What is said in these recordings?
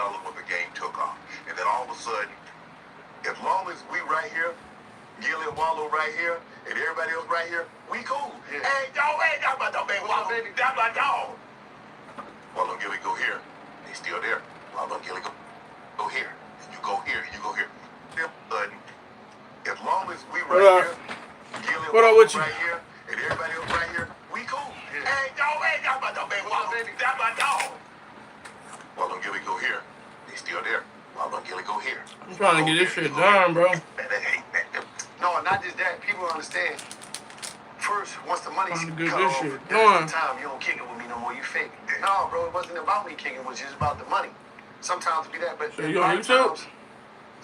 when the game took off. And then all of a sudden, as long as we right here, Gilly and Wallow right here, and everybody else right here, we cool. Yeah. Hey, dog, that's my dog, man. Wallow, baby, that's my dog. Wallow and Gilly go here. They still there. Wallow and Gilly go here. And you go here, and you go here. As long as we right here, Gilly and Wallow right here, and everybody else right here, we cool. Yeah. Hey, dog, that's my dog, man. Wallow, baby, that's my dog. Wallow and Gilly go here. They still there. Wallow and Gilly go here. I'm trying to get this shit done, bro. No, not just that. People understand. First, once the money's cut off, time you don't kick it with me no more. You fake. No, bro, it wasn't about me kicking. It was just about the money. Sometimes it be that, but so you on YouTube?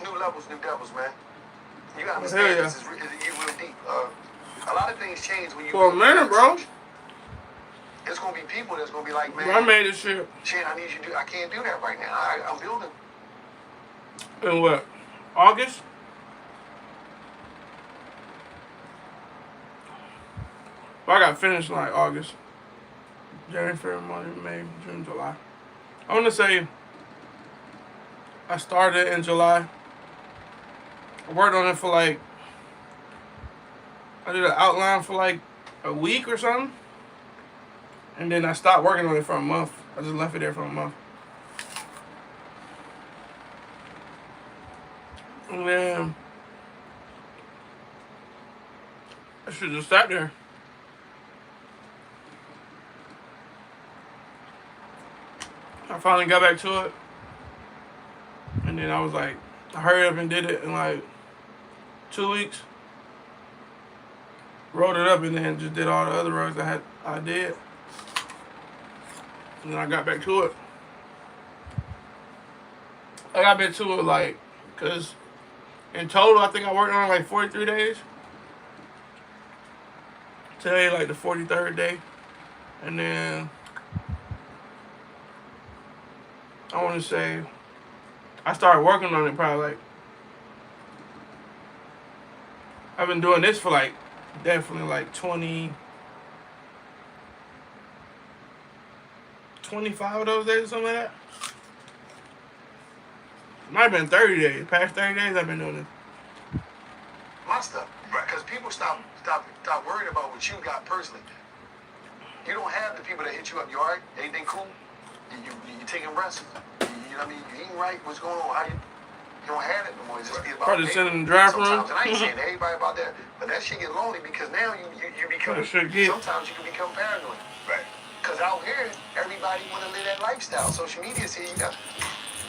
New levels, new devils, man. You gotta understand this is real deep. A lot of things change when you. For a minute, bro. There's gonna be people that's gonna be like, man, I made this shit. Shit, I need you to do. I can't do that right now. I'm building. In what? August? Well, I got finished like August. January, February, March, May, June, July. I want to say I started in July. I worked on it for like, I did an outline for like a week or something. And then I stopped working on it for a month. I just left it there for a month. And then I should just sat there. I finally got back to it. And then I was like, I hurried up and did it in like 2 weeks. Wrote it up and then just did all the other rugs I did. And then I got back to it. I got back to it like, cause in total I think I worked on it like 43 days. Today like the 43rd day. And then I want to say I started working on it probably like, I've been doing this for like definitely like 25 of those days or something like that. Might have been 30 days. Past 30 days I've been doing this. My stuff. Right. Because people stop worrying about what you got personally. You don't have the people that hit you up. You alright? Anything cool? You taking breaths? You know what I mean? You eating right? What's going on? How you don't have it no more. It's just be about probably sitting in the draft room. Sometimes, and I ain't saying to everybody about that, but that shit get lonely because now you become, sometimes you can become paranoid. Right. Because out here, everybody want to live that lifestyle. Social media says you got.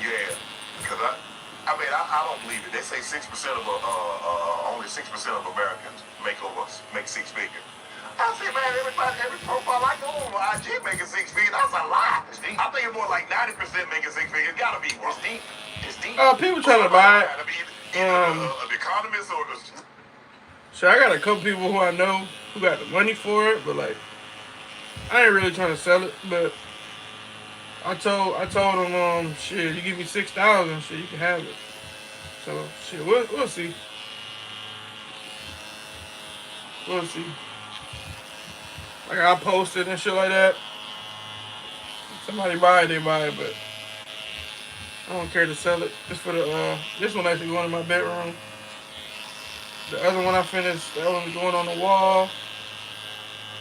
Yeah. Because I mean, I don't believe it. They say 6% of only 6% of Americans make 6 figures. I say, man, every profile I go on IG making 6 figures. That's a lot. It's deep. I think it's more like 90% making 6 figures. It's gotta be more. It's deep. It's deep. People trying to buy it. An economist or so I got a couple people who I know who got the money for it, but like I ain't really trying to sell it. But I told them, shit, you give me 6,000, shit, you can have it. So shit, we'll see. We'll see. Like I posted and shit like that. Somebody buy it, they buy it, but I don't care to sell it. Just for the this one actually going in my bedroom. The other one I finished, that one's going on the wall.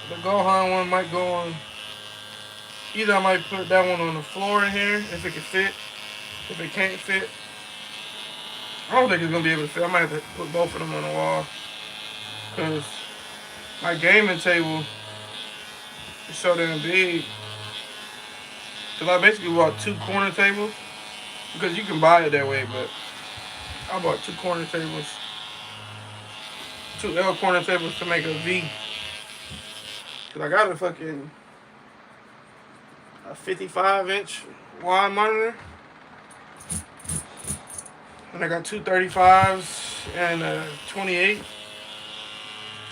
The Gohan one might go on. Either I might put that one on the floor in here if it can fit. If it can't fit, I don't think it's gonna be able to fit. I might have to put both of them on the wall. Cause my gaming table is so damn big. Cause I basically bought 2 corner tables. Because you can buy it that way, but I bought 2 corner tables. 2 L corner tables to make a V. Cause I got a fucking 55-inch wide monitor. And I got 2 35s and a 28.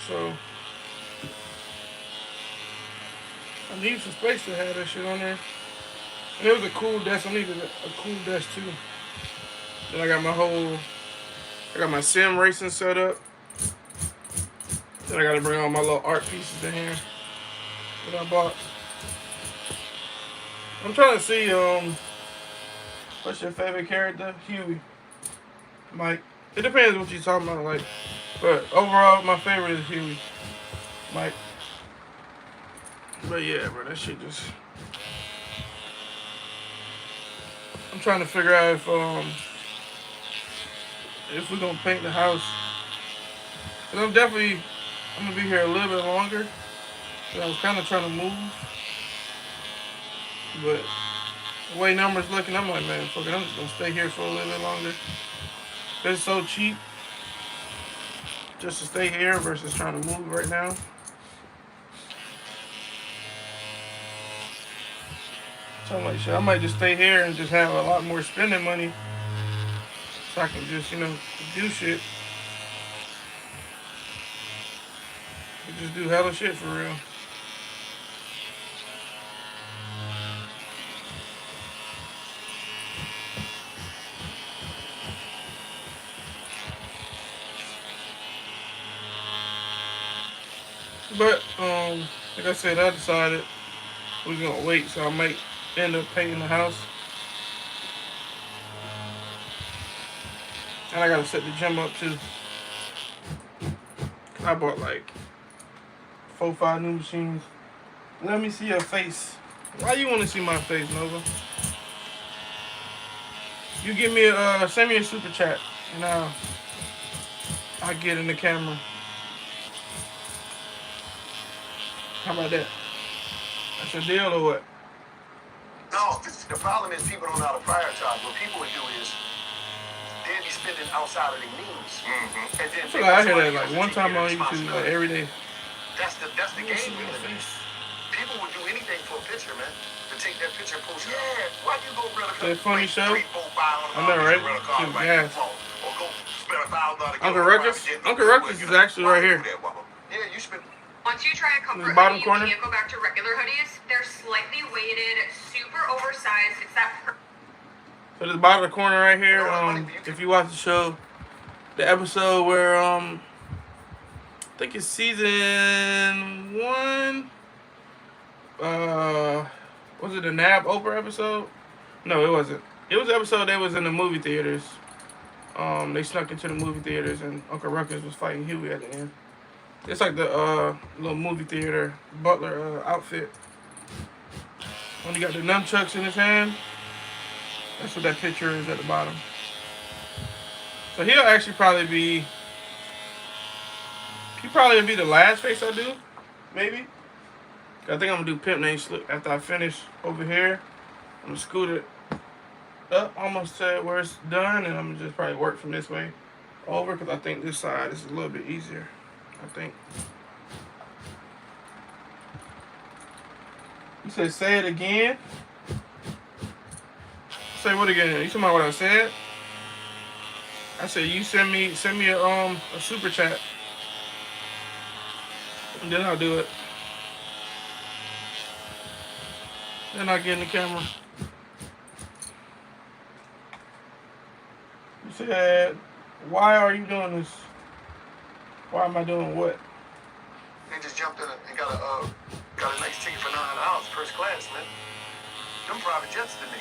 So I need some space to have that shit on there. And it was a cool desk. I needed a cool desk too. Then I got my sim racing set up. Then I gotta bring all my little art pieces in here that I bought. I'm trying to see, I What's your favorite character? Huey. Mike. It depends what you're talking about, like. But overall, my favorite is Huey. Mike. But yeah, bro, that shit just. I'm trying to figure out if we're gonna paint the house. Cause I'm gonna be here a little bit longer. Cause I was kind of trying to move, but the way numbers looking, I'm like, man, fuck it, I'm just gonna stay here for a little bit longer. It's so cheap just to stay here versus trying to move right now. So I'm like, shit, I might just stay here and just have a lot more spending money so I can just, do shit. Just do hella shit for real. But, like I said, I decided we're gonna wait, so I might end up painting the house. And I gotta set the gym up too. I bought like 4 or 5 new machines. Let me see your face. Why you wanna see my face, Nova? You give me send me a super chat and I'll get in the camera. How about that? That's your deal or what? No, the problem is people don't know how to prioritize. What people would do is they'd be spending outside of their means. Mm-hmm. And then I feel like I hear that like one time on YouTube, like every day. That's the game we live in. People would do anything for a picture, man. To take that picture and post it. Yeah, why you go rent a car? That funny show? I know, right? Yes. Or go spend $1,000. Uncle Ruckus is actually right here. Yeah, you spend. Once you try a comfort bottom hoodie, corner. you can't go back to regular hoodies. They're slightly weighted, super oversized. It's that. So this bottom corner right here. If you watch the show, the episode where I think it's season 1. Was it the Nab Oprah episode? No, it wasn't. It was the episode that was in the movie theaters. They snuck into the movie theaters and Uncle Ruckus was fighting Huey at the end. It's like the little movie theater butler outfit. When he got the nunchucks in his hand, that's what that picture is at the bottom. So he'll actually probably be the last face I do, maybe. I think I'm gonna do Pimp Name Slip after I finish over here. I'm gonna scoot it up almost to where it's done, and I'm gonna just probably work from this way over because I think this side is a little bit easier. I think. You said say it again. Say what again? You talking about what I said? I said you send me a super chat, and then I'll do it. Then I'll get in the camera. You said, why are you doing this? Why am I doing what? They just jumped in and got a nice ticket for $9 first class, man. Them private jets to me.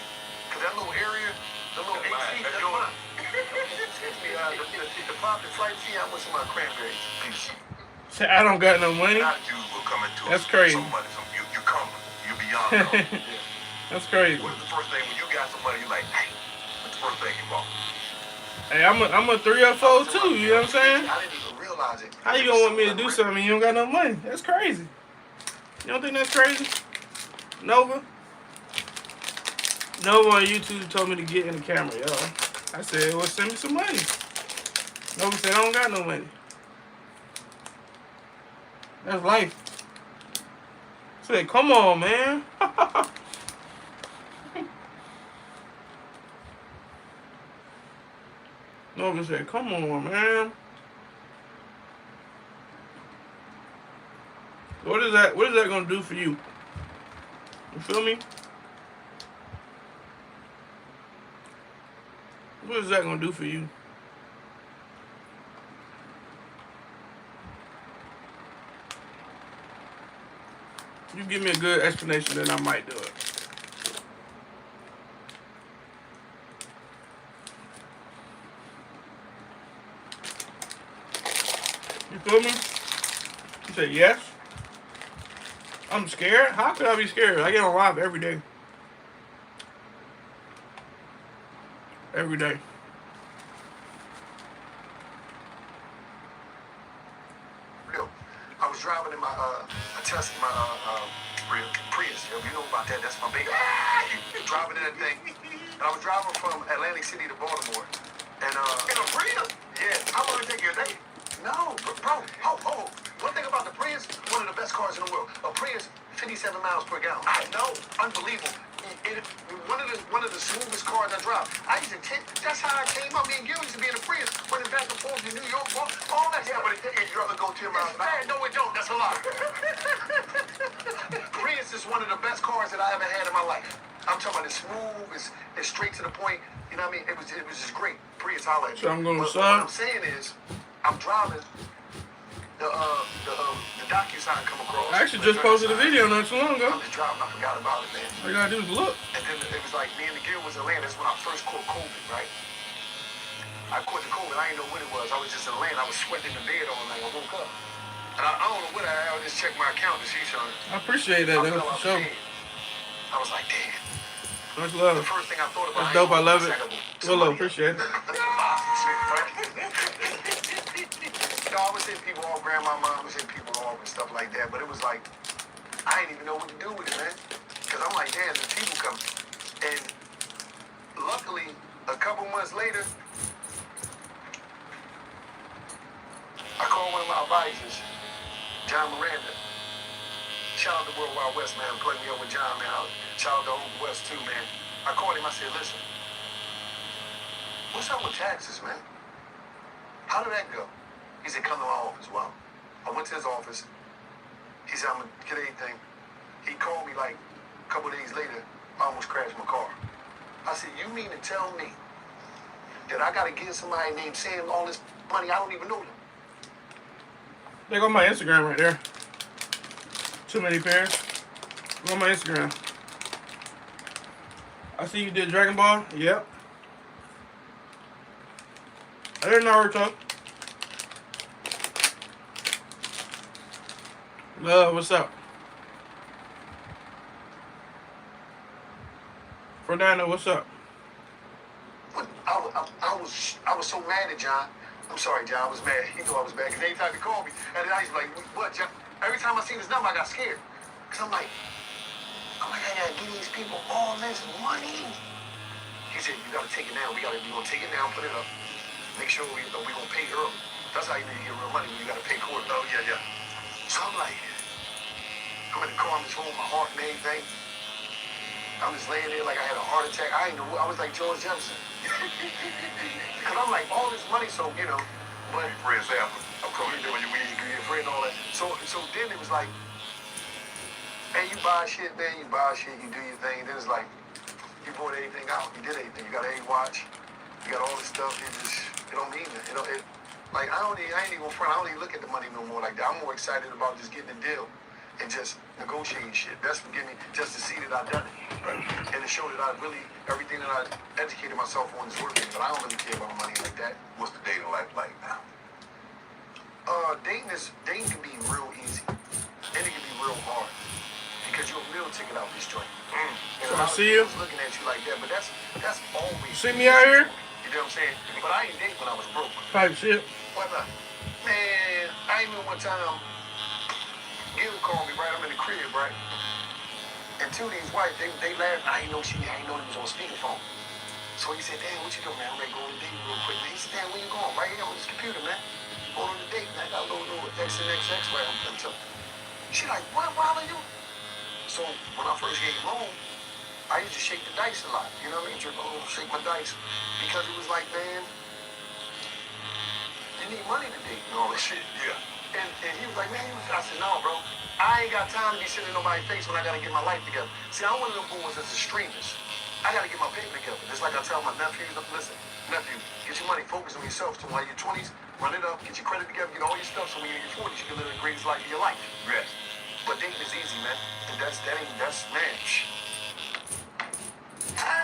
Cause that little area, the little 8 seats, that's mine. Excuse me, the private flight fee, how much of my cranberries? Say I don't got no money. That's crazy. You come, you beyond. That's crazy. What's the first thing when you got some money? You like, hey, what's the first thing you bought? Hey, I'm a 3 or 4 too. You know what I'm saying? I didn't even realize it. How you gonna want me to do something and you don't got no money? That's crazy. You don't think that's crazy? Nova on YouTube told me to get in the camera, y'all. I said, well, send me some money. Nova said, I don't got no money. That's life. I said, come on, man. Nova said, come on, man. What is that gonna do for you? You feel me? What is that gonna do for you? You give me a good explanation, then I might do it. feel me? He said, yes. I'm scared? How could I be scared? I get on live every day. Every day. Real. I was driving in my Prius. You know about that? That's my baby. Driving in that thing. And I was driving from Atlantic City to Baltimore. And in a Prius? Yeah. How long did it take you a day? No, bro. Oh. One thing about the Prius, one of the best cars in the world. A Prius, 57 miles per gallon. I know. Unbelievable. One of the smoothest cars I drive. I used to that's how I came up. Me and Gil used to be in a Prius, running back and forth to New York, all that. Yeah, but it takes you to go 10 miles an hour. No, it don't. That's a lie. Prius is one of the best cars that I ever had in my life. I'm talking about it's smooth, it's straight to the point. You know what I mean? It was just great. Prius, holla at you. So I'm going to what I'm saying is, I'm driving. The docu-sign come across. I actually just posted a video not too long ago. I'm just driving. I forgot about it, man. All you gotta do is look. And then it was like me and the Gil was in Atlanta. That's when I first caught COVID, right? I caught the COVID. I didn't know what it was. I was just in Atlanta. I was sweating in the bed all night. I woke up. And I don't know what I just checked my account to see something. I appreciate that, though, for sure. I was like, damn. Much love. The first thing I thought about. That's dope. I love it. Well, appreciate it. I was hitting people off, grandma, mom was hitting people off and stuff like that, but it was like, I didn't even know what to do with it, man. Because I'm like, damn, the people come. And luckily, a couple months later, I called one of my advisors, John Miranda. Shout out to World Wild West, man. Putting me up with John, man. Shout out to Old West, too, man. I called him, I said, listen, what's up with taxes, man? How did that go? He said, come to my office. Well, I went to his office. He said, I'm going to get anything. He called me like a couple days later. I almost crashed my car. I said, you mean to tell me that I got to give somebody named Sam all this money? I don't even know them. They go on my Instagram right there. Too many pairs. Go on my Instagram. I see you did Dragon Ball. Yep. I did Naruto. Love, what's up? Fernando, what's up? I was so mad at John. I'm sorry, John. I was mad. He knew I was mad because anytime he called me, and then I was like, what, John? Every time I seen this number, I got scared. Because I'm like, I gotta give these people all this money. He said, you gotta take it now. We're gonna take it now, put it up. Make sure we gonna pay early. That's how you need to get real money when you gotta pay court. Oh, yeah. So I'm like, I'm in the car, I'm just holding my heart and everything. I'm just laying there like I had a heart attack. I didn't know, I was like George Jefferson. Because I'm like, all this money, so, you know, but friends after. Of course, you do when you get your friend and all that. So then it was like, man, you buy shit, man, you do your thing. Then it's like, you bought anything out, you did anything. You got a watch, you got all this stuff, it don't mean it. Like, I ain't even front, I don't even look at the money no more like that. I'm more excited about just getting a deal and just negotiating shit. That's what give me, just to see that I've done it. Right. And to show that I really, everything that I educated myself on is working. But I don't really care about money like that. What's the dating life like now? Dating can be real easy. And it can be real hard. Because you're a meal ticket out this joint. And so I see you looking at you like that, but that's always. See me out here? You know what I'm saying? But I ain't date when I was broke. Type shit. What the? Man, I remember one time, Gil called me, right? I'm in the crib, right? And two of these whites, they laughed. I didn't know he was on speakerphone. So he said, damn, what you doing, man? I'm ready to go on a date real quick, man. He said, damn, where you going? Right here on this computer, man. Going on a date, man. I got a little XNXX right on them. She like, what? Why are you? So when I first came home, I used to shake the dice a lot. You know what I mean? Shake my dice. Because it was like, man, you need money to date and all that shit. Yeah. And he was like, man, I said, no, bro. I ain't got time to be sitting in nobody's face when I got to get my life together. See, I'm one of them boys that's extremists. I got to get my paper together. Just like I tell my nephews, listen, nephew, get your money, focus on yourself. So while you're 20s, run it up, get your credit together, get all your stuff. So when you're in your 40s, you can live the greatest life of your life. Yes. But dating is easy, man. And that's man.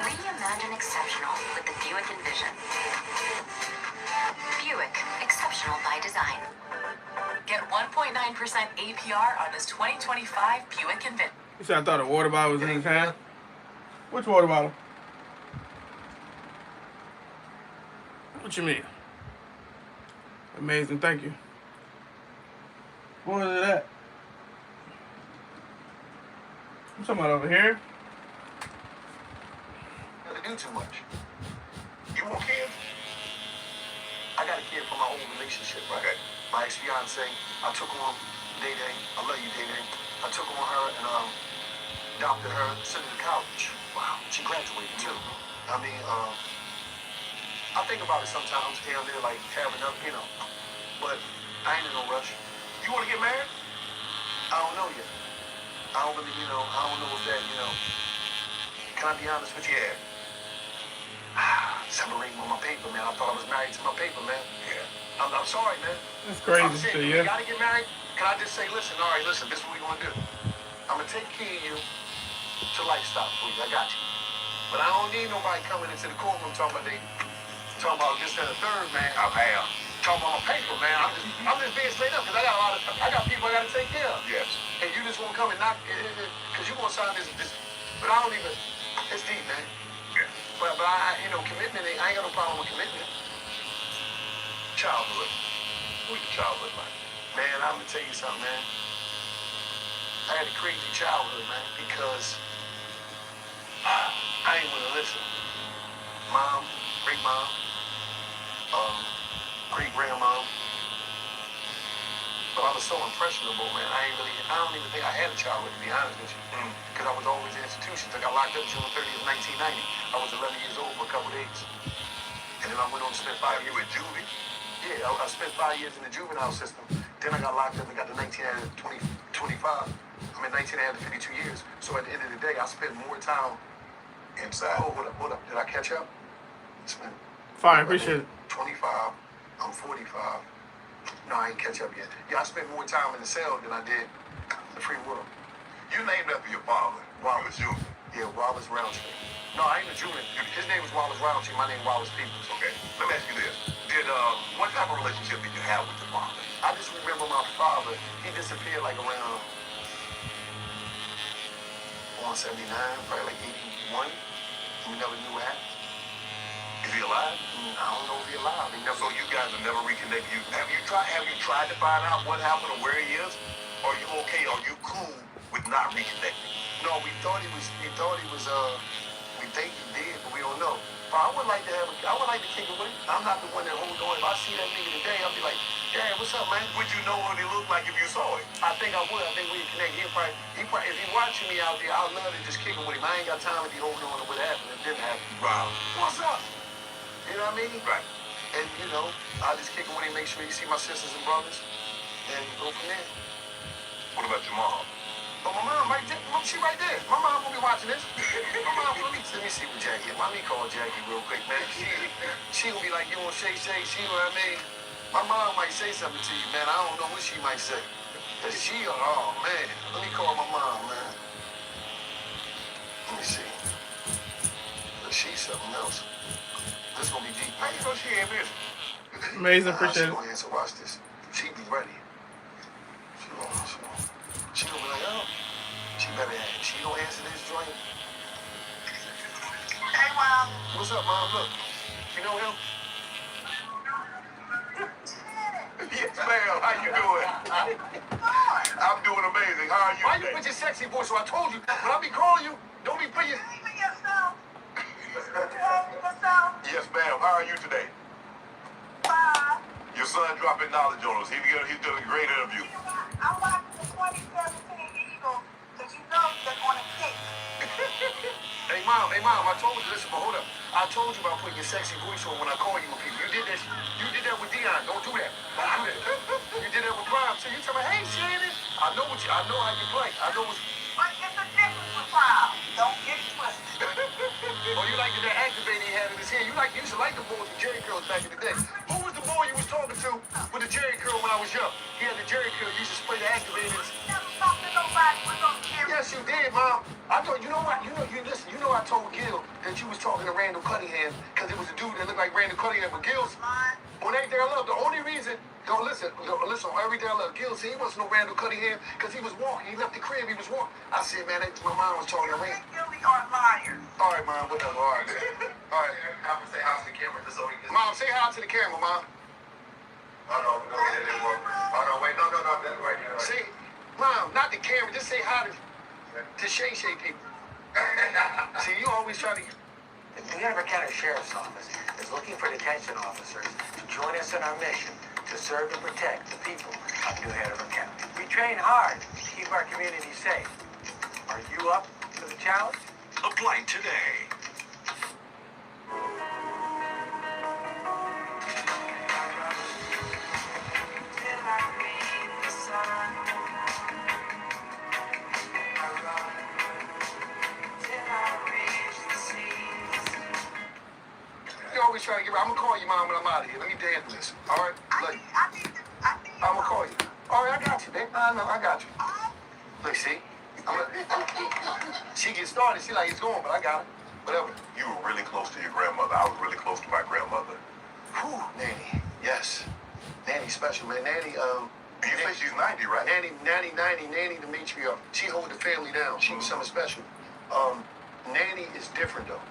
Reimagine exceptional with the Buick Envision. Buick, exceptional by design. APR on this 2025 Buick Conviction. You said I thought a water bottle was in his hand? Which water bottle? What you mean? Amazing, thank you. What is it at? I'm talking about over here. Got to do too much. You want kids? I got a kid from my old relationship, right? Okay. My ex-fiance, I took on Day Day. I love you, Day Day. I took on her and adopted her, sent her to college. Wow. She graduated too. I mean, I think about it sometimes down there, like having up, you know. But I ain't in no rush. You want to get married? I don't know yet. I don't really, you know, I don't know if that, you know. Can I be honest with you? Yeah. Separating on my paper, man. I thought I was married to my paper, man. Yeah. I'm sorry, man. That's crazy. I'm saying, Yeah. you gotta get married. Can I just say, listen, all right, listen, this is what we're gonna do. I'm gonna take care of you to lifestyle for you. I got you. But I don't need nobody coming into the courtroom talking about this and the third, man. I'm talking about my paper, man. I'm just being straight up because I got people I gotta take care of. Yes. And you just wanna come and knock because you wanna sign this. But I don't even. It's deep, man. Yeah. But I, you know, commitment. I ain't got no problem with commitment. Childhood. Who's your childhood like? Man, I'm gonna tell you something, man. I had a crazy childhood, man, because I ain't wanna listen. Mom, great mom, great grandma. But I was so impressionable, man. I don't even think I had a childhood, to be honest with you. Because I was always in institutions. I got locked up June 30th, 1990. I was 11 years old for a couple days. And then I went on to spend 5 years with juvie. Yeah, I spent 5 years in the juvenile system. Then I got locked up and got to 19 out of 25. I mean, 19 out of 52 years. So at the end of the day, I spent more time inside. Oh, hold up. Did I catch up? Fine, appreciate it. 25. I'm 45. No, I ain't catch up yet. Yeah, I spent more time in the cell than I did in the free world. You named after your father, Wallace Jr. Yeah, Wallace Roundtree. No, I ain't a junior. His name was Wallace Roundtree. My name Wallace Peoples. Okay, let me ask you this. What type of relationship did you have with your father? I just remember my father. He disappeared like around 179, probably like 81. We never knew that. Is he alive? I don't know if he's alive. So you guys have never reconnected. Have you tried to find out what happened or where he is? Or are you okay? Are you cool with not reconnecting? No, we think he did, but we don't know. But I would like to kick it with him. I'm not the one that holds on. If I see that nigga today, I'll be like, yeah, what's up, man? Would you know what he looked like if you saw it? I think I would. I think we'd connect. He probably, if he's watching me out there, I'd love to just kick it with him. I ain't got time to be holding on to what happened. It didn't happen. Wow. What's up? You know what I mean? Right. And, you know, I'll just kick it with him, make sure you see my sisters and brothers, and go from there. What about your mom? Oh, my mom right there. She right there. My mom will be watching this. My mom will be. Let me see what Jackie is. Let me call Jackie real quick, man. She will be like, you want Shay? She know what I mean? My mom might say something to you, man. I don't know what she might say. But oh, man. Let me call my mom, man. Let me see. But she's something else. This gonna be deep. How you know she ain't busy? Amazing, appreciate it. She gonna answer, watch this. She be ready. She gonna be like, oh, she better have it. She don't answer this joint. Hey, Mom. What's up, Mom? Look, you know him? Yes, ma'am. How you doing? I'm doing amazing. How are you? Why you put your sexy voice? So I told you, when I be calling you, don't be putting your... Yes, ma'am. How are you today? Your son dropping knowledge on us. He's doing a great interview. I'm watching the 2017 Eagles because you know they're on a kick. Hey, Mom, I told you, listen, but hold up. I told you about putting your sexy voice on when I call you with people. You did that with Dion. Don't do that. Don't do that. You did that with Prime, too. You tell me, hey, Shannon, I know how you play. I know what's... But it's a difference with Prime. Don't get it twisted. Oh, you like that activator he had in his hand. You used to like the boys with Jerry curls back in the day. Who was the boy you was talking to with the Jerry curl when I was young? He had the Jerry curl. You used to spray the activators. Never talked to nobody with those Jerry. Yes, you did, Mom. I thought, you know what? Listen, I told Gil that you was talking to Randall Cunningham because it was a dude that looked like Randall Cunningham, but Gil's on Everything I Love. The only reason, listen on Everything I Love. Gil said he wasn't no Randall Cunningham because he was walking. He left the crib, he was walking. I said, man, my mom was talking to Randall. They really are liars. All right, mom, whatever. All right, man. All right. I'm gonna say hi to the camera just so he can. Mom, say hi to the camera, mom. Oh no, we don't get that anymore. Oh no, wait, no, that's right here. See, mom, not the camera. Just say hi to Shay people. See, you always try to. The New York County Sheriff's Office is looking for detention officers to join us in our mission to serve and protect the people of New Hanover County. We train hard to keep our community safe. Are you up for the challenge? Apply today. You always try to get. I'm gonna call you, mom, when I'm out of here. Let me dance this. All right. Look, I'm gonna call you. All right, I got you, babe. I know, I got you. Look, see. She gets started. She like it's going, but I got it. Whatever. You were really close to your grandmother. I was really close to my grandmother. Whew, Nanny. Yes. Nanny's special, man. Nanny, You say she's 90, right? Nanny, the matriarch. She hold the family down. She was something special. Nanny is different though.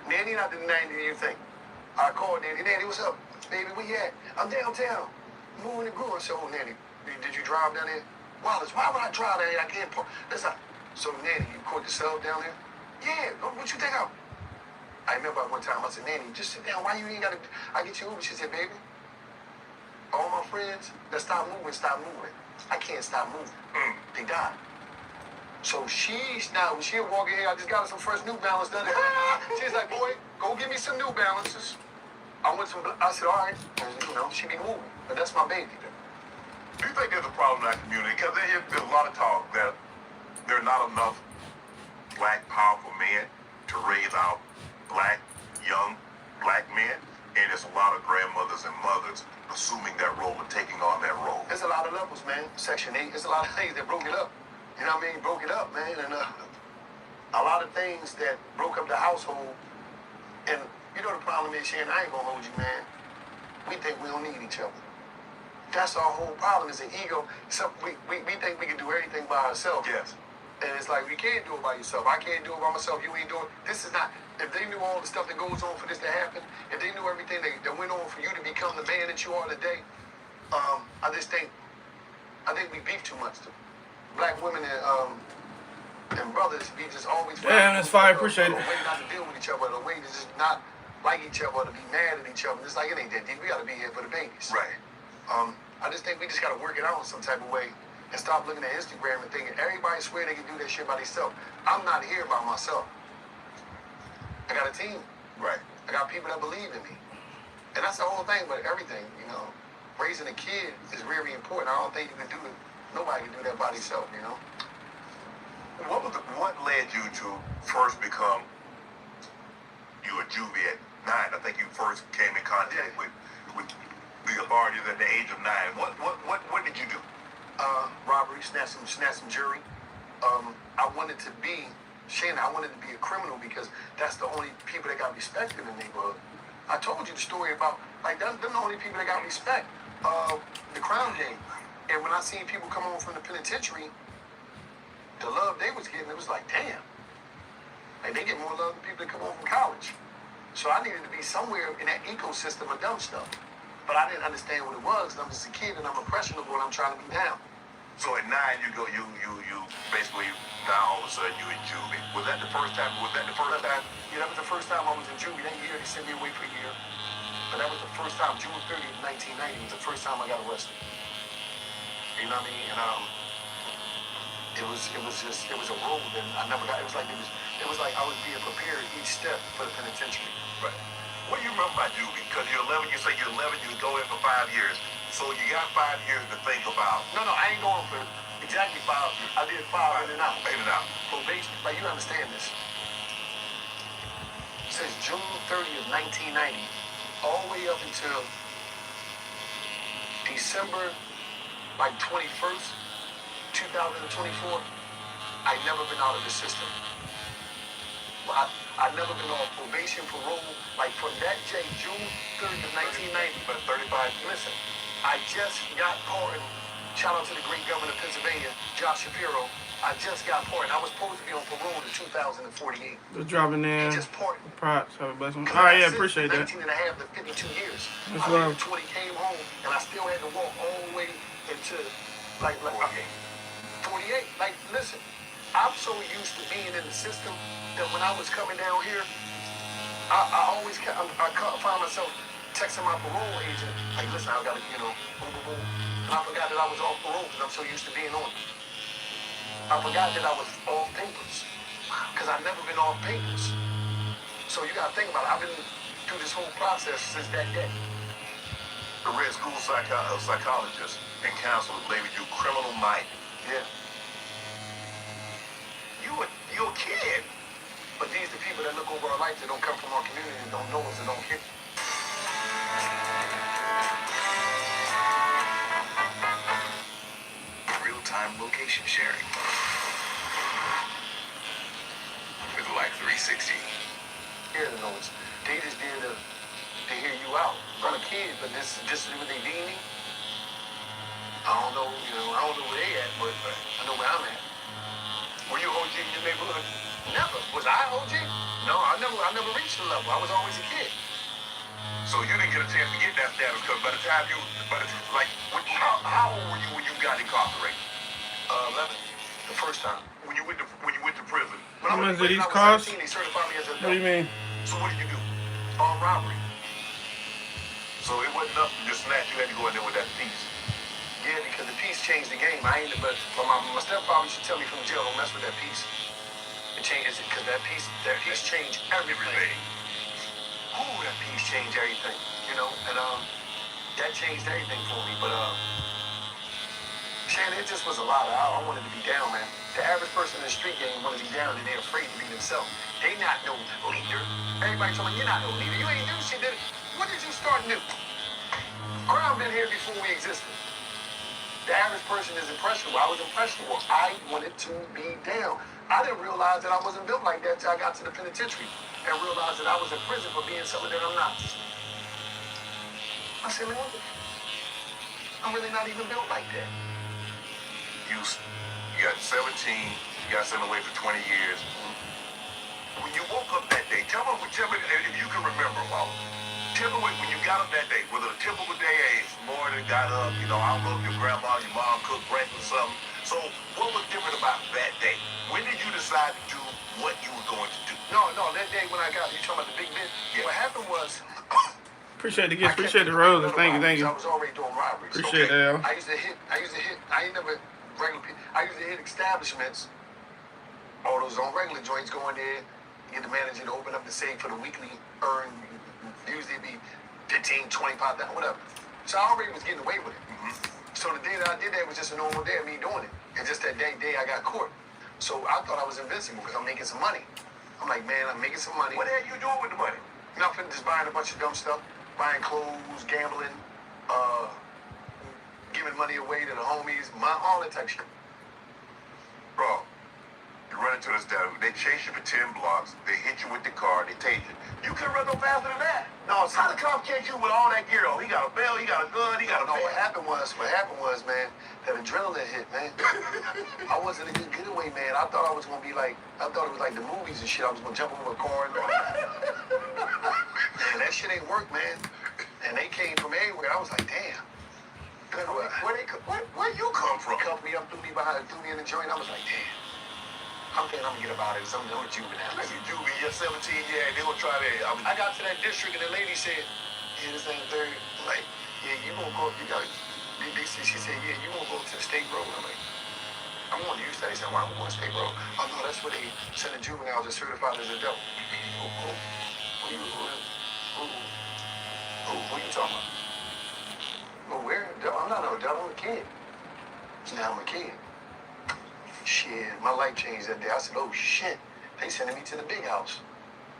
Nanny not the 90 you think. I called Nanny. Nanny, what's up? Baby, where you at? I'm downtown. Moving and growing. So, Nanny, did you drive down there? Wallace, why would I drive down there? I can't park. Listen. So, Nanny, you caught yourself down there? Yeah. What you think of? I remember one time I said, Nanny, just sit down. Why you ain't got to? I get you Uber. She said, baby, all my friends that stop moving. I can't stop moving. They died. So she's now, when she walk in here, I just got her some fresh New Balance done. She's like, boy, go get me some New Balances. I said, all right. And, she be moving. But that's my baby. Do you think there's a problem in our community? Because there's a lot of talk that there are not enough black, powerful men to raise our young black men. And there's a lot of grandmothers and mothers assuming that role and taking on that role. There's a lot of levels, man. Section 8, there's a lot of things that broke it up. You know what I mean? Broke it up, man. And a lot of things that broke up the household. And you know the problem is, Shannon, I ain't gonna hold you, man. We think we don't need each other. That's our whole problem, is an ego. So we think we can do everything by ourselves. Yes. And it's like, we can't do it by yourself. I can't do it by myself. You ain't doing it. This is not, if they knew all the stuff that goes on for this to happen, if they knew everything that went on for you to become the man that you are today, I think we beef too much. Black women and brothers be just always. Damn, that's fire. Appreciate it. A way not to deal with each other, a way to just not like each other, to be mad at each other. It's like, it ain't that deep. We gotta be here for the babies. Right. I just think we just gotta work it out in some type of way and stop looking at Instagram and thinking everybody swear they can do that shit by themselves. I'm not here by myself. I got a team. Right. I got people that believe in me. And that's the whole thing, but everything, raising a kid is very important. I don't think you can do it. Nobody can do that by themselves, What led you to first become a juvie at 9? I think you first came in contact with the authorities at the age of 9. What did you do? Robbery, snatch some jewelry. I wanted to be a criminal because that's the only people that got respect in the neighborhood. I told you the story about, them the only people that got respect. The Crown Gang. And when I seen people come home from the penitentiary, the love they was getting, it was like, damn. Like, they get more love than people that come home from college. So I needed to be somewhere in that ecosystem of dumb stuff. But I didn't understand what it was, and I'm just a kid, and I'm impressionable, and I'm trying to be down. So at 9, you basically, now all of a sudden you in juvie. Was that the first time? Yeah, that was the first time I was in juvie. That year, they sent me away for a year. But that was the first time, June 30th, 1990, was the first time I got arrested. You know what I mean? And it was a road, and I never got. It was like I was being prepared each step for the penitentiary. Right. What do you remember about juvie? Because you're 11. You say you're 11. You go in for 5 years. So you got 5 years to think about. No, I ain't going for exactly 5. I did 5 in and out. In and out. Probation. Like, you understand this? Since June 30th, 1990, all the way up until December 21st, 2024, I never been out of the system. I never been on probation, parole. Like from that day, June 3rd of 1990, but 35. Listen, I just got pardoned. Shout out to the great governor of Pennsylvania, Josh Shapiro. I just got pardoned. I was supposed to be on parole in 2048. Just dropping in. He just pardoned. Props. Have a blessing. All right, yeah, appreciate that. 19 and a half to 52 years. That's I love. 20 came home, and I still had to walk all the way into, like 48. Like, listen, I'm so used to being in the system that when I was coming down here, I always found myself texting my parole agent, like, listen, I got to, boom, boom, boom. And I forgot that I was off parole because I'm so used to being on it. I forgot that I was off papers because I've never been off papers. So you got to think about it. I've been through this whole process since that day. The Red School psychologist and counselor labeled you criminal-minded. Yeah. You're a kid. But these are the people that look over our life that don't come from our community and don't know us and don't care. Real-time location sharing with Life 360. Here the noise. They just there to hear you out. I'm a kid, but this is what they need me. I don't know, I don't know where they at, but I know where I'm at. Were you OG in your neighborhood? Never. Was I OG? No, I never reached the level. I was always a kid. So you didn't get a chance to get that status because by the time how old were you when you got incarcerated? 11. The first time. When you went to prison. How much do these cost? 17, they certified me as a What do you mean? So what did you do? armed robbery. So it wasn't enough to just snatch. You had to go in there with that piece. Yeah, because the piece changed the game. I ain't, but my stepfather used to tell me from jail, don't mess with that piece. It changes it because that piece changed everything. Ooh, that piece changed everything, and that changed everything for me. But Shannon, it just was a lot. I wanted to be down, man. The average person in the street game wanted to be down, and they're afraid to be themselves. They not no leader. Everybody told me you're not no leader. You ain't do shit. What did you start new? Crime been here before we existed. The average person is impressionable. I was impressionable. I wanted to be down. I didn't realize that I wasn't built like that until I got to the penitentiary and realized that I was in prison for being something that I'm not. I said, man, I'm really not even built like that. You got 17, you got sent away for 20 years. When you woke up that day, tell me if you can remember, Paul. Tell me when you got up that day, was it a typical day, morning, got up, I don't know if your grandma, your mom cooked breakfast or something. So what was different about that day? When did you decide to do what you were going to do? No, that day when I got, you talking about the big bit? Yeah. What happened was, Appreciate the gifts, appreciate the roses. Thank you. I was already doing robberies. Appreciate that. I used to hit, I ain't never regular people, I used to hit establishments, all those on regular joints, go in there, get the manager to open up the safe for the weekly earn, usually be 15, 25, whatever. So I already was getting away with it. So the day that I did that was just a normal day of me doing it. And just that day I got caught. So I thought I was invincible because I'm making some money. I'm like, man, I'm making some money. What the hell you doing with the money? Nothing, just buying a bunch of dumb stuff. Buying clothes, gambling, giving money away to the homies, all that type of shit. Bro, you run into this dude, they chase you for 10 blocks, they hit you with the car, they take you. You couldn't run no faster than that. No, How the cop catch you with all that gear on? He got a bell, he got a gun, he got a No, bell. what happened was, man, that adrenaline hit, man. I wasn't a good getaway, man. I thought I was gonna be like, I thought it was like the movies and shit. I was gonna jump over a car and all that. And that shit ain't work, man. And they came from everywhere. I was like, damn. Where you come from? They cuffed me up, threw me in the joint. I was like, damn. I'm thinking I'm gonna get about it. I'm doing juvenile. You juvie, you're 17, yeah, they gonna try that. I got to that district and the lady said, yeah, this ain't very, like, yeah, you gonna go, she said, yeah, you gonna go to the state road. I'm like, I'm going to use that. He said, why am I going to state road? Oh, no, that's where they send the juveniles that certified as adult. Who you talking about? Well, where? I'm not no adult, I'm a kid. Now I'm a kid. Shit, my life changed that day. I said, oh shit, they sending me to the big house.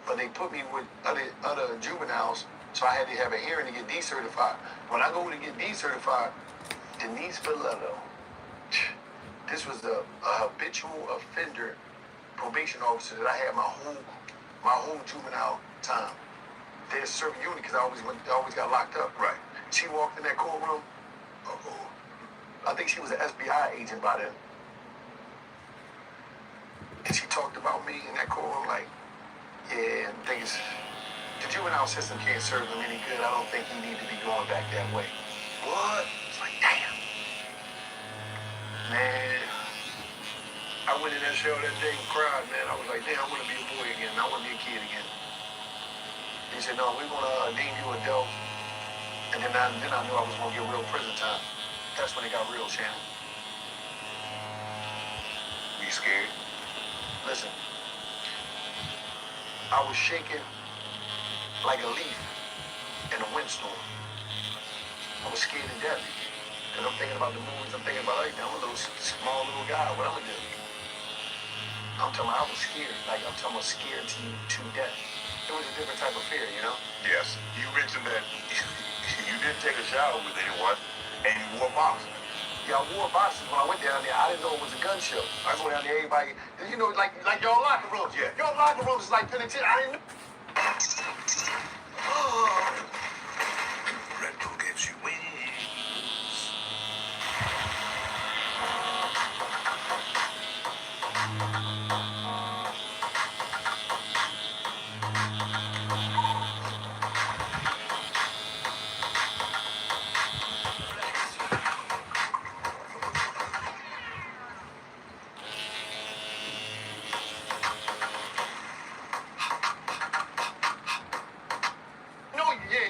But they put me with other juveniles, so I had to have a hearing to get decertified. When I go to get decertified, Denise Villotto, This was a habitual offender probation officer that I had my whole juvenile time. They're serving unit because I always got locked up. Right. She walked in that courtroom. I think she was an SBI agent by then. And she talked about me in that courtroom like, yeah, the juvenile system can't serve him any good. I don't think he need to be going back that way. What? It's like, damn. Man, I went in that cell that day and cried, man. I was like, damn, I want to be a boy again. I want to be a kid again. He said, no, we're going to deem you adult. And then I knew I was going to get real prison time. That's when it got real, Shannon. You scared? Listen, I was shaking like a leaf in a windstorm. I was scared to death. Because I'm thinking about the movies, I'm thinking about everything. I'm a small little guy, what I'm going to do? I'm talking about I was scared. Like, I'm talking about scared to death. It was a different type of fear, you know? Yes. You mentioned that you didn't take a shower with anyone, and you wore boxers. Yeah, I wore boxers when I went down there. I didn't know it was a gun show. I go down there, everybody, you know, like y'all locker rooms. Yeah. Y'all locker rooms is like penitentiary. I didn't know. Red Bull gives you wings.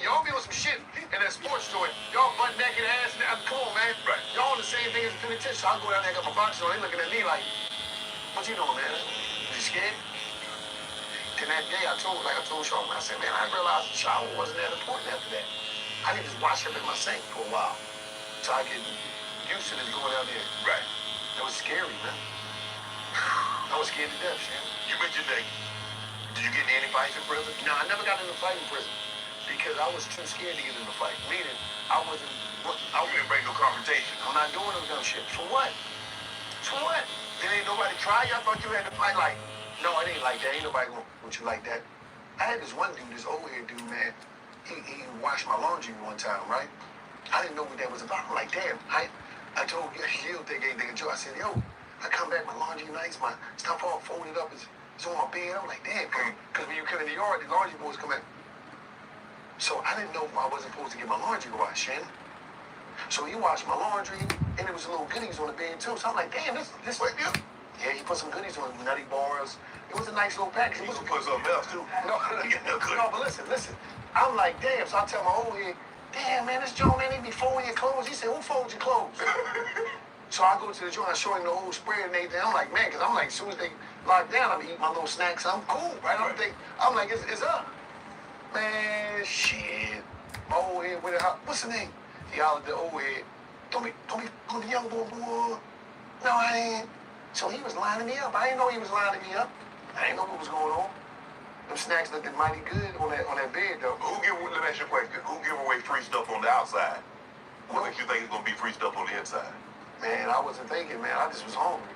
Y'all be on some shit in that sports store. Y'all butt naked ass. Come on, man. Right. Y'all on the same thing as the penitentiary. So I go down there, got my boxers on. They looking at me like, what you doing, man? You scared? Then that day I told Sean, I said, man, I realized the shower wasn't that important after that. I could just wash up in my sink for a while. So I get used to this going down there. Right. It was scary, man. I was scared to death, Shan. You mentioned that. Did you get in any fights in prison? No, I never got in a fight in prison because I was too scared to get in a fight. Meaning, I didn't bring no confrontation. I'm not doing no dumb shit. For what? For what? There ain't nobody try. I thought you had to fight like, no, it ain't like that. Ain't nobody gonna want you like that. I had this one dude, this old head dude, man. He washed my laundry one time, right? I didn't know what that was about. I'm like, damn. I told you, he'll think anything of Joe. I said, yo, I come back, my laundry nice, my stuff all folded up. It's on my bed. I'm like, damn, because when you come in the yard, the laundry boys come in. So I didn't know I wasn't supposed to get my laundry washed, Shannon. So he washed my laundry, and there was little goodies on the bed too. So I'm like, damn, this what you? Yeah, he put some goodies on, nutty bars. It was a nice little package. He was put something else too. No, but listen. I'm like, damn. So I tell my old head, damn, man, this joint, man, they be folding your clothes. He said, who folds your clothes? So I go to the joint, I show him the whole spread and everything. I'm like, man, because I'm like, as soon as they lock down, I'm eating my little snacks. I'm cool, right? I'm like, it's up. Man, shit. My old head with it. What's the name? He hollered at the old head. Don't be the young boy. No, I ain't. So he was lining me up. I didn't know he was lining me up. I didn't know what was going on. Them snacks looked mighty good on that bed, though. Let me ask you a question. Who give away free stuff on the outside? What makes you think it's gonna be free stuff on the inside? Man, I wasn't thinking, man. I just was hungry.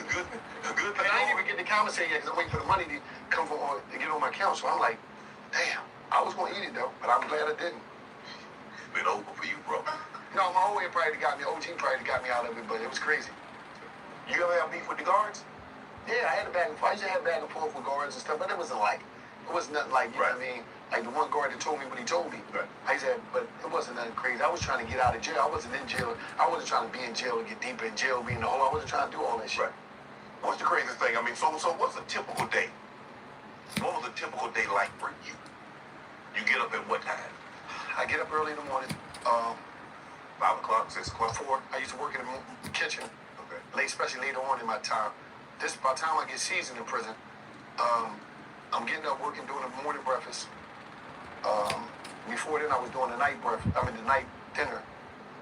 Good thing. I ain't even getting the commissary yet because I'm waiting for the money to come to get on my account. So I'm like, damn, I was gonna eat it though, but I'm glad I didn't. Been over for you, bro. No, my old head probably got me. OG probably got me out of it, but it was crazy. You ever have beef with the guards? Yeah, I had a back and forth. I used to have back and forth with guards and stuff, but it wasn't nothing like, you know what I mean? Like the one guard that told me what he told me. Right. I used to have, but it wasn't nothing crazy. I was trying to get out of jail. I wasn't in jail. I wasn't trying to be in jail and get deeper in jail, be in the hole. I wasn't trying to do all that shit. Right. What's the craziest thing? I mean, so what's a typical day? What was a typical day like for you? You get up at what time? I get up early in the morning. 5 o'clock, 6 o'clock? 4. I used to work in the kitchen. Okay. Especially later on in my time. By the time I get seasoned in prison, I'm getting up working, doing the morning breakfast. Before then, I was doing the night dinner.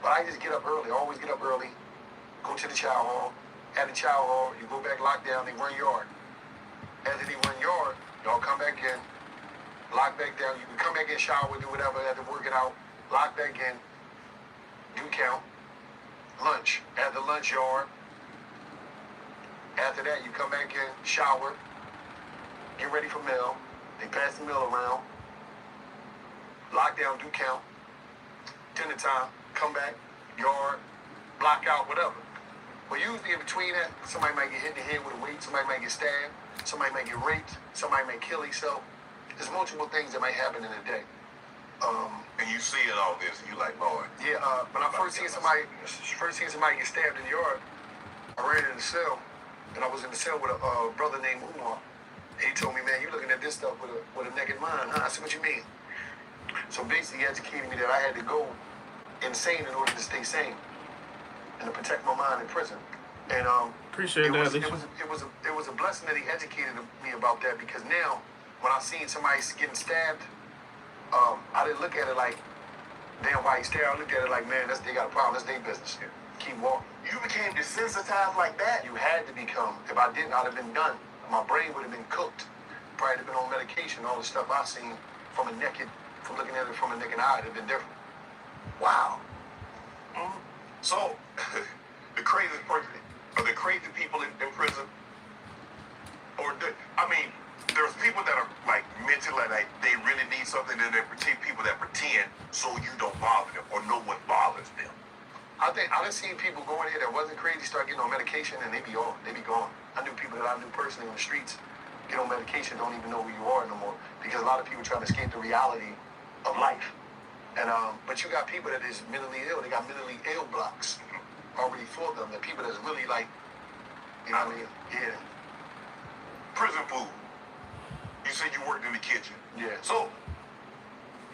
But I just get up early. I always get up early. Go to the chow hall. At the chow hall, you go back, lock down, they run yard. After they run yard, y'all come back in, lock back down. You can come back in, shower, do whatever, after working out, lock back in, do count. lunch at the lunch yard. After that, you come back in, shower, get ready for meal. They pass the meal around. Lockdown, do count. Dinner time, come back, yard, block out, whatever. But usually in between that, somebody might get hit in the head with a weight, somebody might get stabbed, somebody might get raped, somebody might kill himself. There's multiple things that might happen in a day. And you see it all this, and you like, Lord. Yeah, when I first seen somebody get stabbed in the yard, I ran in the cell, and I was in the cell with a brother named Umar. He told me, man, you looking at this stuff with a naked mind, huh? I said, what you mean? So basically, he educated me that I had to go insane in order to stay sane and to protect my mind in prison. And appreciate that. It was a blessing that he educated me about that, because now when I seen somebody getting stabbed, I didn't look at it like, damn, why he stabbed. I looked at it like, man, they got a problem. That's their business. Keep walking. You became desensitized like that? You had to become. If I didn't, I'd have been done. My brain would have been cooked. Probably been on medication. All the stuff I seen from looking at it from a naked eye, it'd have been different. Wow. Mm-hmm. So, the crazy person, are the crazy people in prison? There's people that are like mentally, like they really need something, and they pretend people that pretend so you don't bother them or no one bothers them. I done seen people go in here that wasn't crazy start getting on medication, and they be gone. I knew people that I knew personally on the streets get on medication, don't even know who you are no more, because a lot of people try to escape the reality of life. And but you got people that is mentally ill. They got mentally ill blocks already for them. The people that's really like, you know what I mean? Yeah. Prison food. You said you worked in the kitchen. Yeah. So,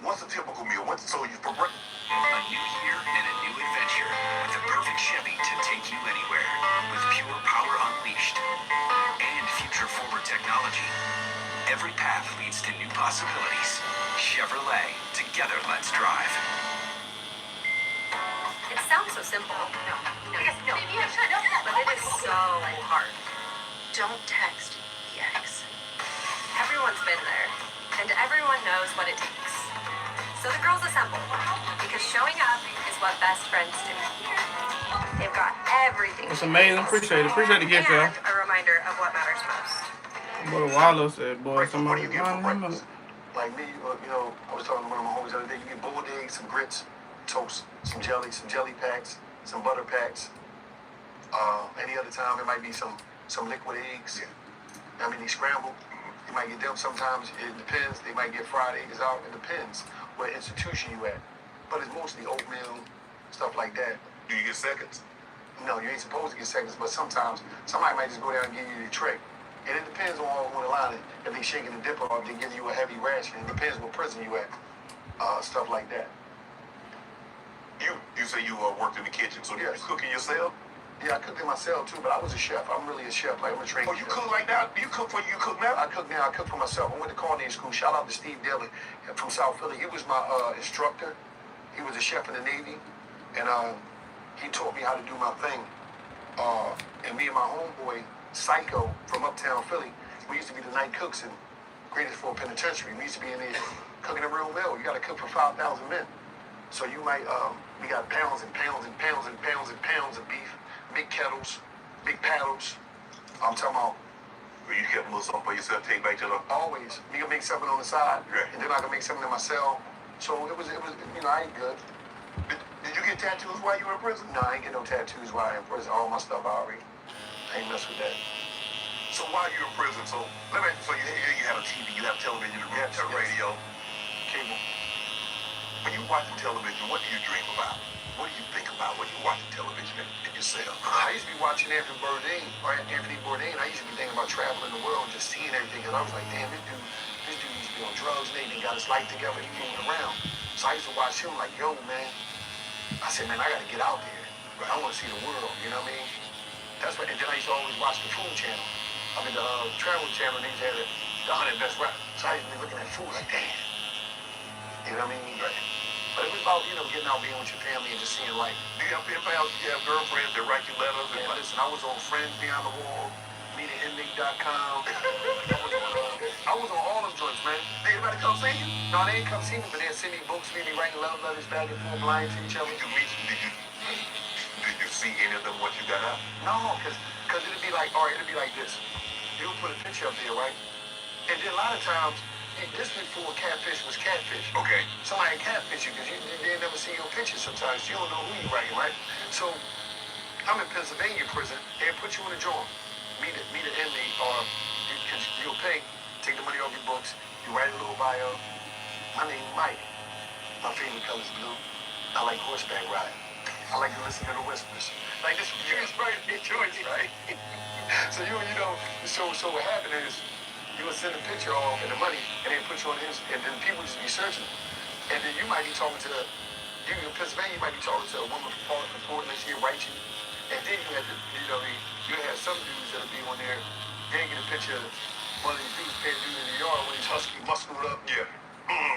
what's a typical meal? So you for breakfast? A new year and a new adventure with the perfect Chevy to take you anywhere. With pure power unleashed and future-forward technology, every path leads to new possibilities. Chevrolet, together let's drive. It sounds so simple. No. But it is so hard. Don't text the ex. Everyone's been there, and everyone knows what it takes. So the girls assemble, because showing up is what best friends do. They've got everything. It's amazing. Appreciate the gift, y'all. And a reminder of what matters most. Boy, Wallow said, boy, What do you get for breakfast? Like me, I was talking to one of my homies the other day. You get boiled eggs, some grits, toast, some jelly packs, some butter packs. Any other time, it might be some liquid eggs. I mean, they scrambled. You might get them sometimes. It depends. They might get fried eggs out. It depends what institution you at. But it's mostly oatmeal, stuff like that. Do you get seconds? No, you ain't supposed to get seconds, but sometimes somebody might just go down and give you the tray. And it depends on the line. If they shaking the dipper or if they give you a heavy ration. It depends what prison you at. Stuff like that. You say you worked in the kitchen, so Yes. you cooking yourself? Yeah, I cooked in myself too, but I was a chef. I'm really a chef. Like, I'm a trained Oh, you chef. cook like that? You cook now? I cook now. I cook for myself. I went to culinary school. Shout out to Steve Dillon from South Philly. He was my instructor. He was a chef in the Navy, and he taught me how to do my thing. And me and my homeboy, Psycho, from Uptown Philly, we used to be the night cooks in Greatest Fort Penitentiary. We used to be in there cooking a real meal. You got to cook for 5,000 men. So you might, we got pounds and pounds and pounds and pounds and pounds of beef, big kettles, big paddles. I'm talking about. Well, you kept a little something for yourself, take back to the... Always. Me can make something on the side, Right. and then I can make something in my cell. So it was, I ain't good. Did you get tattoos while you were in prison? No, I ain't get no tattoos while I in prison. All my stuff I already. I ain't mess with that. So while you were in prison, so you have a TV, you have television, you have radio, Cable. When you watching television, what do you dream about? What do you think about when you're watching television in your cell? I used to be watching Anthony Bourdain, I used to be thinking about traveling the world and just seeing everything. And I was like, damn, this dude used to be on drugs, and he got his life together, he moving around. So I used to watch him like, yo, man. I said, man, I gotta get out there. I wanna see the world, you know what I mean? That's what, and then I used to always watch the food channel. I mean, the travel channel, they used to have the 100 best rap. So I used to be looking at food like, damn. You know what I mean? Right. But it was about, getting out, being with your family and just seeing life. Do you have pen pals? Do you have girlfriends that write you letters? Man, listen, I was on Friends Beyond the Wall, MediaInmate.com. I was on all them joints, man. Did anybody come see you? No, they ain't come see me, but they'd send me books, me writing love letters back and forth, lying to each other. Did you see any of them once you got out? No, because it'd be like, all right, it'd be like this. You would put a picture up there, right? And then a lot of times, this before catfish was catfish. Okay. Somebody catfish you because they never see your picture sometimes. You don't know who you writing, right? So I'm in Pennsylvania prison. They'll put you in a joint. Meet an inmate, or you'll pay, take the money off your books. You write a little bio. My name is Mike. My favorite color is blue. I like horseback riding. I like to listen to the whispers. Like this is very big choice, right? So you know, so what happened is you would send a picture off and the money, and they put you on his, and then people just be searching. And then you might be talking to, you in Pennsylvania, you might be talking to a woman from Portland, and she'll write you. And then you have to, you have some dudes that'll be on there. They get a picture of one of these dudes, paying dude in the yard when he's husky, muscled up. Yeah.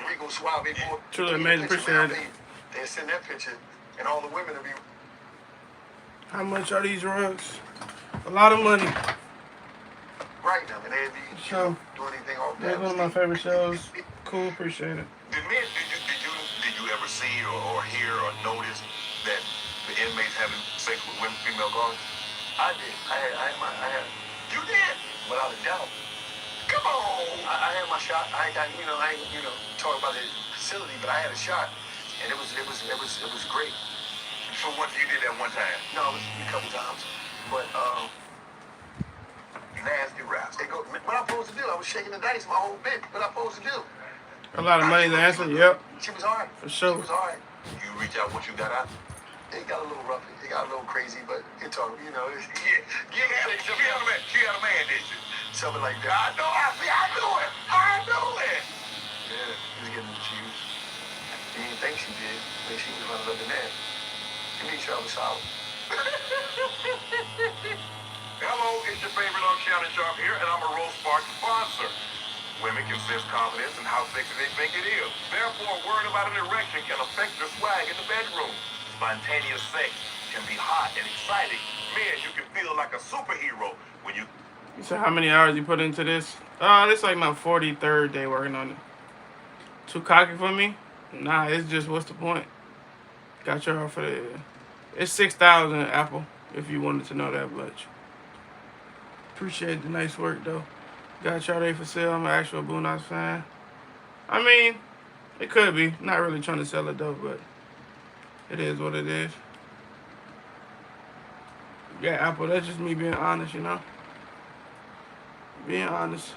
Rico Suave, boy. Truly amazing, appreciate it. They send that picture, and all the women will be. How much are these rugs? A lot of money. Right now, and they'd be So, doing anything off that's one of my favorite shows. Cool, appreciate it. Did you ever see or hear or notice that the inmates having sex with women, female guards? I did. I had. You did? Without a doubt. Come on. I had my shot. I ain't talk about the facility, but I had a shot, and it was great. So what you did that one time? No, it was a couple times, but Nasty raps. what I supposed to do? I was shaking the dice my whole bit. What I supposed to do? A lot of money to answer, yep. She was alright. For sure. She was alright. You reach out once you got out? It got a little rough. It got a little crazy, but it's all, She had a man, didn't she? something like that. I know it. Yeah, he was getting accused. She didn't think she did. I mean, she was running up in there. She made sure I was solid. Hello, it's your favorite Shannon Sharp here, and I'm a Rose Spark sponsor. Women can sense confidence in how sexy they think it is. Therefore, worrying about an erection can affect your swag in the bedroom. Spontaneous sex can be hot and exciting. Man, you can feel like a superhero when you... So how many hours you put into this? This like my 43rd day working on it. Too cocky for me? Nah, it's just, what's the point? Got y'all for the... It's 6,000 Apple, if you wanted to know that much. Appreciate the nice work, though. Got y'all there for sale. I'm an actual Boondocks fan. I mean, it could be. Not really trying to sell it, though, but it is what it is. Yeah, Apple, that's just me being honest, you know? Being honest.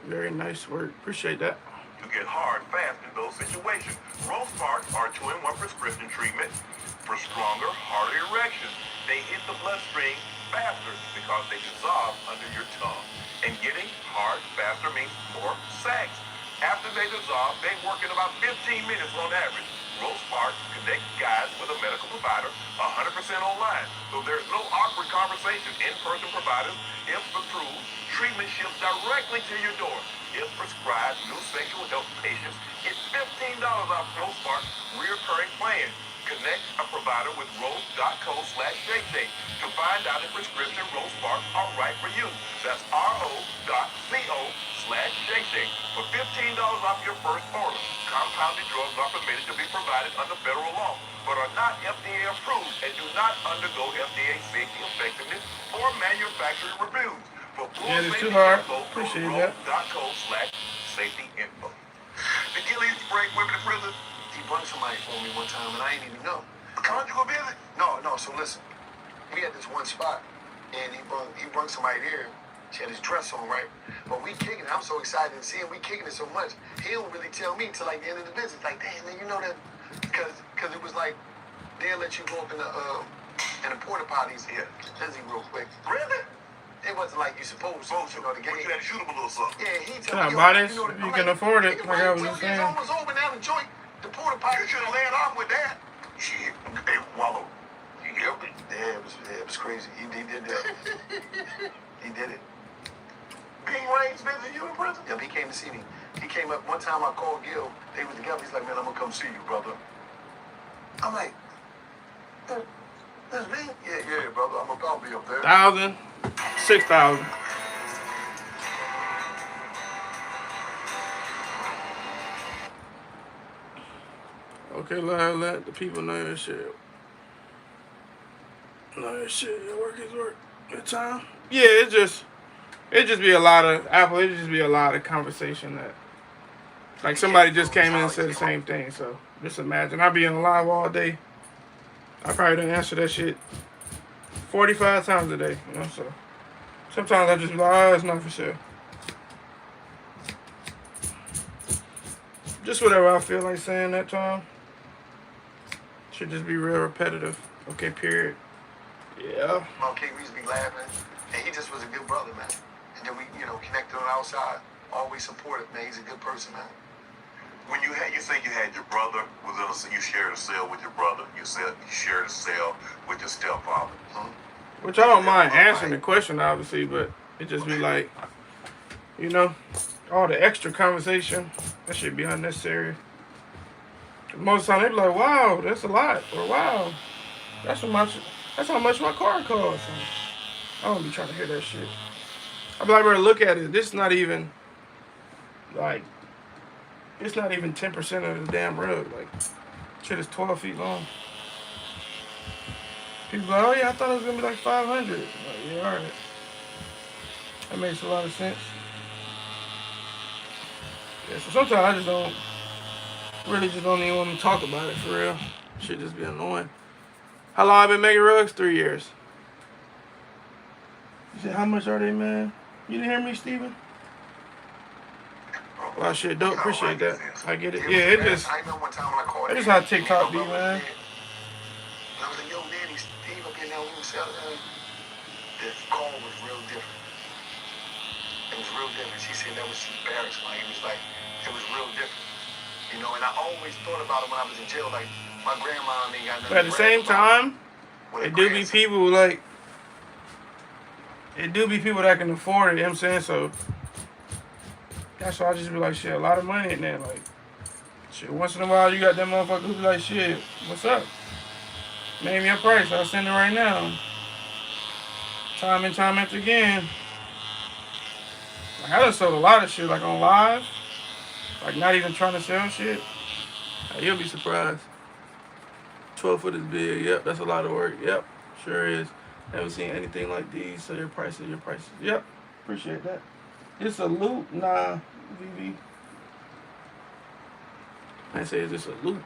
Very nice work. Appreciate that. to get hard fast in those situations. Rose Sparks are 2-in-1 prescription treatment for stronger, harder erections. They hit the bloodstream faster because they dissolve under your tongue. And getting hard faster means more sex. After they dissolve, they work in about 15 minutes on average. Rose Sparks connects guys with a medical provider 100% online. So there's no awkward conversation. In-person providers, if approved, treatment ships directly to your door. If prescribed, new sexual health patients get $15 off Rose Sparks' recurring plan. Connect a provider with rose.co/JJ to find out if prescription Rose Sparks are right for you. That's ro.co/JJ for $15 off your first order. Compounded drugs are permitted to be provided under federal law, but are not FDA approved and do not undergo FDA safety, effectiveness, or manufacturing reviews. For full Yeah, it's safety too hard. info, Appreciate that. rose.co/safety info. The Gillies break women in prison. He brought somebody for me one time, and I didn't even know. Conjugal visit? No. So listen, we had this one spot, and he brought somebody there. She had his dress on, right? But we kicking it. I'm so excited to see him. We kicking it so much. He don't really tell me till like the end of the visit. Like, damn, man, you know that? Because it was like they'll let you go up in the porta potties here. Busy real quick. Really? It wasn't like you supposed to. You know, the game. But you had to shoot him a little something. Yeah, he Can told I me, buy this? you know, You can afford it, like I was just It's saying. almost over now. The joint, the porta potty. You should have laid off with that. Shit, hey, Wallow. You helped it. Yeah, it was crazy. He did that. He did it. King Reigns visited you in prison? Yep, he came to see me. He came up one time. I called Gil. They was together. He's like, man, I'm gonna come see you, brother. I'm like, that's me? Yeah, brother. I'll be up there. 1,000, 6,000. Okay, let the people know your shit. Know your shit. Your work is work. Your time. Yeah, it just be a lot of Apple. It just be a lot of conversation that, like, somebody just came in and said the same thing. So just imagine I be on live all day. I probably don't answer that shit 45 times a day. You know, so sometimes I just be like, oh, it's not for sure. Just whatever I feel like saying that time. Should just be real repetitive. Okay, period. Yeah. Okay, we used to be laughing, and he just was a good brother, man. And then we, connected on the outside. Always supportive, man. He's a good person, man. When you say you had your brother you shared a cell with your brother. You said you shared a cell with your stepfather. Which I don't mind answering the question, obviously, but it just be like, all the extra conversation, that should be unnecessary. Most of the time they be like, wow, that's a lot, or wow, that's how much my car costs. I don't be trying to hear that shit. I be like, bro, look at it. This is not even, like, it's not even 10% of the damn rug. Like, shit is 12 feet long. People like, oh yeah, I thought it was gonna be like 500. Like, yeah, alright. That makes a lot of sense. Yeah, so sometimes I just don't even want to talk about it for real. Shit just be annoying. How long I been making rugs? 3 years. You said, how much are they, man? You didn't hear me, Steven? Well, shit, dope. Appreciate that. I get it. Yeah, it just, I remember one time when I called it's how TikTok be, man. I was like, yo, Danny, Steve up here now, we was selling. The call was real different. It was real different. She said that was embarrassing. Like, it was like, it was real different. And I always thought about it when I was in jail. Like, my grandma ain't got nothing. But at the same time, it do be people like, it do be people that can afford it, you know what I'm saying? So that's why I just be like, shit, a lot of money in there. Like, shit, once in a while you got that motherfucker who be like, shit, what's up? Name your price, I'll send it right now. Time and time after again. Like, I done sold a lot of shit, like on live. Like, not even trying to sell shit. Like, you'll be surprised. 12 foot is big, yep, that's a lot of work, yep, sure is. Haven't seen anything like these, so your prices. Yep, appreciate that. It's a loop? Nah, VV. I say, is this a loop?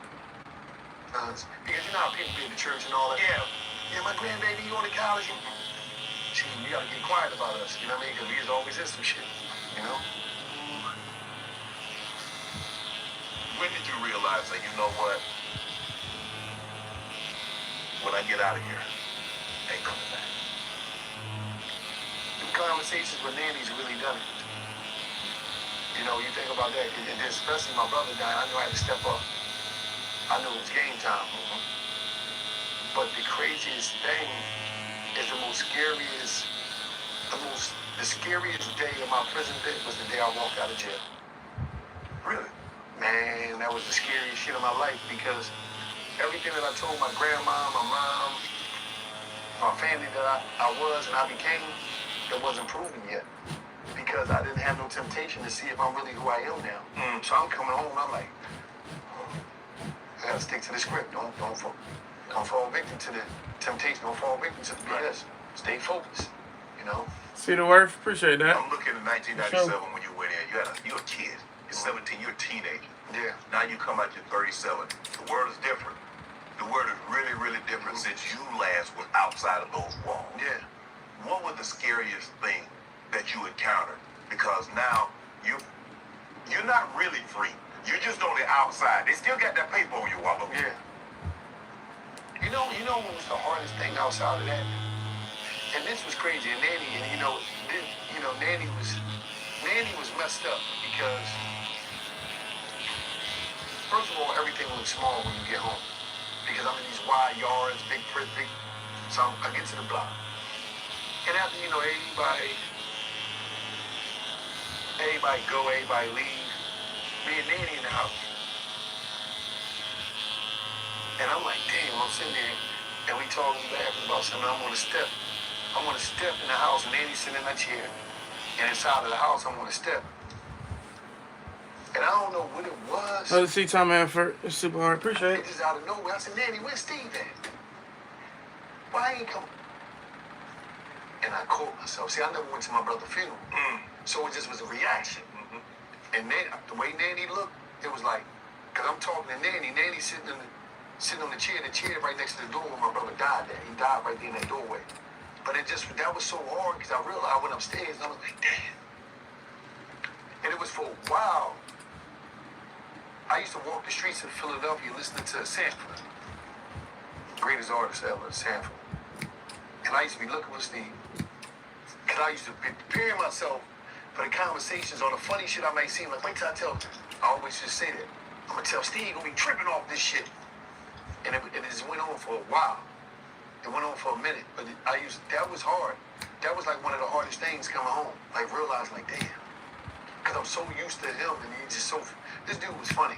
Because you know how people be in the church and all that? Yeah, my grandbaby, you on to college? Gee, you gotta get quiet about us, you know what I mean? Because we just always in some shit, you know? When did you realize that, you know what? When I get out of here, I ain't coming back. The conversations with Nanny's really done it. You think about that, and then especially my brother died, I knew I had to step up. I knew it was game time. But the craziest thing is the scariest day of my prison bit was the day I walked out of jail. Really? Man, that was the scariest shit of my life because everything that I told my grandma, my mom, my family that I was and I became, it wasn't proven yet. Because I didn't have no temptation to see if I'm really who I am now. So I'm coming home and I'm like, I gotta stick to the script. Don't fall victim to the temptation. Don't fall victim to the BS. Stay focused, See the worth? Appreciate that. I'm looking at 1997 when you went in. You're a kid. You're 17. You're a teenager. Yeah. Now you come out, you're 37. The world is different. The world is really, really different since you last was outside of those walls. Yeah. What was the scariest thing that you encountered? Because now you're not really free. You're just on the outside. They still got that paper on your wallet. Yeah. You know what was the hardest thing outside of that? And this was crazy. And Nanny, Nanny was messed up because, first of all, everything looks small when you get home. Because I'm in these wide yards, big. So I get to the block. And after, everybody go, everybody leave. Me and Nanny in the house. And I'm like, damn, I'm sitting there and we talking, laughing about something. I'm on a step in the house and Nanny's sitting in that chair. And inside of the house, I'm on a step. And I don't know what it was. Another seat time effort. It's super hard. Appreciate It it. just out of nowhere. I said, Nanny, where's Steve at? Why ain't come? And I caught myself. See, I never went to my brother's funeral. So it just was a reaction. And then the way Nanny looked, it was like, because I'm talking to Nanny. Nanny sitting on the chair right next to the door when my brother died there. He died right there in that doorway. But that was so hard because I realized I went upstairs and I was like, damn. And it was for a while. I used to walk the streets of Philadelphia listening to Sanford. Greatest artist ever, Sanford. And I used to be looking with Steve. Because I used to be preparing myself for the conversations on the funny shit I might see. Like, wait till I tell, I always just say that. I'm going to tell Steve, gonna be tripping off this shit. And it just went on for a while. It went on for a minute. But that was hard. That was like one of the hardest things coming home. Like, realize, like, damn. Because I'm so used to him and he's just so, this dude was funny.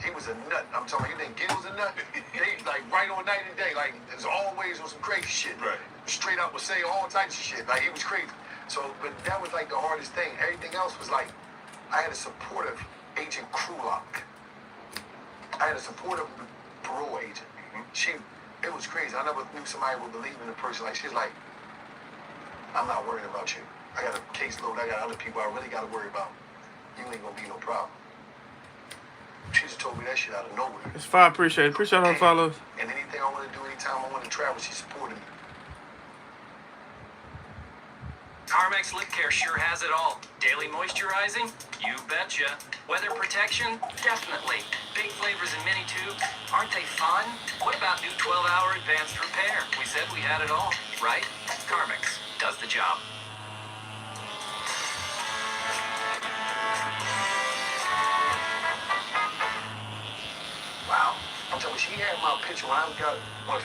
He was a nut. I'm talking about, you think Gil was a nut? He like right on night and day. Like, there's always on some crazy shit. Right. Straight up would say all types of shit. Like, he was crazy. So, but that was like the hardest thing. Everything else was like, I had a supportive agent Krulak. I had a supportive parole agent. It was crazy. I never knew somebody would believe in a person. Like, she's like, I'm not worried about you. I got a caseload. I got other people I really got to worry about. You ain't gonna be no problem. She just told me that shit out of nowhere. It's fine. Appreciate it. Appreciate all the follows. And anything I want to do, anytime I want to travel, she supported me. Carmex Lip Care sure has it all. Daily moisturizing? You betcha. Weather protection? Definitely. Big flavors in mini tubes? Aren't they fun? What about new 12-hour advanced repair? We said we had it all, right? Carmex does the job. Wow. I'm telling you, she had my picture when I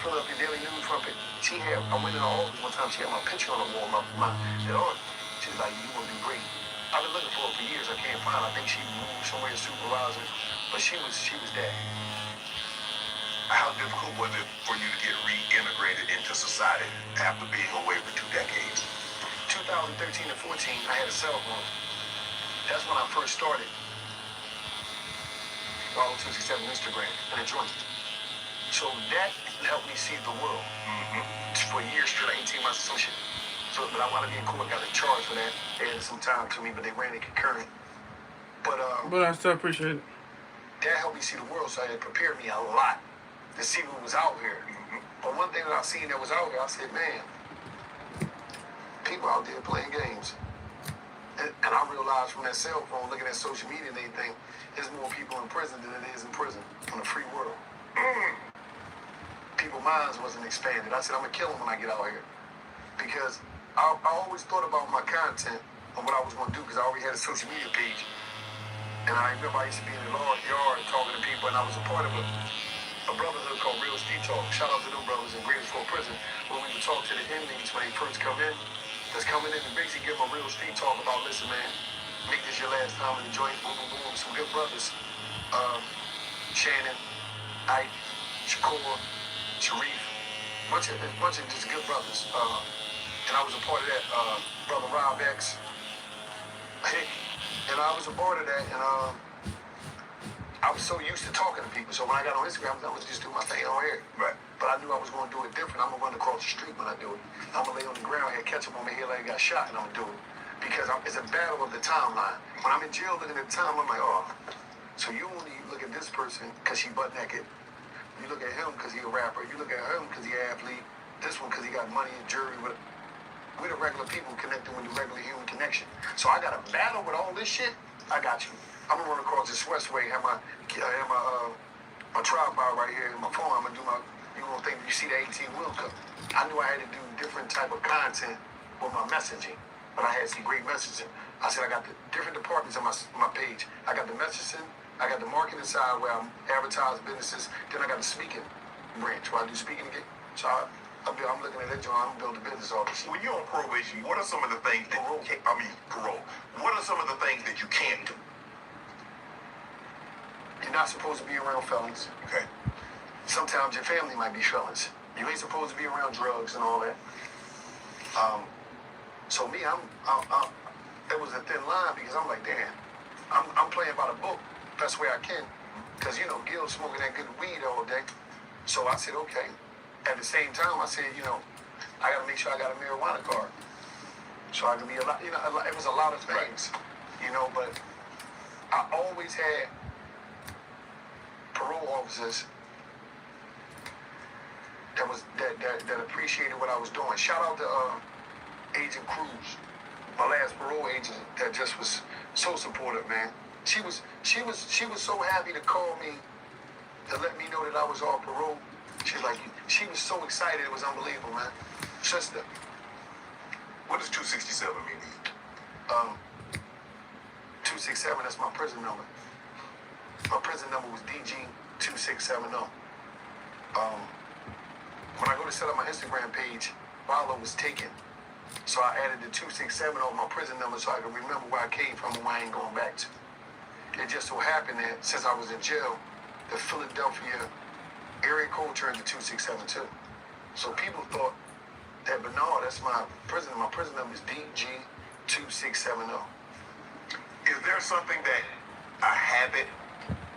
Philadelphia Daily News front page. I went in her office one time, she had my picture on the wall, that art. She was like, you will be great. I've been looking for her for years. I can't find her. I think she moved somewhere as supervisor, but she was there. How difficult was it for you to get reintegrated into society after being away for 2 decades? 2013 and 14, I had a cell phone. That's when I first started. Follow 267 Instagram and a joint. So that helped me see the world. For years straight, 18 months or some shit. So, but I want to be in court, got a charge for that. They added some time to me, but they ran it concurrent. But I still appreciate it. That helped me see the world, so it prepared me a lot to see what was out here. But one thing that I seen that was out here, I said, man, people out there playing games. And I realized from that cell phone, looking at social media and everything, there's more people in prison than it is in prison in the free world. People's minds wasn't expanded. I said, I'm going to kill them when I get out here. Because I always thought about my content and what I was going to do because I already had a social media page. And I remember I used to be in the yard talking to people, and I was a part of a brotherhood called Real Street Talk. Shout out to them brothers in Greensboro Prison, where we would talk to the inmates when they first come in. That's coming in and basically give them a real street talk about, listen, man, make this your last time in the joint, boom, boom, boom. Some good brothers, Shannon, Ike, Shakur, Sharif, bunch of just good brothers. And I was a part of that, brother Rob X, and I was a part of that, and I was so used to talking to people, so when I got on Instagram, I was just doing my thing on air. Right. But I knew I was going to do it different. I'm going to run across the street when I do it. I'm going to lay on the ground here, catch up on my head like I got shot, and I'm going to do it. Because it's a battle of the timeline. When I'm in jail looking at the time, I'm like, oh, so you only look at this person because she butt naked. You look at him because he a rapper. You look at him because he an athlete. This one because he got money and jury. We're the regular people connecting with the regular human connection. So I got to battle with all this shit. I got you. I'm going to run across this Westway, have my tripod right here in my phone. I'm going to do you don't think you see the 18-wheel cup. I knew I had to do different type of content with my messaging, but I had some great messaging. I said I got the different departments on my page. I got the messaging, I got the marketing side where I'm advertising businesses, then I got the speaking branch where I do speaking again. So I'm looking at that joint, I'm building a business office. When you're on probation, what are some of the things that parole. What are some of the things that you can't do? You're not supposed to be around felons. Okay. Sometimes your family might be felons. You ain't supposed to be around drugs and all that. So me, it was a thin line because I'm like, damn, I'm playing by the book best way I can. Because, you know, Gil's smoking that good weed all day. So I said, okay. At the same time, I said, you know, I got to make sure I got a marijuana card. So I can be a lot, you know, it was a lot of things, you know, but I always had parole officers that appreciated what I was doing. Shout out to Agent Cruz, my last parole agent that just was so supportive, man. She was so happy to call me to let me know that I was on parole. She's like, she was so excited, it was unbelievable, man. Sister. What does 267 mean to you? 267, that's my prison number. My prison number was DG2670. When I go to set up my Instagram page, Wallow was taken. So I added the 267 on my prison number so I could remember where I came from and where I ain't going back to. It just so happened that since I was in jail, the Philadelphia area code turned to 2672. So people thought that, but no, that's my prison. My prison number is DG2670. Is there something that, a habit,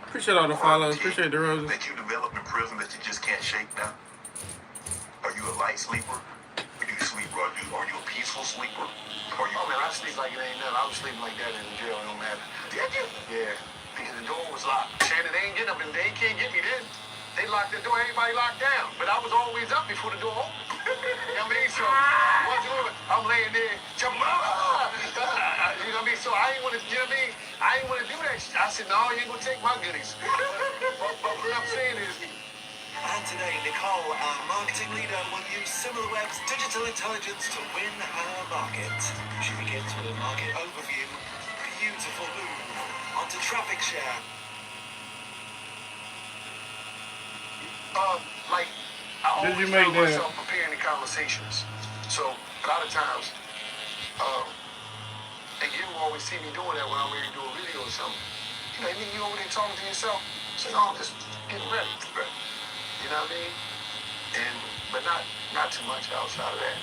Appreciate all the follows. Appreciate the roses. that you develop in prison that you just can't shake now? Are you a light sleeper? Or do you sleep? Are you a peaceful sleeper? Or you? Oh man, I sleep like it ain't nothing. I was sleeping like that in jail. It don't matter. Did you? Yeah, because the door was locked. Shannon, they ain't getting up and they can't get me then. They locked the door. Everybody locked down. But I was always up before the door opened. You know what I mean? So once you open, I'm laying there jumping. You know what I mean? So I ain't want to. You know what I mean? I ain't want to do that. I said, no, you ain't gonna take my goodies. but what I'm saying is. And today, Nicole, our marketing leader, will use SimilarWeb's digital intelligence to win her market. She begins with a market overview. Beautiful move. Onto traffic share. Like, I Did always you make found that? myself preparing the conversations. So a lot of times, and you always see me doing that when I'm ready to do a video or something. You know, you over there talking to yourself. So no, just getting ready. You know what I mean? But not too much outside of that.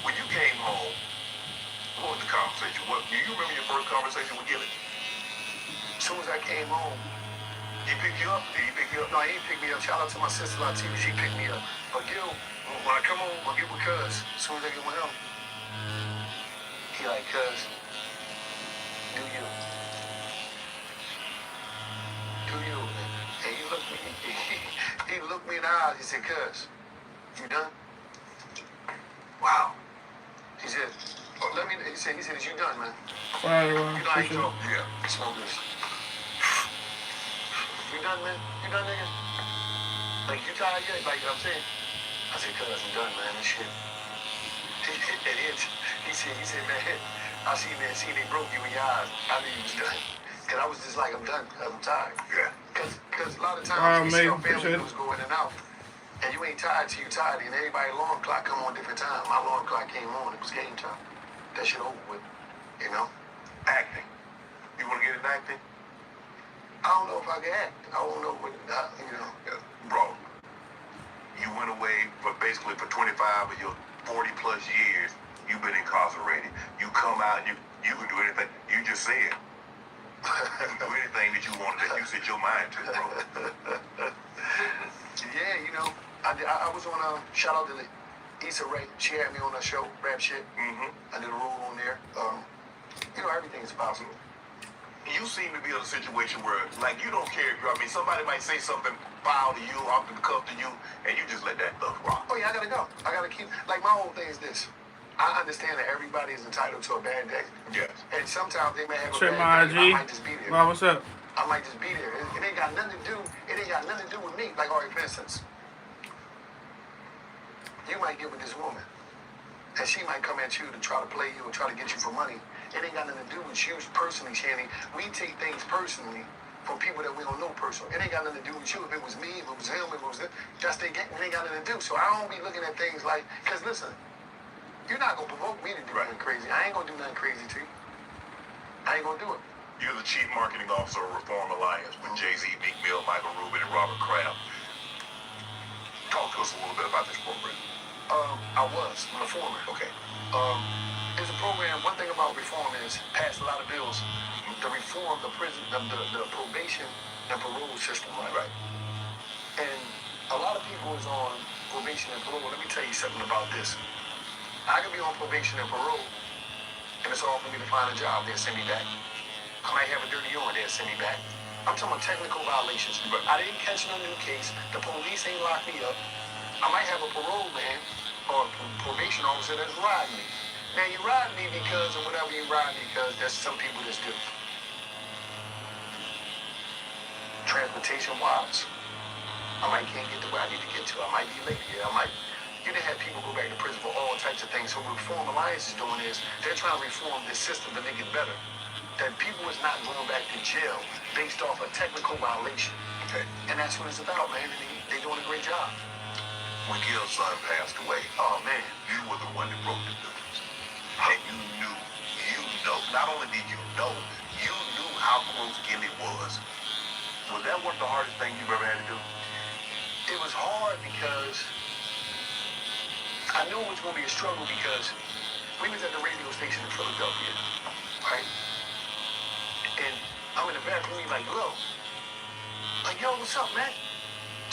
When you came home, what was the conversation? Do you remember your first conversation with Gilly? As soon as I came home, He picked you up? Did he pick you up? no, he didn't pick me up. Shout out to my sister Latifah, she picked me up. But Gil, when I come home, I get with Cuz. As soon as I get with him, he like, Cuz, do you? Do you? And he looked me, he looked me in the eyes. He said, Cuz, you done? Wow. He said, oh, he said, is you done, man? Fire, You know how you appreciate talk? it. Yeah. Smoke this. You done, man? You done, nigga? Like, you tired yet? Like, you know what I'm saying? I said, Cuz, I'm done, man. This shit. And he said, man, I see they broke you in your eyes. I knew you was done. Cause I was just like, I'm done. Cause I'm tired. Yeah. Cause a lot of times we see our family appreciate it. members go in and out. And you ain't tired till you tired. And everybody's alarm clock come on different time. My alarm clock came on. It was game time. That shit over with. You know? Acting. You want to get into acting? I don't know if I can act. I don't know what, you know. Yeah. Bro, you went away for basically for 25 of your 40 plus years. You've been incarcerated. You come out, you can do anything. You just said. You can do anything that you wanted that you set your mind to, bro. Yeah, you know, I was on shout out to Issa Rae. She had me on her show, Rap Shit. Mm-hmm. I did a role on there. You know, everything is possible. You seem to be in a situation where, like, you don't care. I mean, somebody might say something foul to you, off the cuff to you, and you just let that stuff rock. Oh yeah, I gotta go. I gotta keep, like, my whole thing is this. I understand that everybody is entitled to a bad day. Yes. And sometimes they may have a Check bad my day. IG. I might just be there. Wow, what's up? I might just be there. It ain't got nothing to do. It ain't got nothing to do with me. Like, all right, for instance, you might get with this woman, and she might come at you to try to play you or try to get you for money. It ain't got nothing to do with you personally, Shanny. We take things personally from people that we don't know personally. It ain't got nothing to do with you. If it was me, if it was him, if it was this, that's they get. It ain't got nothing to do. So I don't be looking at things like, cause listen, you're not gonna provoke me to do nothing crazy. I ain't gonna do nothing crazy to you. I ain't gonna do it. You're the Chief Marketing Officer of Reform Alliance with Jay-Z, Meek Mill, Michael Rubin, and Robert Kraft. Talk to us a little bit about this program. I was a reformer. Okay. It's a program. One thing about reform is passed a lot of bills. the reform, the prison, the probation and parole system, right? And a lot of people is on probation and parole. Let me tell you something about this. I can be on probation and parole, and it's all for me to find a job. They'll send me back. I might have a dirty urine. They'll send me back. I'm talking about technical violations. But I didn't catch no new case. The police ain't locked me up. I might have a parole man or a probation officer that's riding me. Now, you ride me because of whatever you ride me because there's some people that's do. Transportation-wise, I might can't get to where I need to get to. I might be late here. You done have people go back to prison for all types of things. So what Reform Alliance is doing is they're trying to reform this system to make it better. That people is not going back to jail based off a technical violation. Okay. And that's what it's about, man. And they're doing a great job. When Gil's son passed away, Oh, man. you were the one that broke the news. And you know, not only did you know, you knew how close Gilly was. Was that one of the hardest things you've ever had to do? It was hard because I knew it was going to be a struggle because we was at the radio station in Philadelphia, right? And I'm in the bathroom, he's like, "Look." Like, "Yo, what's up, man?"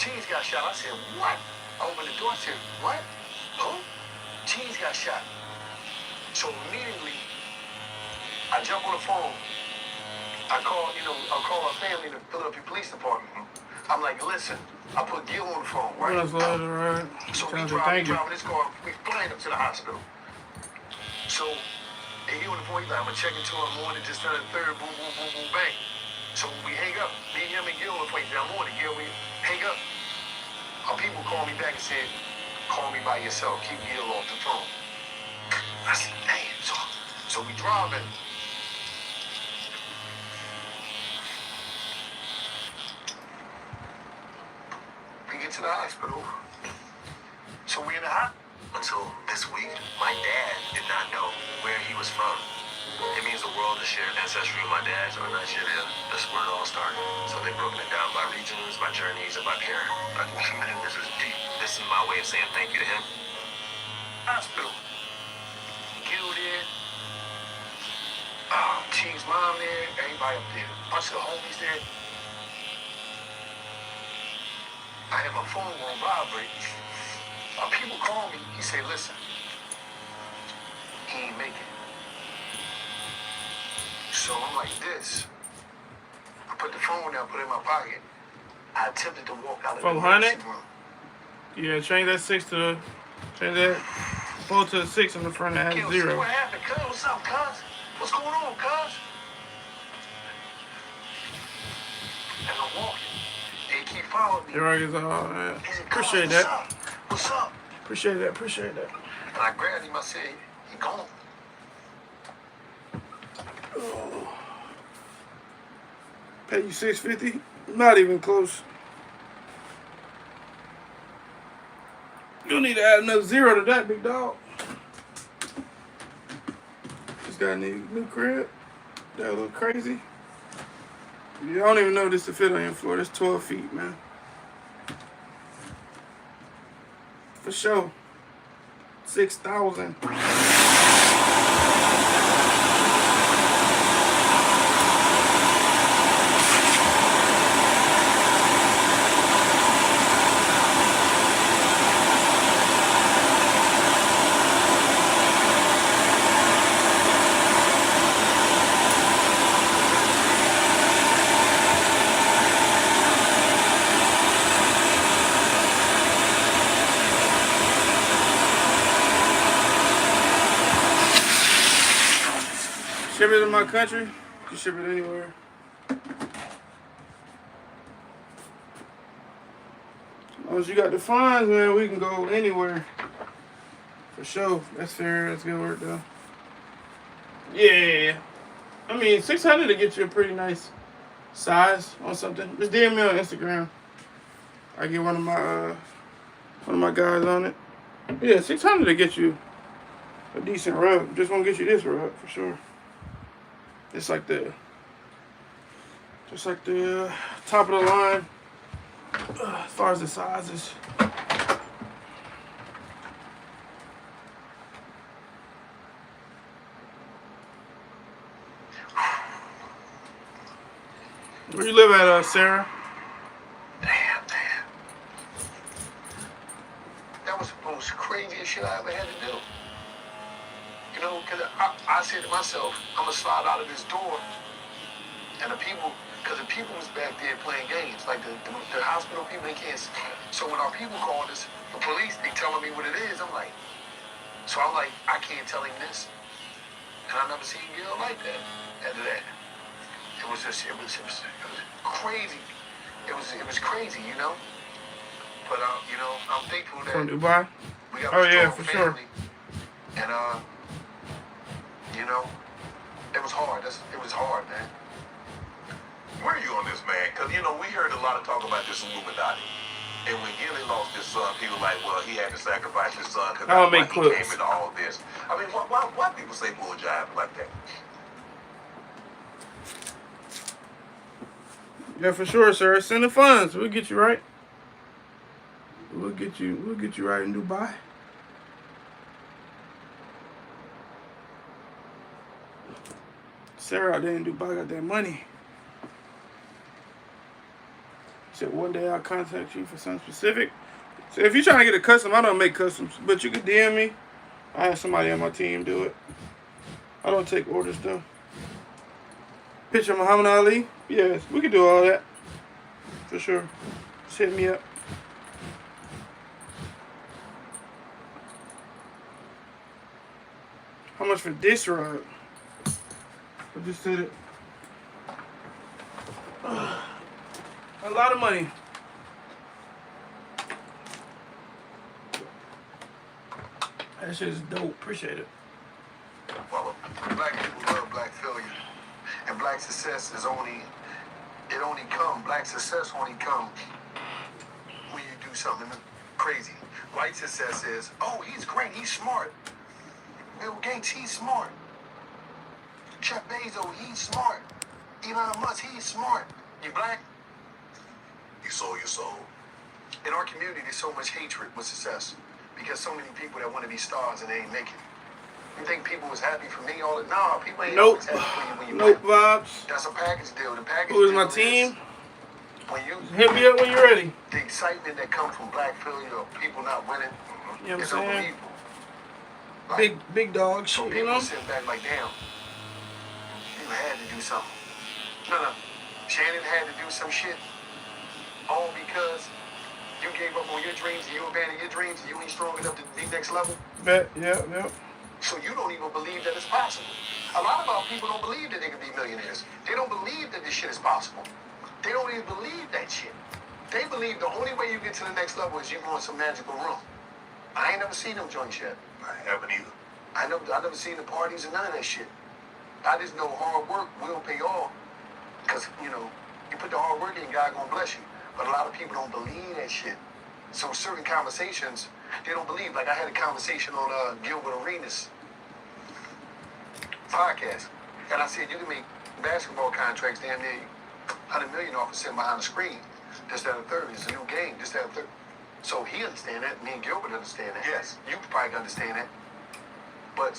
Cheese got shot. I said, "What?" I opened the door, I said, "What? Who?" Cheese got shot. So immediately, I jump on the phone. I call our family in the Philadelphia Police Department. I'm like, "Listen," I put Gil on the phone, right? That's right. So we driving this car, we flying up to the hospital. So he on the phone, he's like, "I'm gonna check into him morning, just done a third, boom, boom, boom, boom, bang." So we hang up. Me, him, and Gil on the phone. He said, "I'm on it, Gil." We hang up. Our people called me back and said, "Call me by yourself. Keep Gil off the phone." I said, "Damn." So we driving. We get to the hospital. So we in the hospital. Until this week, my dad did not know where he was from. It means the world to share ancestry with my dad from Nigeria. That's where it all started. So they've broken it down by regions, by journeys, and by parent. Man, this is deep. This is my way of saying thank you to him. Hospital. Gil there. Cheese mom there. Everybody up there. Bunch of the homies there. I had my phone on vibrate. People call me. He say, "Listen, he ain't make it." So I'm like this. I put the phone down, put it in my pocket. I attempted to walk out of the 400? emergency room. Yeah, change that 4 to a 6 in the front and Gil, have see 0. what happened, cuz? What's up, cuz? What's going on, cuz? And I'm walking. They keep following me. Your is all, man. He said, "Cuz, Appreciate what's that. up? What's up?" Appreciate that. And I grabbed him. I said, "He gone." Oh. Pay you $6.50? Not even close. You'll need to add another 0 to that, big dog. Just got a new crib. That a little crazy. Yeah, I don't even know this to fit on your floor. That's 12 feet, man. For sure. 6,000. Ship it in my country, you ship it anywhere. As long as you got the funds, man, we can go anywhere. For sure. That's fair. That's good work, though. Yeah. I mean, 600 to get you a pretty nice size on something. Just DM me on Instagram. I get one of my guys on it. Yeah, 600 to get you a decent rug. Just won't get you this rug for sure. It's like the top of the line as far as the sizes. Where you live at, Sarah? Damn, man. That was the most craziest shit I ever had to do. You know, because I said to myself, I'm going to slide out of this door. And the people was back there playing games. Like the hospital people, they can't. So when our people called us, the police, they telling me what it is. I'm like, I can't tell him this. And I never seen Gil like that after that. It was crazy. It was crazy, you know. But you know, I'm thankful that From Dubai. we got Oh a yeah, strong for family. sure. And you know, it was hard. It was hard, man. Where are you on this, man? Because, you know, we heard a lot of talk about this Illuminati. And when Gilly lost his son, people were like, well, he had to sacrifice his son because I'll make he clips. came into all this. I mean, why people say bull jive like that? Yeah, for sure, sir. Send the funds. We'll get you right. We'll get you right in Dubai. Sarah out there in Dubai got that money. Said one day I'll contact you for something specific. So if you're trying to get a custom, I don't make customs, but you can DM me. I have somebody on my team do it. I don't take orders though. Picture of Muhammad Ali? Yes, we can do all that. For sure. Just hit me up. How much for this rod? I just said it. A lot of money. That shit is dope. Appreciate it. Well, black people love black failure. And black success is black success only come when you do something crazy. White success is, oh, he's great, he's smart. Bill Gates, he's smart. Jeff Bezos, he's smart. Elon Musk, he's smart. You black? You sold your soul. In our community, there's so much hatred with success because so many people that want to be stars and they ain't making it. You think people was happy for me all the time? No, people ain't always happy for you when you Nope win. vibes. That's a package deal. The package Who is deal my team? When you Hit me up when you're ready. the excitement that comes from black failure or people not winning You know what is I'm saying? unbelievable. Like, Big dog so shit, people you know? sit back like, damn, you had to do something. No. Shannon had to do some shit. All because you gave up on your dreams and you abandoned your dreams and you ain't strong enough to be next level. Bet, yeah. So you don't even believe that it's possible. A lot of our people don't believe that they can be millionaires. They don't believe that this shit is possible. They don't even believe that shit. They believe the only way you get to the next level is you go in some magical room. I ain't never seen them joints yet. I haven't either. I never seen the parties and none of that shit. I just know hard work will pay off. Because, you know, you put the hard work in, God gonna bless you. But a lot of people don't believe that shit. So certain conversations, they don't believe. Like I had a conversation on Gilbert Arenas podcast. And I said, you can make basketball contracts damn near $100 million off of sitting behind the screen. This, that, and third. It's a new game. This, that, and third. So he understand that. Me and Gilbert understand that. Yes. You probably understand that. But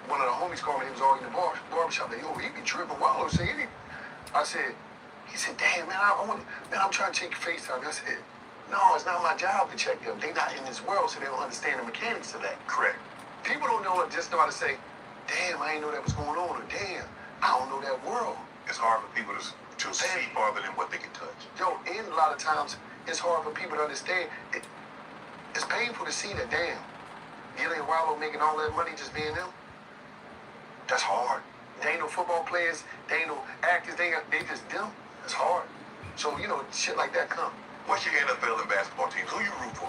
one of the homies called me. He was already in the barbershop. Like, yo, he be tripping. Wow. I said, he said, damn, man, I'm trying to check your FaceTime. I said, no, it's not my job to check them. They not in this world, so they don't understand the mechanics of that. Correct. People don't know it, just know how to say, damn, I didn't know that was going on, or damn, I don't know that world. It's hard for people to see farther than what they can touch. Yo, and a lot of times, it's hard for people to understand. It's painful to see that, damn, Gilly and Wallow making all that money just being them. That's hard. They ain't no football players, they ain't no actors, they just them. It's hard. So, you know, shit like that come. What's your NFL and basketball teams? Who you root for?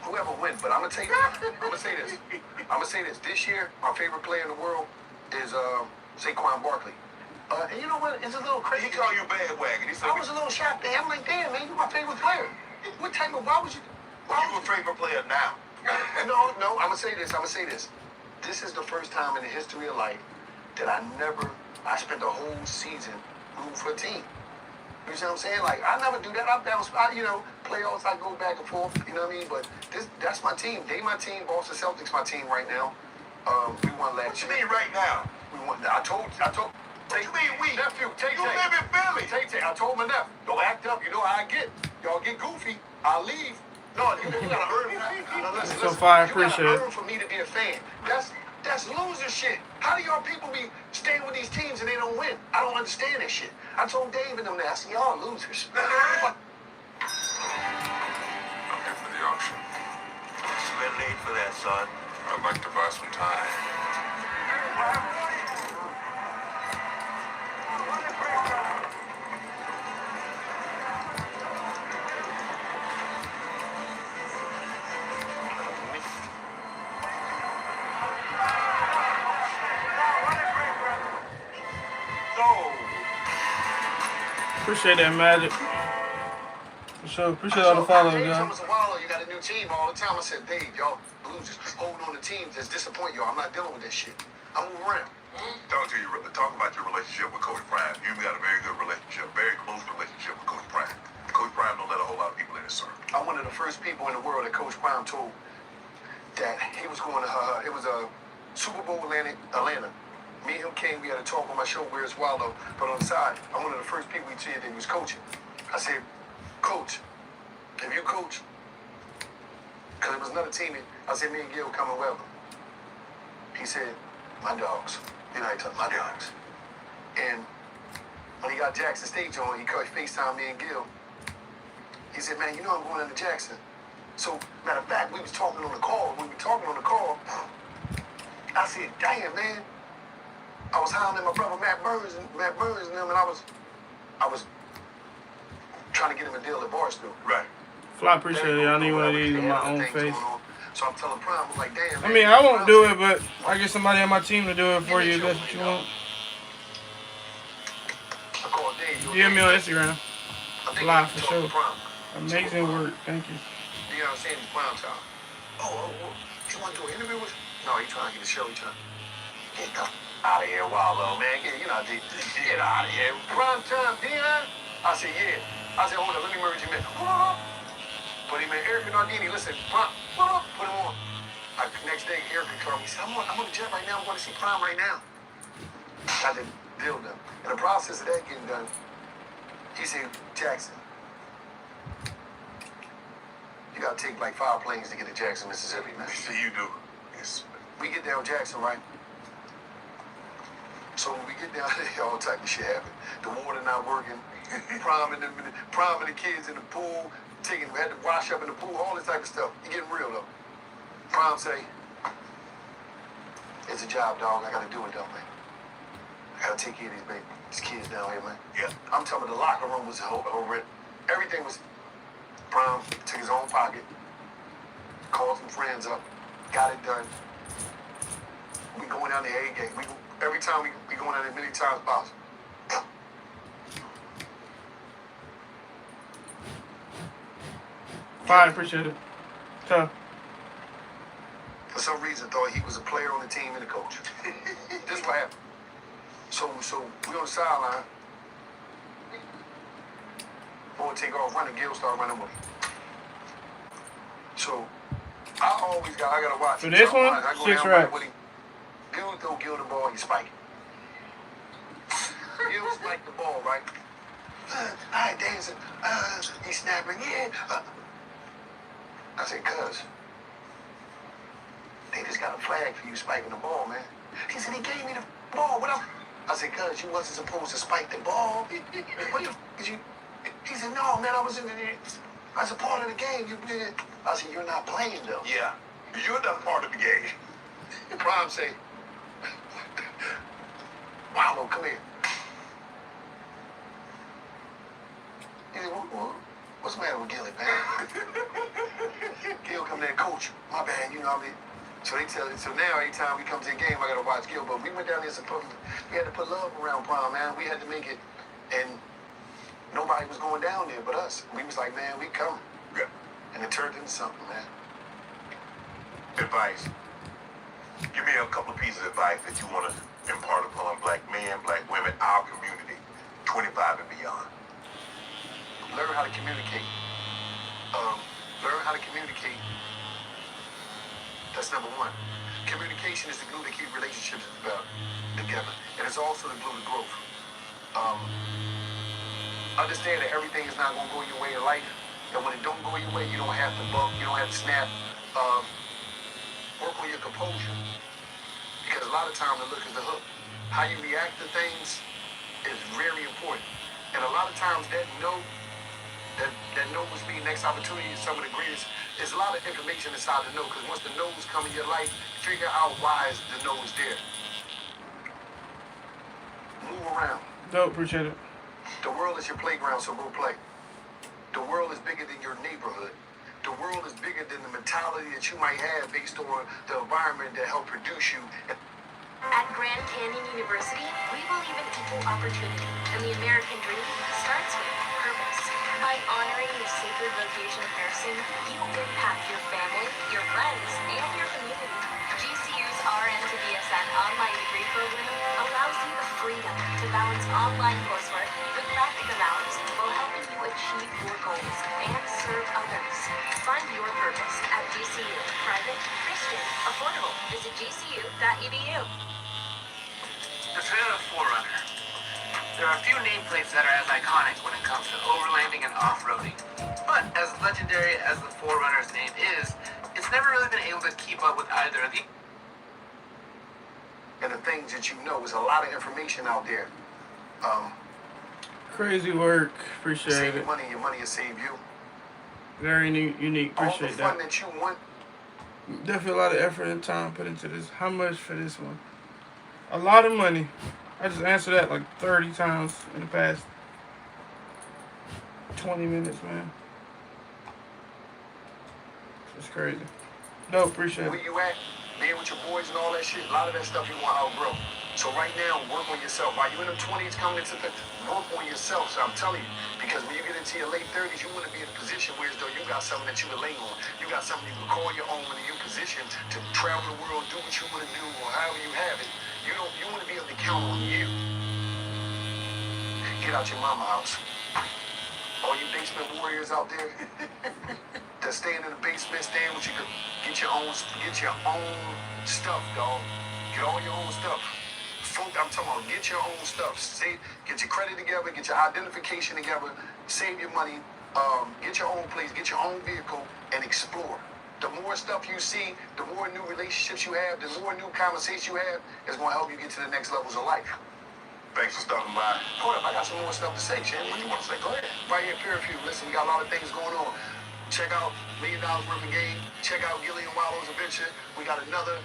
Whoever wins, but I'm gonna say this. This year, my favorite player in the world is Saquon Barkley. And you know what? It's a little crazy. He called you bandwagon. He said, I was a little shocked there. I'm like, damn, man, you're my favorite player. What type of, why was you? you a favorite player now. No, I'm gonna say this. This is the first time in the history of life that I spent the whole season rooting for a team. You see what I'm saying? Like, I never do that. I bounce, playoffs, I go back and forth, you know what I mean? But that's my team. They my team. Boston Celtics my team right now. We won last year. What you mean right now? We won. I told What you mean we? Nephew, take. You live in Philly. Take. I told my nephew, don't act up. You know how I get. Y'all get goofy, I'll leave. No, you gotta earn. Listen, So far, I you appreciate gotta it. earn for me to be a fan. That's loser shit. How do y'all people be staying with these teams and they don't win? I don't understand that shit. I told Dave and them that. I said, y'all losers. I'm here for the auction. It's a bit late for that, son. I'd like to buy some time. Appreciate that, Magic. For sure. Appreciate all the follows, Dave guys. told us a while ago, you got a new team all the time. I said, Dave, y'all losers holding on to teams that's disappoint y'all. I'm not dealing with that shit. I move around. Talk about your relationship with Coach Prime. You've got a very good relationship, very close relationship with Coach Prime. Coach Prime don't let a whole lot of people in his circle. I'm one of the first people in the world that Coach Prime told that he was going to it was a Super Bowl Atlanta. Me and him came, we had a talk on my show, Where's Waldo, but on the side, I'm one of the first people he said that he was coaching. I said, Coach, if you coach, because it was another team, I said, me and Gil coming well. He said, my dogs. You know, he told my dogs. And when he got Jackson Stage on, he FaceTime me and Gil. He said, man, you know I'm going into Jackson. So, matter of fact, we was talking on the call. When we were talking on the call, I said, damn, man. I was hollering at my brother Matt Burns and them, and I was trying to get him a deal at Barstool. Right. Fly, appreciate it. I need one of these in my own face. So I'm telling Prime, I'm like, damn. I mean, I won't do it, but I get somebody on my team to do it for you if that's what you want. I called Dave. DM me on Instagram. Fly, for sure. Prime. Amazing work. Thank you. You know what I'm saying? It's Prime time. Oh, you want to do an interview with? No, he trying to get a show. He trying. Get out of here, Waldo, man. Get out of here. Prime time, Dion. I said, yeah. I said, hold on, let me merge him in. Put him in. Eric Nardini, listen, Prime, put him on. Next day, Eric called me. He said, I'm on the jet right now. I'm going to see Prime right now. I did deal done. In the process of that getting done, he said, Jackson, you got to take like 5 planes to get to Jackson, Mississippi, man. See, you do. Yes. We get down Jackson, right? So when we get down there, all type of shit happen. The water not working. Prime and the kids in the pool, had to wash up in the pool, all this type of stuff. You getting real though. Prime say, it's a job, dog. I gotta do it though, man. I gotta take care of these kids down here, man. Yeah. I'm telling you, the locker room was over it. Everything was. Prime took his own pocket, called some friends up, got it done. We going down the A game. Every time we going down there many times possible. Fine, appreciate it. Tough. For some reason, thought he was a player on the team and a coach. This what happened. So we on the sideline. Boy, take off running. Gil start running with him. So I gotta watch. So this one, I go 6 down reps. with him. Gil throw Gil the ball. He spike it. Gil spike the ball, right? All right, dancing. He's snapping. Yeah. I said, cuz, they just got a flag for you spiking the ball, man. He said, he gave me the ball. What up? I said, cuz, you wasn't supposed to spike the ball. What the is you? He said, no, man, I was in there. That's a part of the game. You did. I said, you're not playing, though. Yeah. You're not part of the game. Prime say, Waldo, come here. He said, what's the matter with Gilly, man? Gil come there, coach. My bad, you know what I mean? So they tell it. So now every time we come to the game, I gotta watch Gil. But we went down there supposedly. We had to put love around Prime, man. We had to make it, and nobody was going down there but us. We was like, man, we coming. Yeah. And it turned into something, man. Advice. Give me a couple of pieces of advice that you want to impart upon black men, black women, our community, 25 and beyond. Learn how to communicate. Learn how to communicate. That's number one. Communication is the glue that keeps relationships together. and it's also the glue to growth. Understand that everything is not going to go your way in life, and when it don't go your way, you don't have to bump, you don't have to snap. Work on your composure, because a lot of times the look is the hook. How you react to things is very important, and a lot of times that no was being next opportunity is some of the greatest. There's a lot of information inside the no, because once the no's come in your life, figure out why is the no is there. Move around. Dope, appreciate it. The world is your playground, so go play. The world is bigger than your neighborhood. The world is bigger than the mentality that you might have based on the environment that helped produce you. At Grand Canyon University, we believe in equal opportunity, and the American dream starts with purpose. By honoring the sacred vocation of nursing, you impact your family, your friends, and your community. GCU's RN to BSN online degree program allows you the freedom to balance online coursework with practicum hours while helping you achieve your goals and serve others. Find your purpose at GCU. Private, Christian, affordable. Visit gcu.edu. The Toyota 4Runner. There are a few nameplates that are as iconic when it comes to overlanding and off-roading. But as legendary as the 4Runner's name is, it's never really been able to keep up with either of the... And the things that you know, there's a lot of information out there. Crazy work, appreciate Save it. your money will save you. Very unique, appreciate All the fun that you want. Definitely a lot of effort and time put into this. How much for this one? A lot of money. I just answered that like 30 times in the past 20 minutes, man. It's crazy. Dope, appreciate Where it. you at? Being with your boys and all that shit, a lot of that stuff you want to outgrow. So right now, work on yourself. While you're in the 20s, coming into the, work on yourself. So I'm telling you, because when you get into your late 30s, you want to be in a position where as though you got something that you can lay on. You got something you can call your own in your position to travel the world, do what you want to do, or however you have it. You want to be able to count on you. Get out your mama house. All you basement warriors out there that staying in the basement, staying with you, get your own stuff, dog. Get all your own stuff. Folk, I'm talking about get your own stuff. Get your credit together, get your identification together, save your money, get your own place, get your own vehicle, and explore. The more stuff you see, the more new relationships you have, the more new conversations you have, is going to help you get to the next levels of life. Thanks for stopping by. Hold up, I got some more stuff to say, Chan. What do you want to say? Go ahead. Right here, Peer Review. Listen, we got a lot of things going on. Check out $1 Million Worth of Game. Check out Gillian Wallow's Adventure. We got another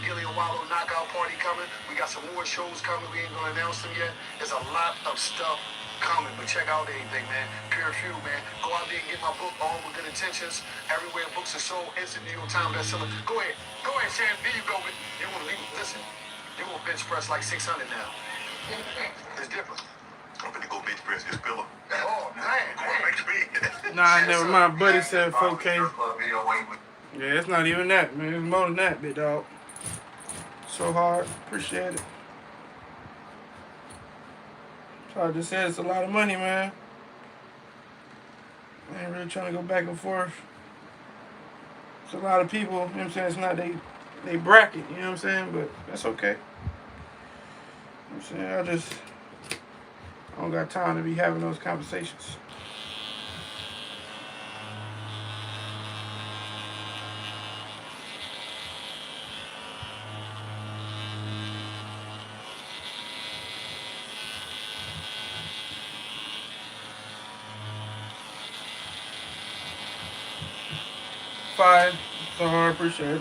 Gillian Wallow knockout party coming. We got some more shows coming. We ain't going to announce them yet. There's a lot of stuff coming, but check out everything, man. Peer Review, man. Go out there and get my book, All With Good Intentions. Everywhere books are sold, instant New York Times bestseller. Go ahead, Shan. There you go. You want to leave? Listen, you want to bench press like 600 now. It's different. I'm gonna go bench press this pillow. Oh, man. Go on, make speed. Nah, never mind. Buddy said 4K. Yeah, it's not even that, man. It's more than that, big dog. So hard. Appreciate it. So I just said it's a lot of money, man. I ain't really trying to go back and forth. It's a lot of people, you know what I'm saying? It's not they bracket, you know what I'm saying? But that's okay. You know what I'm saying? I don't got time to be having those conversations. Fine. So I appreciate it.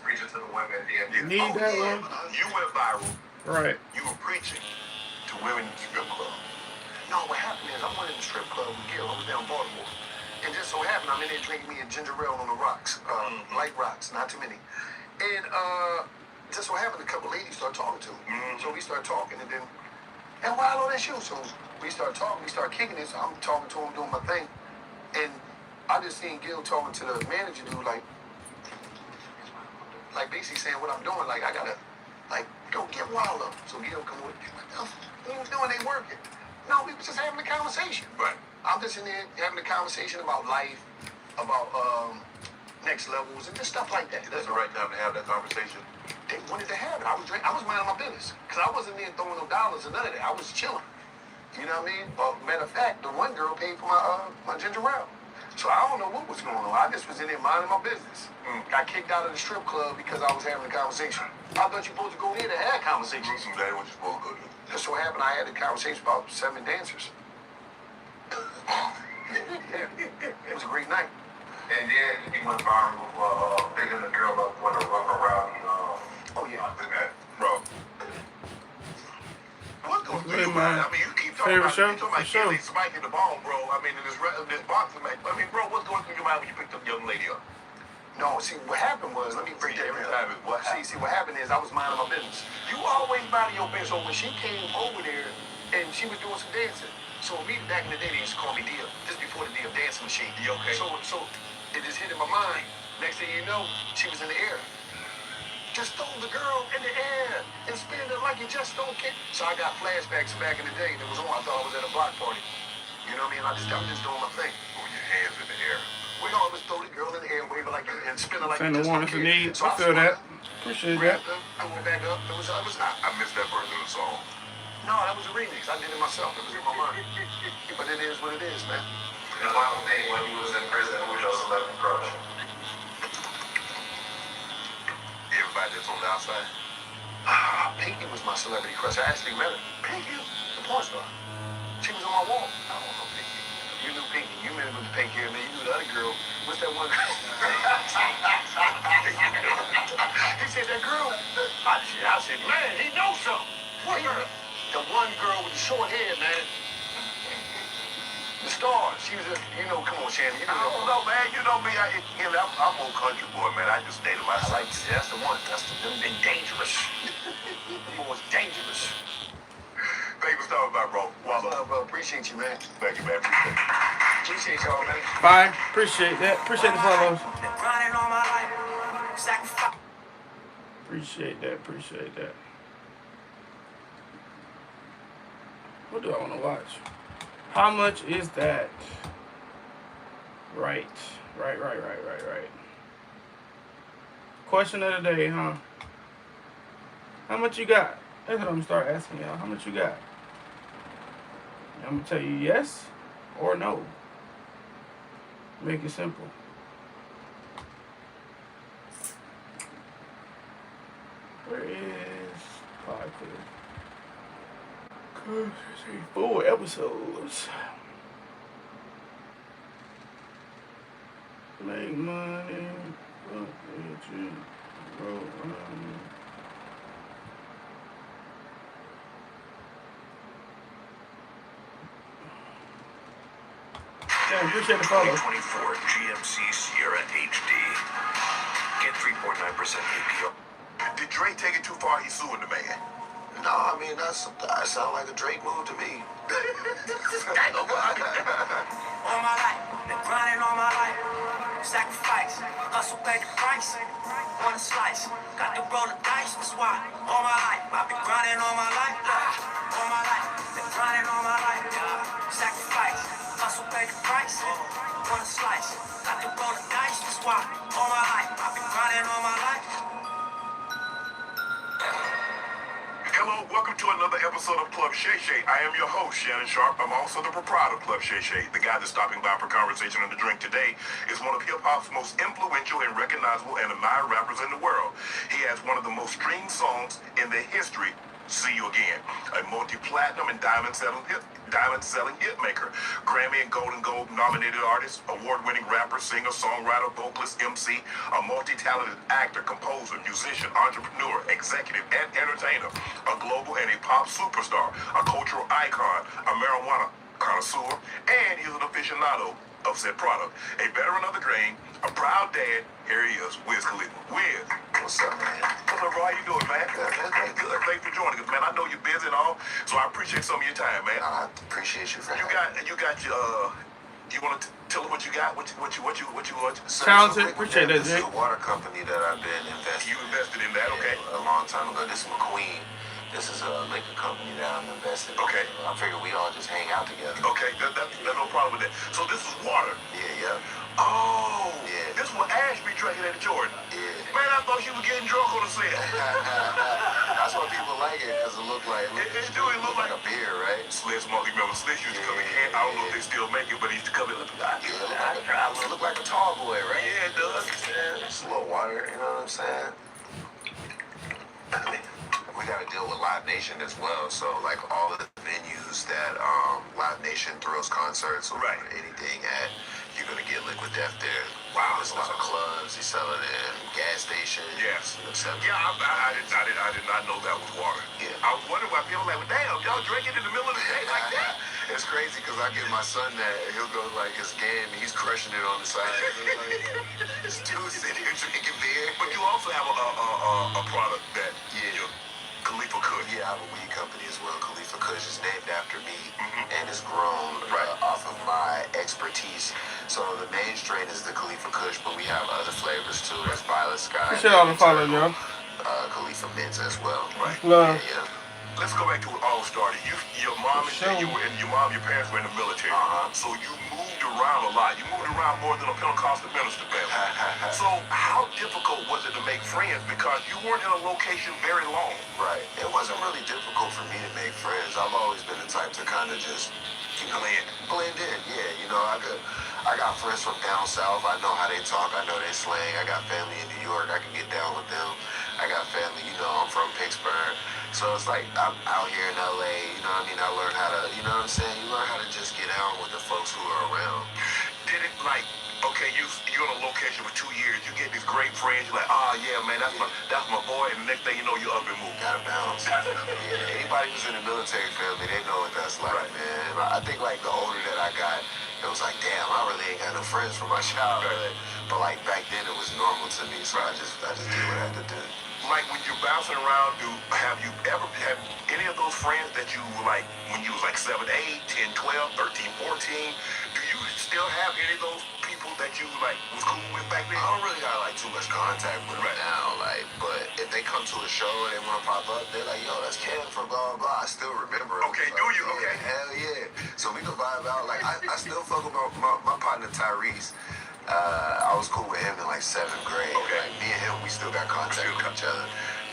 Preaching to the women. Need that one? You went viral. Right. You were preaching to women in the strip club. No, what happened is I went in the strip club with Gil. I was down in Baltimore. And just so happened, I'm in there drinking me a ginger ale on the rocks. Light rocks, not too many. And just so happened, a couple ladies started talking to me. So we started talking, and then, and why all that shoes? So We start talking, we start kicking it. So I'm talking to him, doing my thing, and I just seen Gil talking to the manager dude, like basically saying what I'm doing. Like I gotta, like, don't get wild up. So Gil come with, what you doing? They working. No, we was just having a conversation. Right. I'm just in there having a conversation about life, about next levels and just stuff like that. That's the right time to have that conversation. They wanted to have it. I was minding my business because I wasn't there throwing no dollars or none of that. I was chilling. You know what I mean? Matter of fact, the one girl paid for my ginger ale. So I don't know what was going on. I just was in there minding my business. Got kicked out of the strip club because I was having a conversation. I thought you were supposed to go there to have conversations. That ain't what you're supposed to go do. That's what happened. I had a conversation about 7 dancers. Yeah, it was a great night. And then he went viral picking the girl up with a rubber rowdy. Oh yeah. Bro. What's going through your mind? I mean, you keep talking Favorite show? about Kelly spiking the ball, bro. I mean, in this boxing match. I mean, bro, what's going through your mind when you picked up the young lady up? No, see, what happened was, let me break that down. What happened? See, what happened is I was minding my business. You always minding your business. So when she came over there and she was doing some dancing, so me back in the day, they used to call me Dia, just before the Dia dancing machine. You okay? So it just hit in my mind. Next thing you know, she was in the air. Just throw the girl in the air and spin it like you just don't care. So I got flashbacks back in the day that was on. I thought I was at a block party. You know what I mean? I'm just doing my thing. Throwing your hands in the air. We always throw the girl in the air, wave it like and spin it like Fan you the just one don't if you care. need. So I feel spun that. her, Appreciate that. grabbed her, I went back up. I missed that version of the song. No, that was a remix. I did it myself. It was in my mind. But it is what it is, man. And one thing when he was in prison, who was your celebrity crush? Everybody that's on the outside. Pinky was my celebrity crush. I actually met her. Pinky, the porn star. She was on my wall. I don't know Pinky. You knew Pinky. You met with the pink hair, man. You knew the other girl. What's that one girl? He said, that girl. I said, man, he knows something. What girl? The one girl with the short hair, man. The star. She was come on, Shannon. You know I don't know, man. You know me. I'm old country boy, man. I just stay to myself. I like that's the one. Them dangerous. Them was dangerous. Thank you for stopping by, bro. Bro, appreciate you, man. Thank you, man. Appreciate y'all, man. Bye. Appreciate that. Appreciate the follows. Appreciate that. Appreciate that. What do I want to watch? How much is that? Right. Question of the day, huh? How much you got? That's what I'm gonna start asking y'all. How much you got? I'm gonna tell you yes or no. Make it simple. Where is podcast? Cause there's 4 episodes. Make money. Yeah, appreciate the follow. 2024 GMC Sierra HD. Get 3.9% APR. Did Dre take it too far? He's suing the man. No, I mean that sound like a Drake move to me. All my life, been grinding all my life. Sacrifice, hustle, pay the price. On a slice, got to roll the dice. That's why all my life, I've been grinding all my life. All my life, been grinding all my life. Sacrifice, hustle, pay the price. On a slice, got to roll the dice. That's why all my life, I've been grinding all my life. Hello, welcome to another episode of Club Shay Shay. I am your host, Shannon Sharp. I'm also the proprietor of Club Shay Shay. The guy that's stopping by for conversation and a drink today is one of hip-hop's most influential and recognizable and admired rappers in the world. He has one of the most streamed songs in the history, See You Again, a multi-platinum and diamond-selling hit maker, Grammy and Golden Globe nominated artist, award-winning rapper, singer, songwriter, vocalist, MC, a multi-talented actor, composer, musician, entrepreneur, executive, and entertainer, a global and a pop superstar, a cultural icon, a marijuana connoisseur, and he's an aficionado of said product. A veteran of the game, a proud dad. Here he is, Wiz Khalifa. Wiz. What's up, man? What's up, bro? How you doing, man? Good. Thanks for joining us, man. I know you're busy and all, so I appreciate some of your time, man. I appreciate you for You got your you want to tell them what you got? What you Talented. Appreciate that, This Jake. is a water company that I've been investing. You invested in that, okay? A long time ago. This is McQueen. This is a liquor company that I'm invested in. Okay. I figure we all just hang out together. Okay, that's no problem with that. So this is water. Yeah. Oh, Yeah. this is what Ash be drinking at Jordan. Yeah. Man, I thought she was getting drunk on the set. That's why people like it, because it look like like a beer, right? Sliss Monkey, remember Sliss used to come in can. I don't know if they still make it, but he used to come in. It look like a tall boy, right? Yeah, it does. Just a little water, you know what I'm saying? We got to deal with Live Nation as well. So, like, all of the venues that Live Nation throws concerts or anything at, you're going to get Liquid Death there. Wow, there's a lot of clubs. He's selling in gas stations. Yes. etc. Yeah, I did not know that was water. Yeah. I was wondering why people like, well, damn, y'all drinking in the middle of the day like that? It's crazy because I give my son that, and he'll go like his game, and he's crushing it on the side. It's two sitting here drinking beer. But you also have a product that Khalifa Kush. Yeah, I have a weed company as well. Khalifa Kush is named after me, and it's grown off of my expertise. So the main strain is the Khalifa Kush, but we have other flavors too. There's Violet Sky. Appreciate all the follow, y'all. Khalifa Mints as well. Right. Love. Yeah. Let's go back to it all started. Your mom and your parents were in the military. So you moved around a lot. You moved around more than a Pentecostal minister family. So how difficult was it to make friends? Because you weren't in a location very long. Right. It wasn't really difficult for me to make friends. I've always been the type to kind of just blend in. Yeah, you know, I got friends from down south. I know how they talk. I know they slang. I got family in New York. I can get down with them. I got family, you know, I'm from Pittsburgh. So it's like I'm out here in LA, you know what I mean? I learned how to, you know what I'm saying? You learn how to just get out with the folks who are around. Did it like, okay, you're in a location for 2 years, you get these great friends, you're like, oh yeah, man, that's my boy, and the next thing you know, you're up and moving. Gotta bounce. Anybody who's in the military family, they know what that's like, man. I think like the older that I got, it was like, damn, I really ain't got no friends from my childhood. But like back then it was normal to me, so I just did what I had to do. Like when you're bouncing around, have you ever had any of those friends that you were like when you was like 7, 8, 10, 12, 13, 14? Do you still have any of those people that you like was cool with back then? I don't really got like too much contact with them now, like, but if they come to a show and they want to pop up, they're like, yo, that's Ken from blah, blah, blah. I still remember them. Okay, so, do you? Yeah, okay. Hell yeah. So we can vibe out. Like, I still fuck with my partner Tyrese. I was cool with him in like 7th grade. Okay. Like, me and him, we still got contact with each other.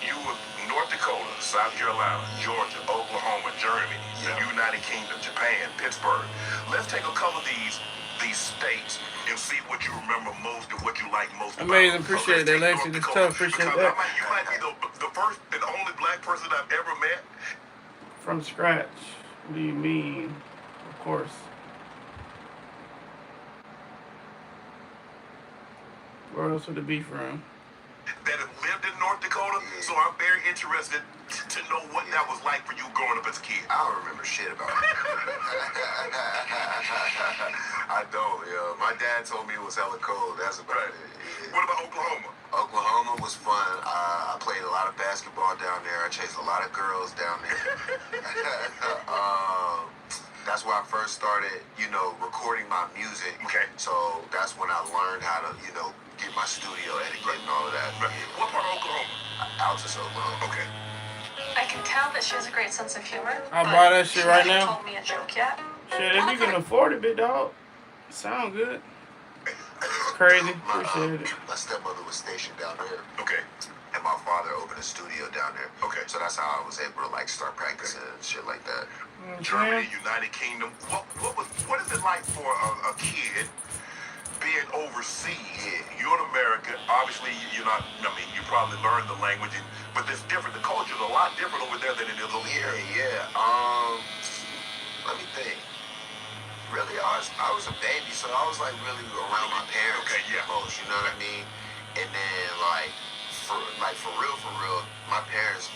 You were North Dakota, South Carolina, Georgia, Oklahoma, Germany, the United Kingdom, Japan, Pittsburgh. Let's take a couple of these states and see what you remember most and what you like most about. Amazing, appreciate that, Lacey. This tough, appreciate that. You might be the first and only black person I've ever met. From scratch. What do you mean? Of course. Where else would it be from? That have lived in North Dakota, so I'm very interested to know what that was like for you growing up as a kid. I don't remember shit about it. I don't, yo. My dad told me it was hella cold. That's about it. Yeah. What about Oklahoma? Oklahoma was fun. I played a lot of basketball down there. I chased a lot of girls down there. That's where I first started, you know, recording my music. Okay. So that's when I learned how to, you know, get my studio etiquette and all of that. Right. What part of Oklahoma? Altus, Oklahoma. Okay. I can tell that she has a great sense of humor. I'll buy that shit right She hasn't now. told me a joke yet. Shit, if you can afford it, big dog. Sound good. Crazy. Appreciate it. My stepmother was stationed down there. Okay. And my father opened a studio down there. Okay. So that's how I was able to like start practicing and shit like that. Germany, United Kingdom. What is it like for a kid being overseas? You're in America. Obviously, you're not. I mean, you probably learned the language, but it's different. The culture's a lot different over there than it is over here. Yeah. Let me think. Really, I was a baby, so I was like really around my parents. Okay, yeah. Most, you know what I mean? And then for real, my parents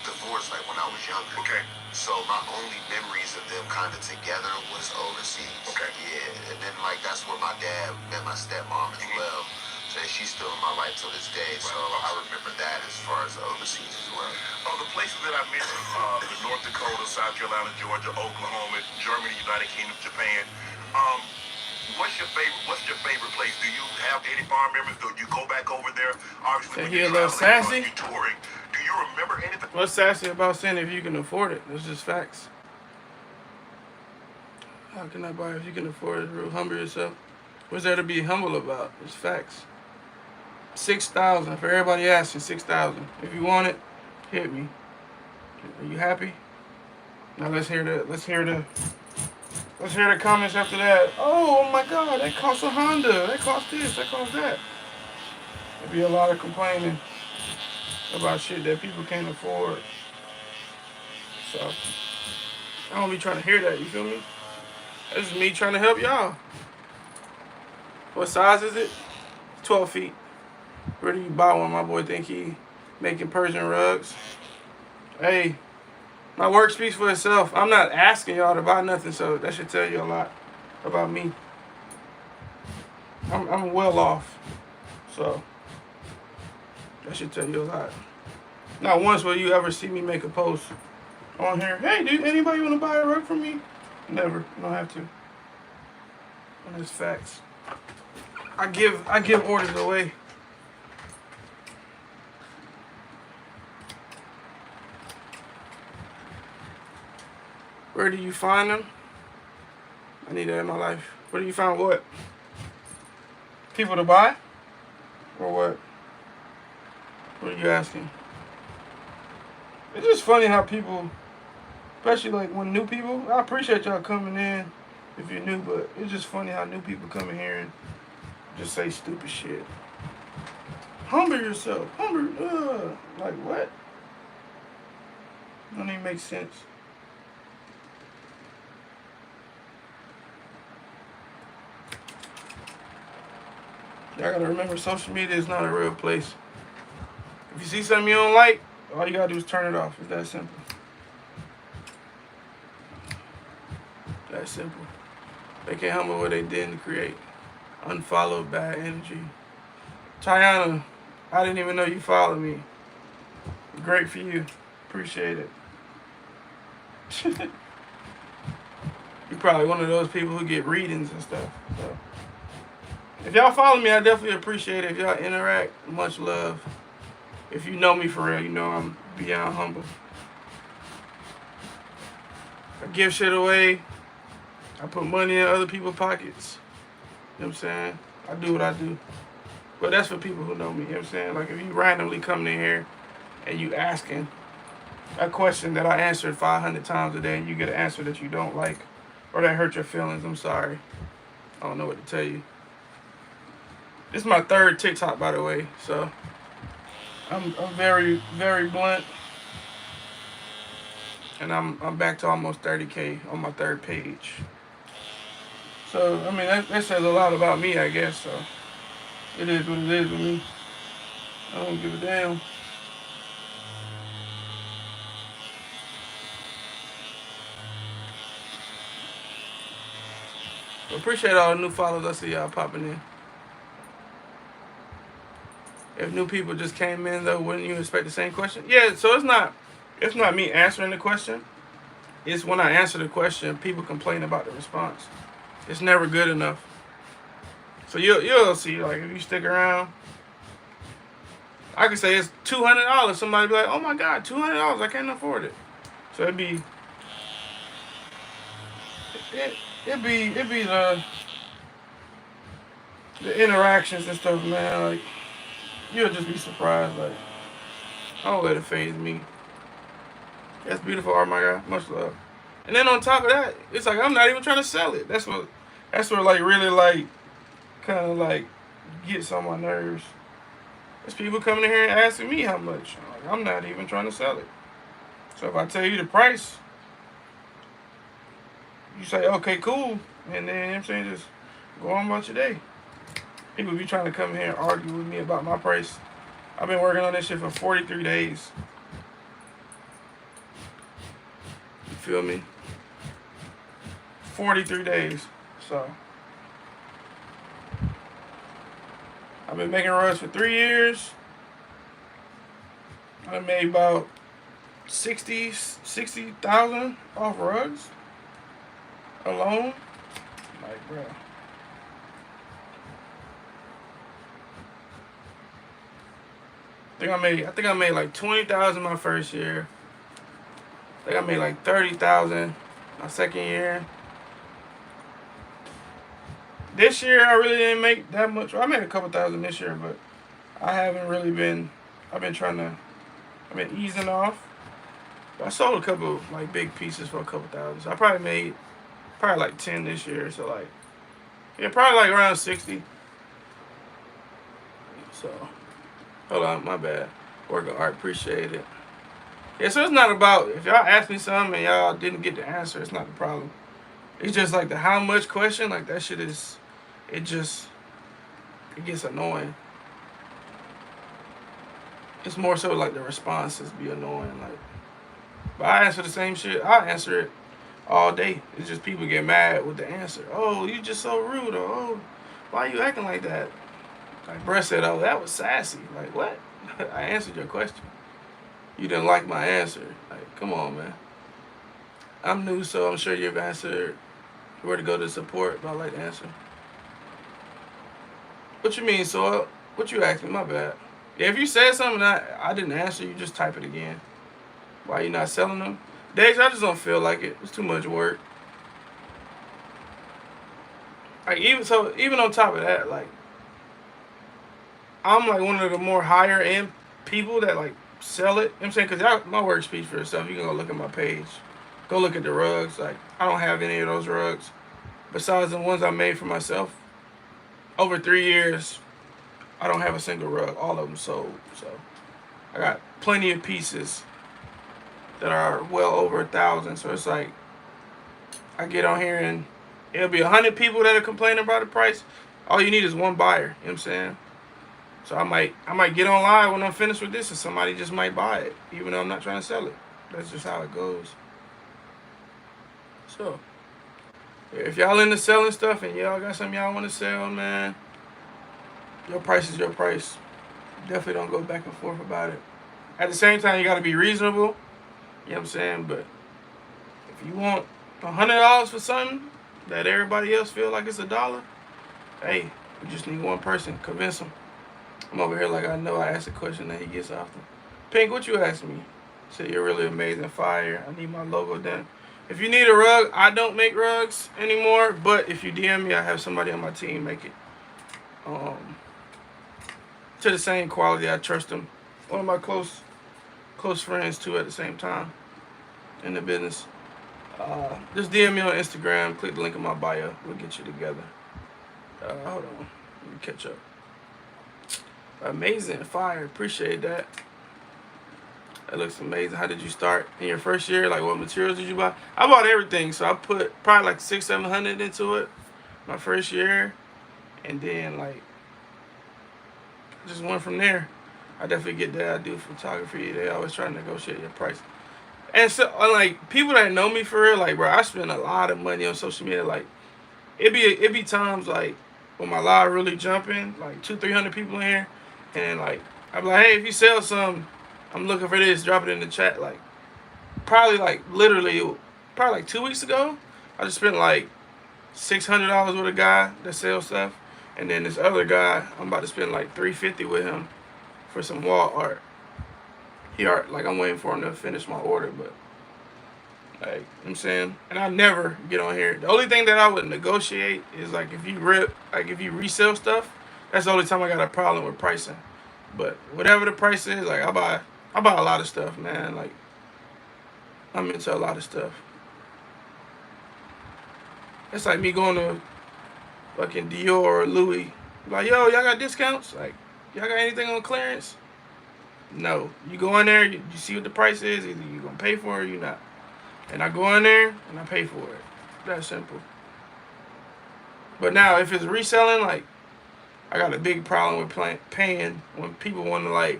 divorced like when I was younger. Okay. So my only memories of them kind of together was overseas. Okay. Yeah, and then like that's where my dad met my stepmom as well. So she's still in my life to this day. So I remember that as far as overseas as well. The places that I mentioned, the North Dakota, South Carolina, Georgia, Oklahoma, Germany, United Kingdom, Japan. What's your favorite place? Do you have any fond memories? Do you go back over there? Obviously, when he you're a little traveling, sassy? you're touring. Do you remember anything? What's sassy about saying if you can afford it? It's just facts. How can I buy if you can afford it? Real humble yourself. What's there to be humble about? It's facts. 6,000 for everybody asking. 6,000. If you want it, hit me. Are you happy? Now let's hear the comments after that. Oh my God, that costs a Honda. That costs this. That costs that. There'll be a lot of complaining about shit that people can't afford. So I don't be trying to hear that. You feel me? This is me trying to help y'all. What size is it? 12 feet. Where do you buy one? My boy think he making Persian rugs. Hey, my work speaks for itself. I'm not asking y'all to buy nothing, so that should tell you a lot about me. I'm well off, so that should tell you a lot. Not once will you ever see me make a post on here. Hey, dude, anybody want to buy a rug from me? Never. You don't have to. And it's facts. I give orders away. Where do you find them? I need that in my life. Where do you find what? People to buy? Or what? What are you asking? It's just funny how people, especially like when new people, I appreciate y'all coming in if you're new, but it's just funny how new people come in here and just say stupid shit. Humble yourself. Humble. Like what? Don't even make sense. Y'all gotta remember, social media is not a real place. If you see something you don't like, all you gotta do is turn it off. It's that simple. That simple. They can't humble what they didn't create. Unfollow bad energy. Tiana, I didn't even know you followed me. Great for you. Appreciate it. You're probably one of those people who get readings and stuff. So. If y'all follow me, I definitely appreciate it. If y'all interact, much love. If you know me for real, you know I'm beyond humble. I give shit away. I put money in other people's pockets. You know what I'm saying? I do what I do. But that's for people who know me. You know what I'm saying? Like if you randomly come in here and you asking a question that I answered 500 times a day and you get an answer that you don't like or that hurt your feelings, I'm sorry. I don't know what to tell you. This is my third TikTok, by the way, so I'm very, very blunt. And I'm back to almost 30K on my third page. So, I mean, that says a lot about me, I guess, so it is what it is with me. I don't give a damn. Appreciate all the new followers I see y'all popping in. If new people just came in though, wouldn't you expect the same question? Yeah, so it's not me answering the question. It's when I answer the question, people complain about the response. It's never good enough. So you'll see, like if you stick around, I could say it's $200. Somebody be like, oh my God, $200, I can't afford it. So it'd be the interactions and stuff, man. Like you'll just be surprised. Like I don't let it faze me. That's beautiful art, my guy. Much love. And then on top of that, it's like I'm not even trying to sell it. That's what like really like kind of like gets on my nerves. There's people coming in here and asking me how much. Like, I'm not even trying to sell it. So if I tell you the price, you say, okay, cool. And then, you know what I'm saying, just go on about your day. People be trying to come here and argue with me about my price. I've been working on this shit for 43 days. feel me? 43 days. So I've been making rugs for 3 years. I made about 60,000 off rugs alone. Like, bro. I think I made like 20,000 my first year. I think I made like 30,000 my second year. This year I really didn't make that much. Well, I made a couple thousand this year, but I haven't really been. I've been easing off. But I sold a couple like big pieces for a couple thousand. So I probably made like 10 this year. So like, yeah, probably like around 60. So. Hold on, my bad. Work of art, appreciate it. Yeah, so it's not about, if y'all ask me something and y'all didn't get the answer, it's not the problem. It's just like the how much question, like that shit is, it gets annoying. It's more so like the responses be annoying. Like, but I answer the same shit. I answer it all day. It's just people get mad with the answer. Oh, you just so rude. Or, oh, why you acting like that? Like Brett said, oh, that was sassy. Like, what? I answered your question. You didn't like my answer. Like, come on, man. I'm new, so I'm sure you've answered where to go to support, but I like the answer. What you mean, so what you asked me? My bad. Yeah, if you said something and I didn't answer, you just type it again. Why you not selling them? Days, I just don't feel like it. It's too much work. Like, even on top of that, like, I'm like one of the more higher end people that like sell it. You know what I'm saying? Because my work speaks for itself. You can go look at my page. Go look at the rugs. Like, I don't have any of those rugs. Besides the ones I made for myself. Over 3 years, I don't have a single rug. All of them sold. So I got plenty of pieces that are well over 1,000. So it's like, I get on here and it'll be 100 people that are complaining about the price. All you need is one buyer. You know what I'm saying? So I might get online when I'm finished with this and somebody just might buy it, even though I'm not trying to sell it. That's just how it goes. So, if y'all into selling stuff and y'all got something y'all want to sell, man, your price is your price. Definitely don't go back and forth about it. At the same time, you got to be reasonable. You know what I'm saying? But if you want $100 for something that everybody else feel like it's $1, hey, you just need one person. Convince them. I'm over here like I know I ask a question that he gets often. Pink, what you asked me? Said you're really amazing, fire. I need my logo done. If you need a rug, I don't make rugs anymore. But if you DM me, I have somebody on my team make it. To the same quality, I trust them. One of my close friends too at the same time in the business. Just DM me on Instagram. Click the link in my bio. We'll get you together. Hold on. Let me catch up. Amazing, fire, appreciate that. That looks amazing. How did you start in your first year? Like, what materials did you buy? I bought everything, so I put probably like $600-700 into it my first year, and then like just went from there. I definitely get that. I do photography. They always try to negotiate your price, and so like people that know me for real, like, bro, I spend a lot of money on social media. Like, it be times like when my live really jumping, like 200-300 people in here. And like, I'm like, hey, if you sell some, I'm looking for this, drop it in the chat. Like, probably like 2 weeks ago, I just spent like $600 with a guy that sells stuff. And then this other guy, I'm about to spend like $350 with him for some wall art. Like, I'm waiting for him to finish my order, but like, you know what I'm saying? And I never get on here. The only thing that I would negotiate is like if you resell stuff, that's the only time I got a problem with pricing. But whatever the price is, like I buy a lot of stuff, man. Like, I'm into a lot of stuff. It's like me going to fucking Dior or Louis. Like, yo, y'all got discounts? Like, y'all got anything on clearance? No. You go in there, you see what the price is, either you're gonna pay for it or you're not. And I go in there and I pay for it. That simple. But now if it's reselling, like, I got a big problem with paying when people want to like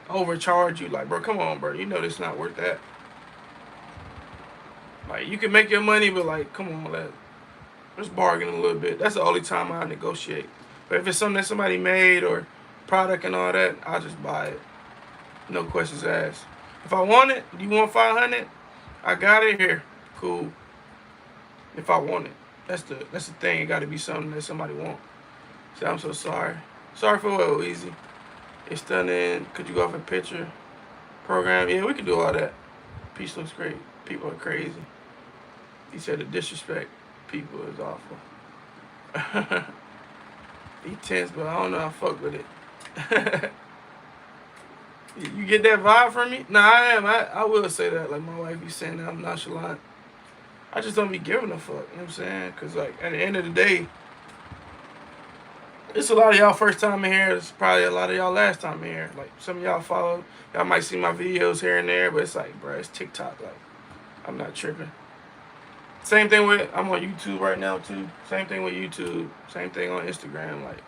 overcharge you. Like, bro, come on, bro. You know this not worth that. Like, you can make your money, but like, come on, let's bargain a little bit. That's the only time I negotiate. But if it's something that somebody made or product and all that, I'll just buy it. No questions asked. If I want it, you want 500? I got it here. Cool. If I want it, that's the thing. It got to be something that somebody want. Say, I'm so sorry. Sorry for what, Easy. It's done in. Could you go off a picture? Program? Yeah, we can do all that. Peace looks great. People are crazy. He said the disrespect people is awful. He tense, but I don't know. I fuck with it. You get that vibe from me? Nah, I am. I will say that. Like, my wife be saying that I'm nonchalant. I just don't be giving a fuck. You know what I'm saying? Because, like, at the end of the day, it's a lot of y'all first time in here. It's probably a lot of y'all last time in here. Like, some of y'all follow. Y'all might see my videos here and there, but it's like, bro, it's TikTok. Like, I'm not tripping. Same thing with, I'm on YouTube right now, too. Same thing with YouTube. Same thing on Instagram. Like,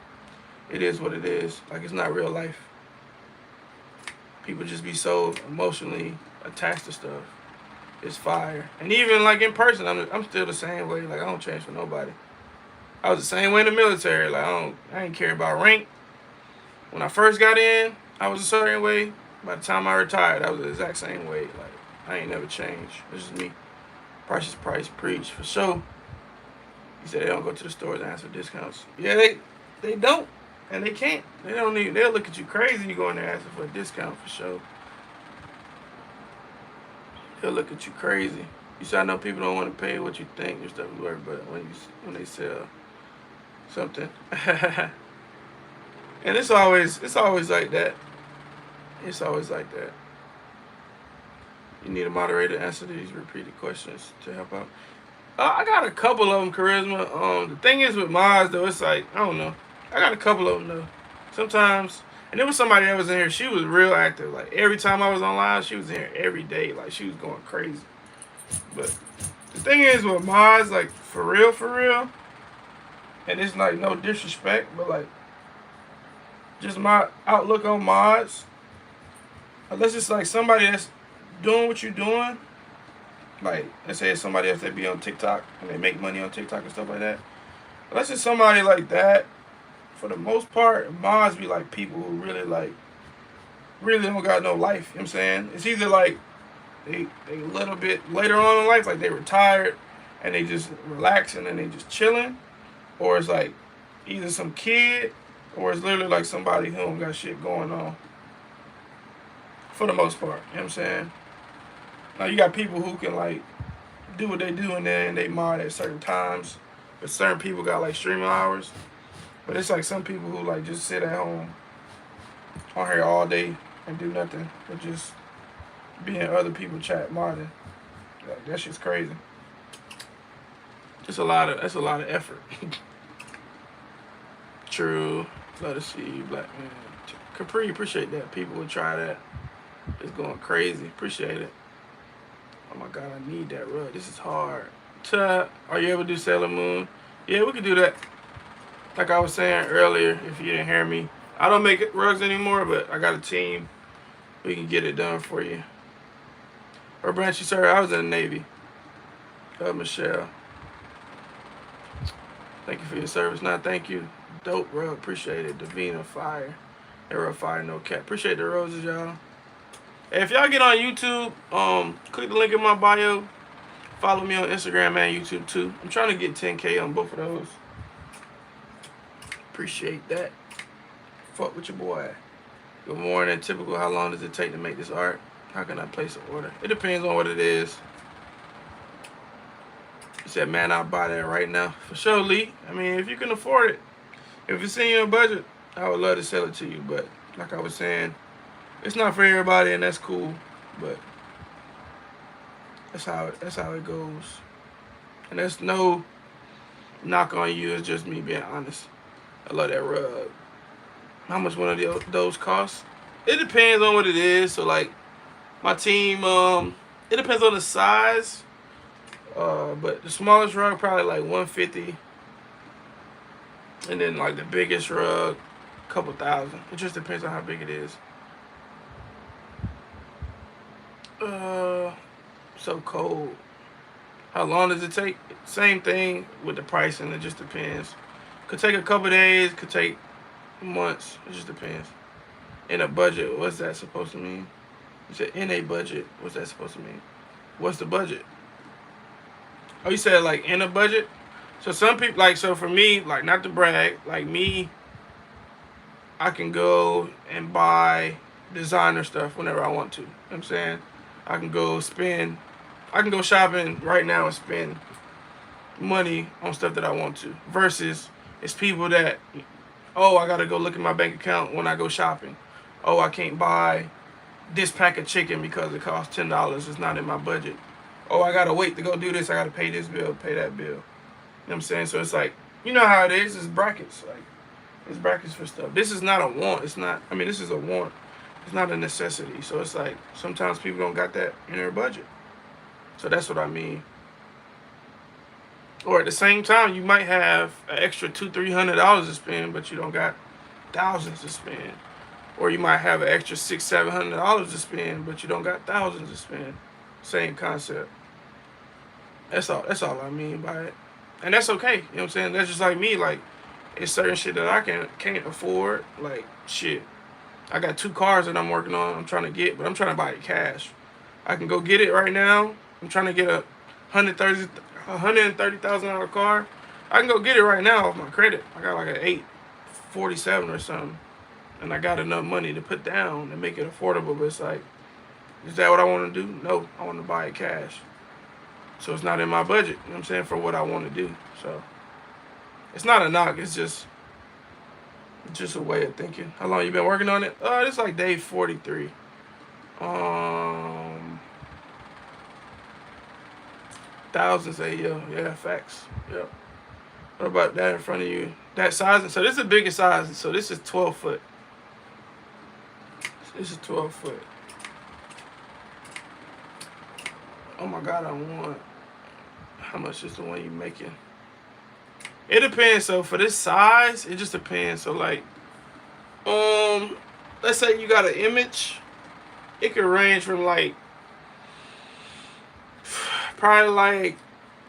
it is what it is. Like, it's not real life. People just be so emotionally attached to stuff. It's fire. And even, like, in person, I'm still the same way. Like, I don't change for nobody. I was the same way in the military. Like, I ain't care about rank. When I first got in, I was a certain way. By the time I retired, I was the exact same way. Like, I ain't never changed. This is me. Price is price. Preach. For sure. He said they don't go to the stores and ask for discounts. Yeah, they don't. And they can't. They don't need. They'll look at you crazy. You go in there asking for a discount for sure. They'll look at you crazy. You say I know people don't want to pay what you think your stuff is worth, but when they sell something, and it's always like that. It's always like that. You need a moderator to answer these repeated questions to help out. I got a couple of them, Charisma. The thing is with mods though, it's like, I don't know. I got a couple of them though. Sometimes, and there was somebody that was in here. She was real active. Like every time I was on live, she was in here every day. Like she was going crazy. But the thing is with mods, like for real, and it's like no disrespect, but like just my outlook on mods. Unless it's like somebody that's doing what you're doing. Like, let's say it's somebody else that be on TikTok and they make money on TikTok and stuff like that. Unless it's somebody like that, for the most part, mods be like people who really don't got no life. You know what I'm saying? It's either like they a little bit later on in life, like they retired and they just relaxing and they just chilling, or it's like either some kid or it's literally like somebody who don't got shit going on. For the most part, you know what I'm saying? Now you got people who can like do what they do and then they mod at certain times. But certain people got like streaming hours. But it's like some people who like just sit at home on here all day and do nothing but just be in other people's chat modding. Like, that shit's crazy. That's a lot of effort. True. Love to see you, black man. Capri, appreciate that. People would try that. It's going crazy. Appreciate it. Oh my God, I need that rug. This is hard. Are you able to do Sailor Moon? Yeah, we could do that. Like I was saying earlier, if you didn't hear me, I don't make rugs anymore, but I got a team. We can get it done for you. Or Branch, you sir, I was in the Navy. Michelle. Thank you for your service. Nah, thank you. Dope rug. Appreciate it. Davina, fire. Arrow, fire, no cap. Appreciate the roses, y'all. If y'all get on YouTube, click the link in my bio. Follow me on Instagram and YouTube too. I'm trying to get 10K on both of those. Appreciate that. Fuck with your boy. Good morning. Typical. How long does it take to make this art? How can I place an order? It depends on what it is. He said, man, I'll buy that right now. For sure, Lee. I mean, if you can afford it. If it's in your budget, I would love to sell it to you. But like I was saying, it's not for everybody, and that's cool, but that's how it goes. And there's no knock on you. It's just me being honest. I love that rug. How much one of those costs? It depends on what it is. So like my team, it depends on the size. But the smallest rug probably like $150, and then like the biggest rug, a couple thousand. It just depends on how big it is. So cold. How long does it take? Same thing with the pricing. It just depends. Could take a couple days. Could take months. It just depends. In a budget, what's that supposed to mean? You said in a budget. What's that supposed to mean? What's the budget? Oh, you said like in a budget? So some people, like, so for me, like, not to brag, like me, I can go and buy designer stuff whenever I want to. You know what I'm saying? I can go shopping right now and spend money on stuff that I want to. Versus it's people that, oh, I gotta go look at my bank account when I go shopping. Oh, I can't buy this pack of chicken because it costs $10. It's not in my budget. Oh, I gotta wait to go do this. I gotta pay this bill, pay that bill. You know what I'm saying? So it's like, you know how it is. It's brackets. Like, it's brackets for stuff. This is not a want. It's not, I mean, this is a want. It's not a necessity. So it's like, sometimes people don't got that in their budget. So that's what I mean. Or at the same time, you might have an extra $200-300 to spend, but you don't got thousands to spend. Or you might have an extra $600-700 to spend, but you don't got thousands to spend. Same concept. That's all I mean by it. And that's okay. You know what I'm saying? That's just like me. Like, it's certain shit that I can't afford. Like, shit. I got 2 cars that I'm working on. I'm trying to get, but I'm trying to buy it cash. I can go get it right now. I'm trying to get a $130,000 car. I can go get it right now off my credit. I got like an 847 or something. And I got enough money to put down and make it affordable. But it's like, is that what I want to do? No, I want to buy it cash. So it's not in my budget, you know what I'm saying, for what I want to do. So it's not a knock. It's just a way of thinking. How long you been working on it? It's like day 43. Thousands yeah, facts. Yeah. What about that in front of you? That size. So this is the biggest size. So this is 12 foot. This is 12 foot. Oh my God, I want. How much is the one you making? It depends. So for this size, it just depends. So like, let's say you got an image. It could range from like probably like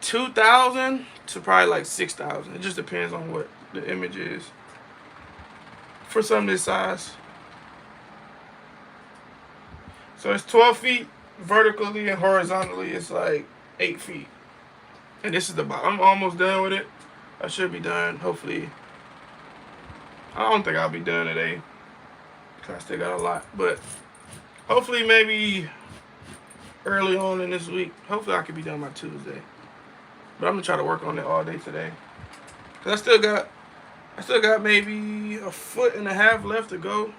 2,000 to probably like 6,000. It just depends on what the image is. For some of this size. So it's 12 feet vertically, and horizontally it's like 8 feet. And this is the bottom. I'm almost done with it. I should be done, hopefully. I don't think I'll be done today, because I still got a lot. But hopefully maybe early on in this week. Hopefully I can be done by Tuesday. But I'm going to try to work on it all day today. Because I still got maybe 1.5 foot left to go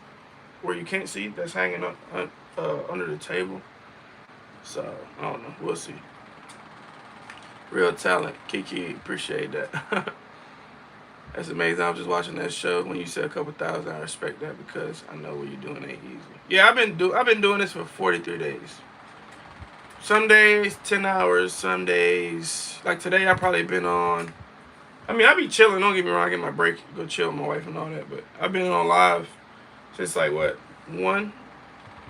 where you can't see. That's hanging up under the table. So, I don't know. We'll see. Real talent. Kiki, appreciate that. That's amazing. I was just watching that show. When you said a couple thousand, I respect that, because I know what you're doing ain't easy. Yeah, I've been doing this for 43 days. Some days 10 hours, some days like today I probably been on. I mean, I be chilling. Don't get me wrong. I get my break, go chill with my wife and all that. But I've been on live since like what 1?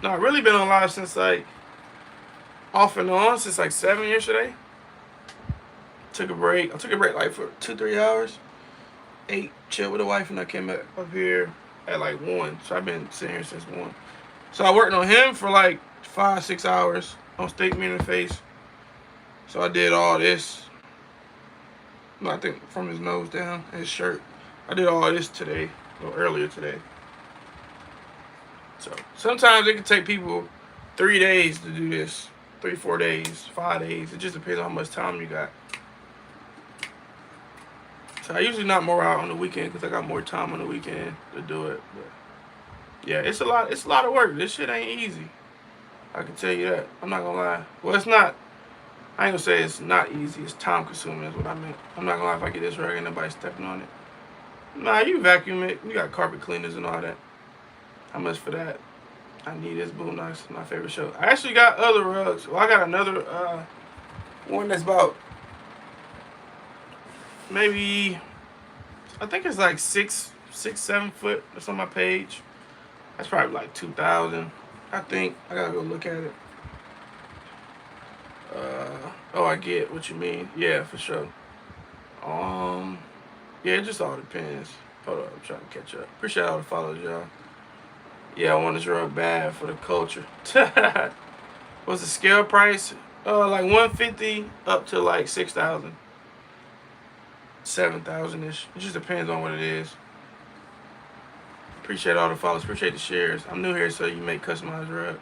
No, I've really been on live since like off and on since like 7 yesterday. Took a break. I took a break like for 2-3 hours. 8, chill with the wife, and I came back up here at like 1. So I've been sitting here since 1. So I worked on him for like 5-6 hours on Steak Me in the Face. So I did all this. I think from his nose down, his shirt. I did all this today, or earlier today. So sometimes it can take people 3 days to do this. 3-4 days, 5 days. It just depends on how much time you got. So I usually knock more out on the weekend because I got more time on the weekend to do it. But yeah, it's a lot of work. This shit ain't easy. I can tell you that. I'm not gonna lie. Well, it's not. I ain't gonna say it's not easy. It's time consuming is what I meant. I'm not gonna lie, if I get this rug and nobody stepping on it. Nah, you vacuum it. You got carpet cleaners and all that. How much for that? I need this Boondocks. My favorite show. I actually got other rugs. Well, I got another one that's about maybe, I think it's like 6-7 foot. That's on my page. That's probably like 2,000. I think. I gotta go look at it. Oh, I get what you mean. Yeah, for sure. Yeah, it just all depends. Hold up, I'm trying to catch up. Appreciate all the follows, y'all. Yeah, I want this rug bad for the culture. What's the scale price? Like 150 up to like 6,000, 7,000 ish. It just depends on what it is. Appreciate all the follows. Appreciate the shares. I'm new here, so you make customized rug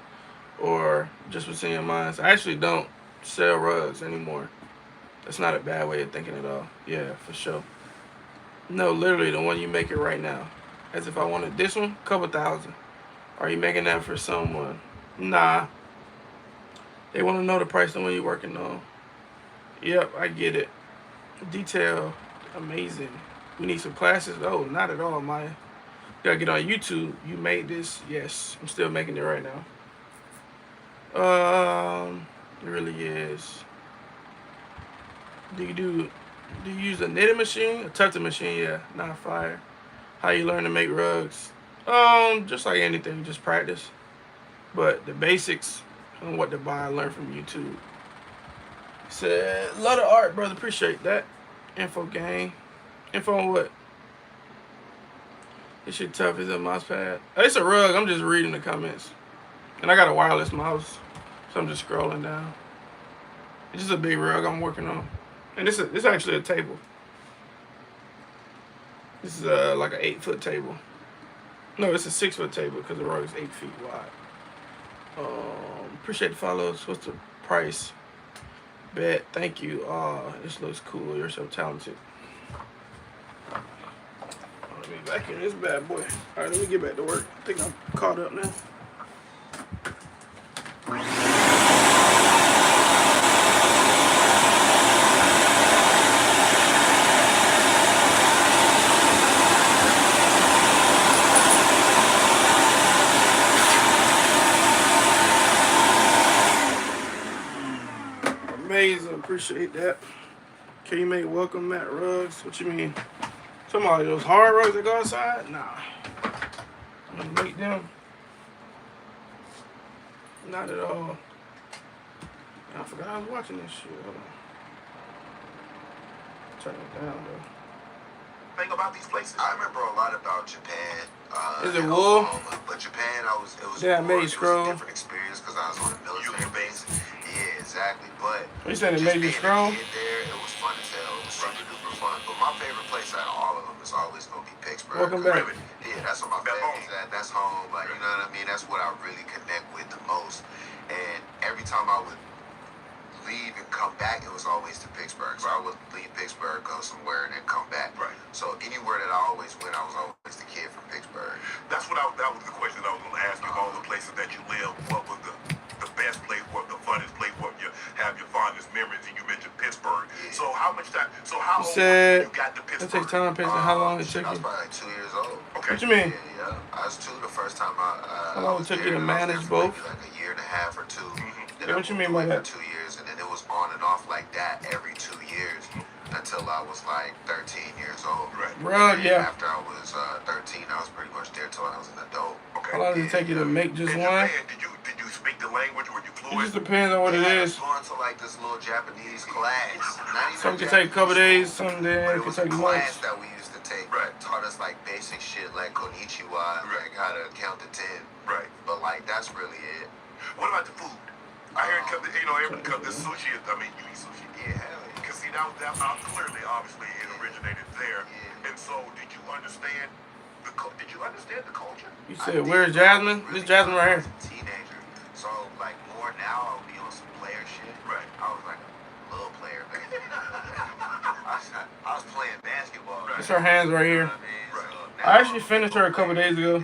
or just what's in your mind. I actually don't sell rugs anymore. That's not a bad way of thinking at all. Yeah, for sure. No, literally the one you make it right now. As if I wanted this one, couple thousand. Are you making that for someone? Nah. They want to know the price of the one you're working on. Yep, I get it. Detail, amazing. We need some classes. Oh, not at all, Maya. You gotta get on YouTube. You made this. Yes, I'm still making it right now. It really is. Do you use a knitting machine? A tufting machine, yeah, not fire. How you learn to make rugs? Just like anything, just practice. But the basics and what to buy, I learned from YouTube. Said, love the art, brother. Appreciate that. Info gang. Info on what? This shit tough. Is a mouse pad? It's a rug. I'm just reading the comments. And I got a wireless mouse, so I'm just scrolling down. It's just a big rug I'm working on. And this is actually a table. This is like an 8-foot table. No, it's a 6-foot table because the rug is 8 feet wide. Appreciate the follows. What's the price? Bet. Thank you. Oh, this looks cool. You're so talented. Let me back in this bad boy. All right, let me get back to work. I think I'm caught up now. Amazing, appreciate that. Can you make welcome mat rugs? What you mean? Some of those hard rugs that go outside? Nah. I'm gonna make them. Not at all. I forgot I was watching this shit. Hold on. Turn it down though. Thing about these places. I remember a lot about Japan. Is it wool? But Japan, it was Yeah, more, made you scroll. It was a different experience because I was on a military base. Yeah, exactly. But You said it made you scroll? There, it was fun as hell. It was super duper fun. But my favorite place out of all of them is always gonna be Pittsburgh. Welcome back. Yeah, that's what my family is at. That's home. Like, you know what I mean? That's what I really connect with the most. And every time I would leave and come back, it was always to Pittsburgh. So I would leave Pittsburgh, go somewhere, and then come back. Right. So anywhere that I always went, I was always the kid from Pittsburgh. That was the question I was going to ask you. Of all the places that you live, what was the best place, what the funnest place, what you have your fondest memories? And you mentioned Pittsburgh. Yeah. So how much time? So how old you got to Pittsburgh? It takes time. How long it took I was you? probably like 2 years old. Okay. What you mean? Yeah. I was 2 the first time How long it took you to manage both? Like a year and a half or 2. Yeah, what you mean by that? For 2 years, and then it was on and off like that every 2 years until I was like 13 years old. Right. Bro, yeah. After I was 13, I was pretty much there till I was an adult. Okay. How long did it take you to make just one? Did you speak the language? Were you It fluent? just depends on what it is. I was going to like this little Japanese class. Some can take a couple days, some days it can take class months. that we used to take. Right. Taught us like basic shit like konnichiwa, like how to count to 10. Right. But like that's really it. What about the food? I heard because this sushi is, you eat sushi. Yeah, hell yeah. Because see, that clearly, obviously, it originated there. Yeah. And so, did you understand the culture? You said, where's Jasmine? This Jasmine right here. I was a teenager. So, like, more now, I'll be on some player shit. Right. I was like a little player, man. I was playing basketball. It's her hands right here. You know what I mean? Right. So I actually finished her a couple days ago.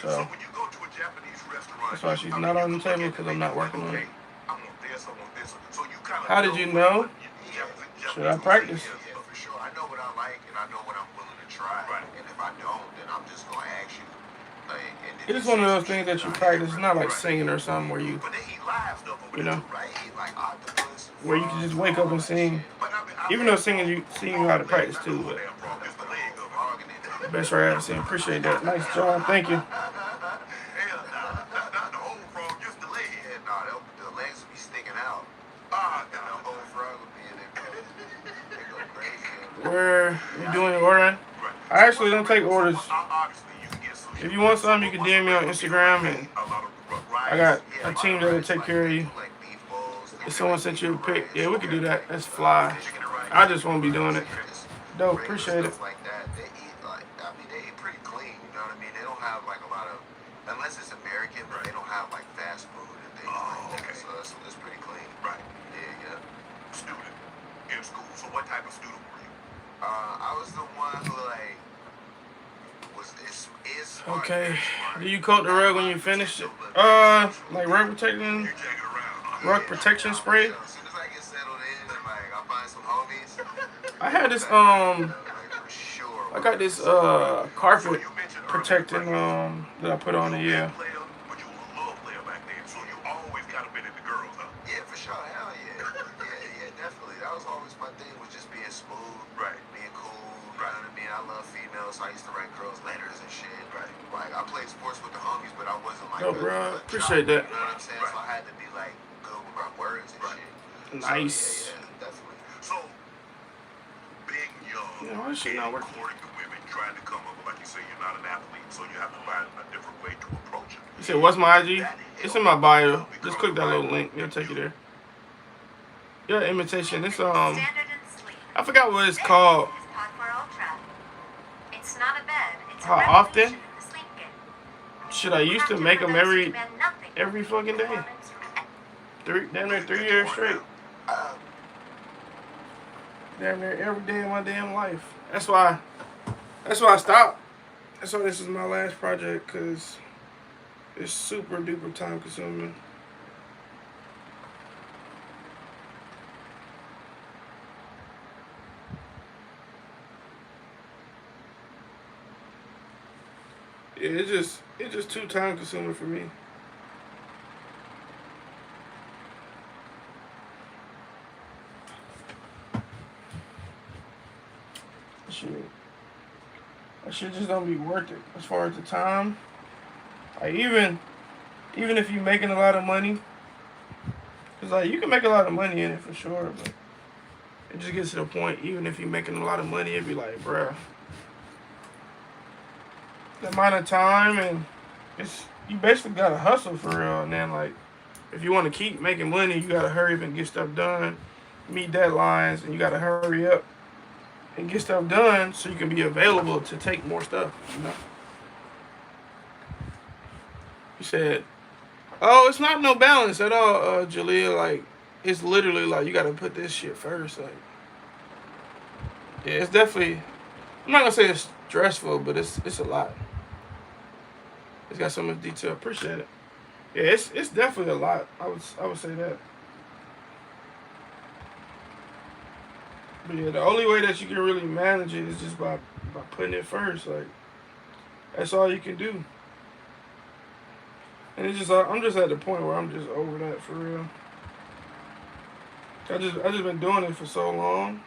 So So, when you go to a Japanese restaurant, that's why she's not on the table because I'm not working on it. I want this, I want this. So you kind of How did you know? Should I practice? Yeah, for sure. I know what I like and I know what I'm willing to try. Right. And if I don't, then I'm just gonna ask you. Like, and It is one of those things that you practice. It's not like singing or something where you, But they eat live stuff over you there know, too, right, like octopus. where you can just wake up and sing. But Even though singing, you how to practice too. But It's the leg of it. best right I've seen. Appreciate that. Nice job. Thank you. Hell, not the whole frog, just the leg. Yeah, no, the legs will be sticking out. where you're doing your ordering. I actually don't take orders. If you want something, you can DM me on Instagram, and I got a team that'll take care of you. If someone sent you a pic, yeah, we could do that. That's fly. I just won't be doing it. Dope, appreciate it. Like that, they eat like, I mean, they eat pretty clean. You know what I mean? They don't have like a lot of, unless it's American, but they don't have like fast food and things like that. So it's pretty clean. Right. Yeah. Student in school. So what type of student were you? I was the one who like is smart, Okay. very smart. Do you coat the rug when you finish it? Like rug protection, rug protection spray. As soon as I get settled in and like I find some homies. I had this Like, for sure. I got this carpet protecting that I put on it, yeah. But you were a little player back then, so you always kind of been into girls, huh? Yeah, for sure. Hell yeah. Yeah, definitely. That was always my thing, was just being smooth, Right. being cool. You know what I mean? I love females, so I used to write girls' letters and shit. Right. Like, I played sports with the homies, but I wasn't like Yo, a bro, jock, appreciate that. You know what I'm saying? So I had to be like good with my words and shit. Nice. So, yeah, definitely. So, being young, Yeah, why is she not working? courting the women, trying to come up, like you say, you're not an athlete, so you have to find a different way to approach it. You said, what's my IG? It's in my bio. Just click that little link. It'll take you there. Yeah, imitation. It's Standard and sleep. I forgot what it's called. This is Pod 4 Ultra. It's not a bed. It's a How revolution often? in the sleep game. Shit, I used to make them every fucking day. Damn near 3 years straight. Damn near every day of my damn life. That's why I stopped. That's why this is my last project, cause it's super duper time consuming. Yeah, it's just too time consuming for me. That shit just don't be worth it as far as the time. Like even if you're making a lot of money, cause like you can make a lot of money in it for sure, but it just gets to the point. Even if you're making a lot of money, it'd be like, bruh, the amount of time and you basically gotta hustle for real. And then like, if you want to keep making money, you gotta hurry up and get stuff done, meet deadlines, and you gotta hurry up and get stuff done so you can be available to take more stuff, you know? You said, oh, it's not no balance at all, Jalea. Like, it's literally like you gotta put this shit first. Like, yeah, it's definitely, I'm not gonna say it's stressful, but it's a lot. It's got so much detail. Appreciate it. Yeah, it's definitely a lot. I would say that. But yeah, the only way that you can really manage it is just by putting it first. Like, that's all you can do. And it's just, I'm just at the point where I'm just over that for real. I just been doing it for so long.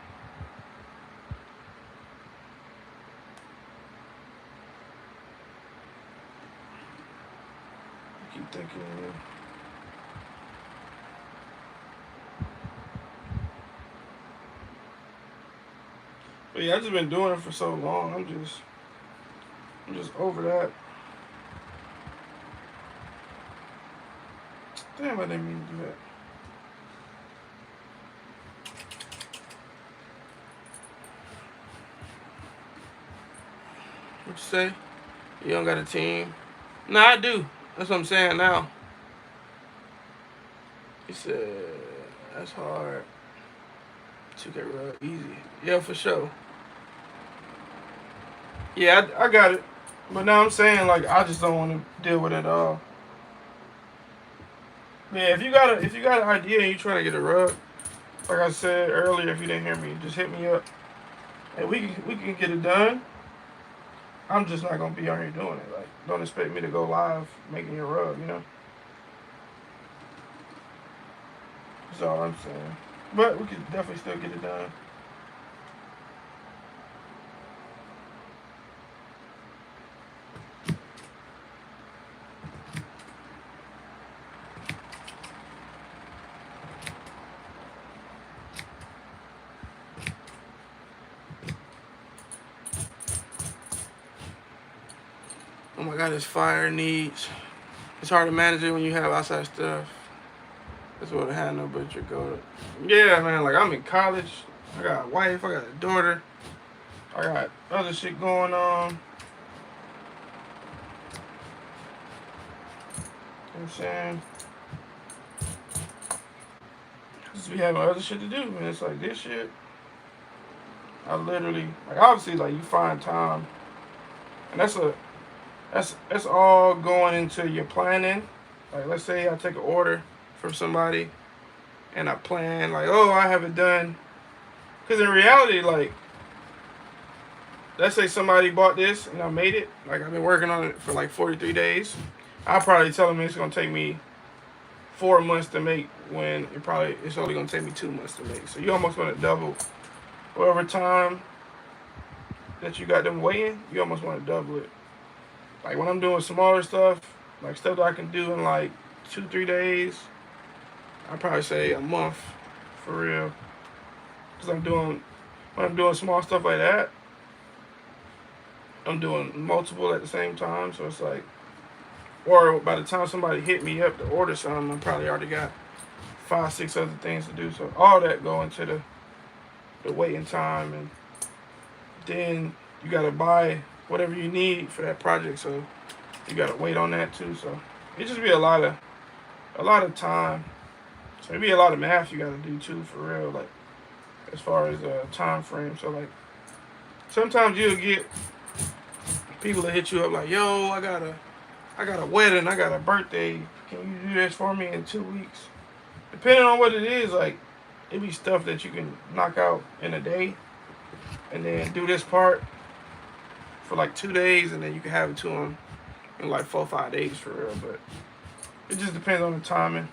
I keep thinking, but yeah, I just been doing it for so long. I'm just over that. Damn, I didn't mean to do that. What you say? You don't got a team? Nah, I do. That's what I'm saying now. He said, that's hard. 2K real easy. Yeah, for sure. Yeah, I got it. But now I'm saying, like, I just don't want to deal with it at all. Yeah, if you got an idea and you're trying to get a rug, like I said earlier, if you didn't hear me, just hit me up. And we can get it done. I'm just not gonna be on here doing it. Like, don't expect me to go live making your rug, you know? That's all I'm saying. But we could definitely still get it done. got his fire needs. It's hard to manage it when you have outside stuff. That's what I had no butcher go to. Yeah, man, like I'm in college. I got a wife, I got a daughter. I got other shit going on. You know what I'm saying? Just be having other shit to do, man. It's like this shit. I literally, like, obviously, like, you find time. And that's all going into your planning. Like, let's say I take an order from somebody and I plan, like, oh, I have it done. Because in reality, like, let's say somebody bought this and I made it. Like, I've been working on it for like 43 days. I'll probably tell them it's going to take me 4 months to make when it's only going to take me 2 months to make. So you almost want to double whatever time that you got them waiting, you almost want to double it. Like when I'm doing smaller stuff, like stuff that I can do in like 2-3 days, I'd probably say a month for real. Because when I'm doing small stuff like that, I'm doing multiple at the same time. So it's like, or by the time somebody hit me up to order something, I probably already got 5-6 other things to do. So all that go into the waiting time, and then you gotta buy whatever you need for that project. So you gotta wait on that too. So it just be a lot of time. So it be a lot of math you gotta do too, for real. Like as far as time frame. So like sometimes you'll get people that hit you up like, yo, I got a wedding, I got a birthday. Can you do this for me in 2 weeks? Depending on what it is, like it be stuff that you can knock out in a day, and then do this part for like 2 days, and then you can have it to them in like 4 or 5 days for real. But it just depends on the timing.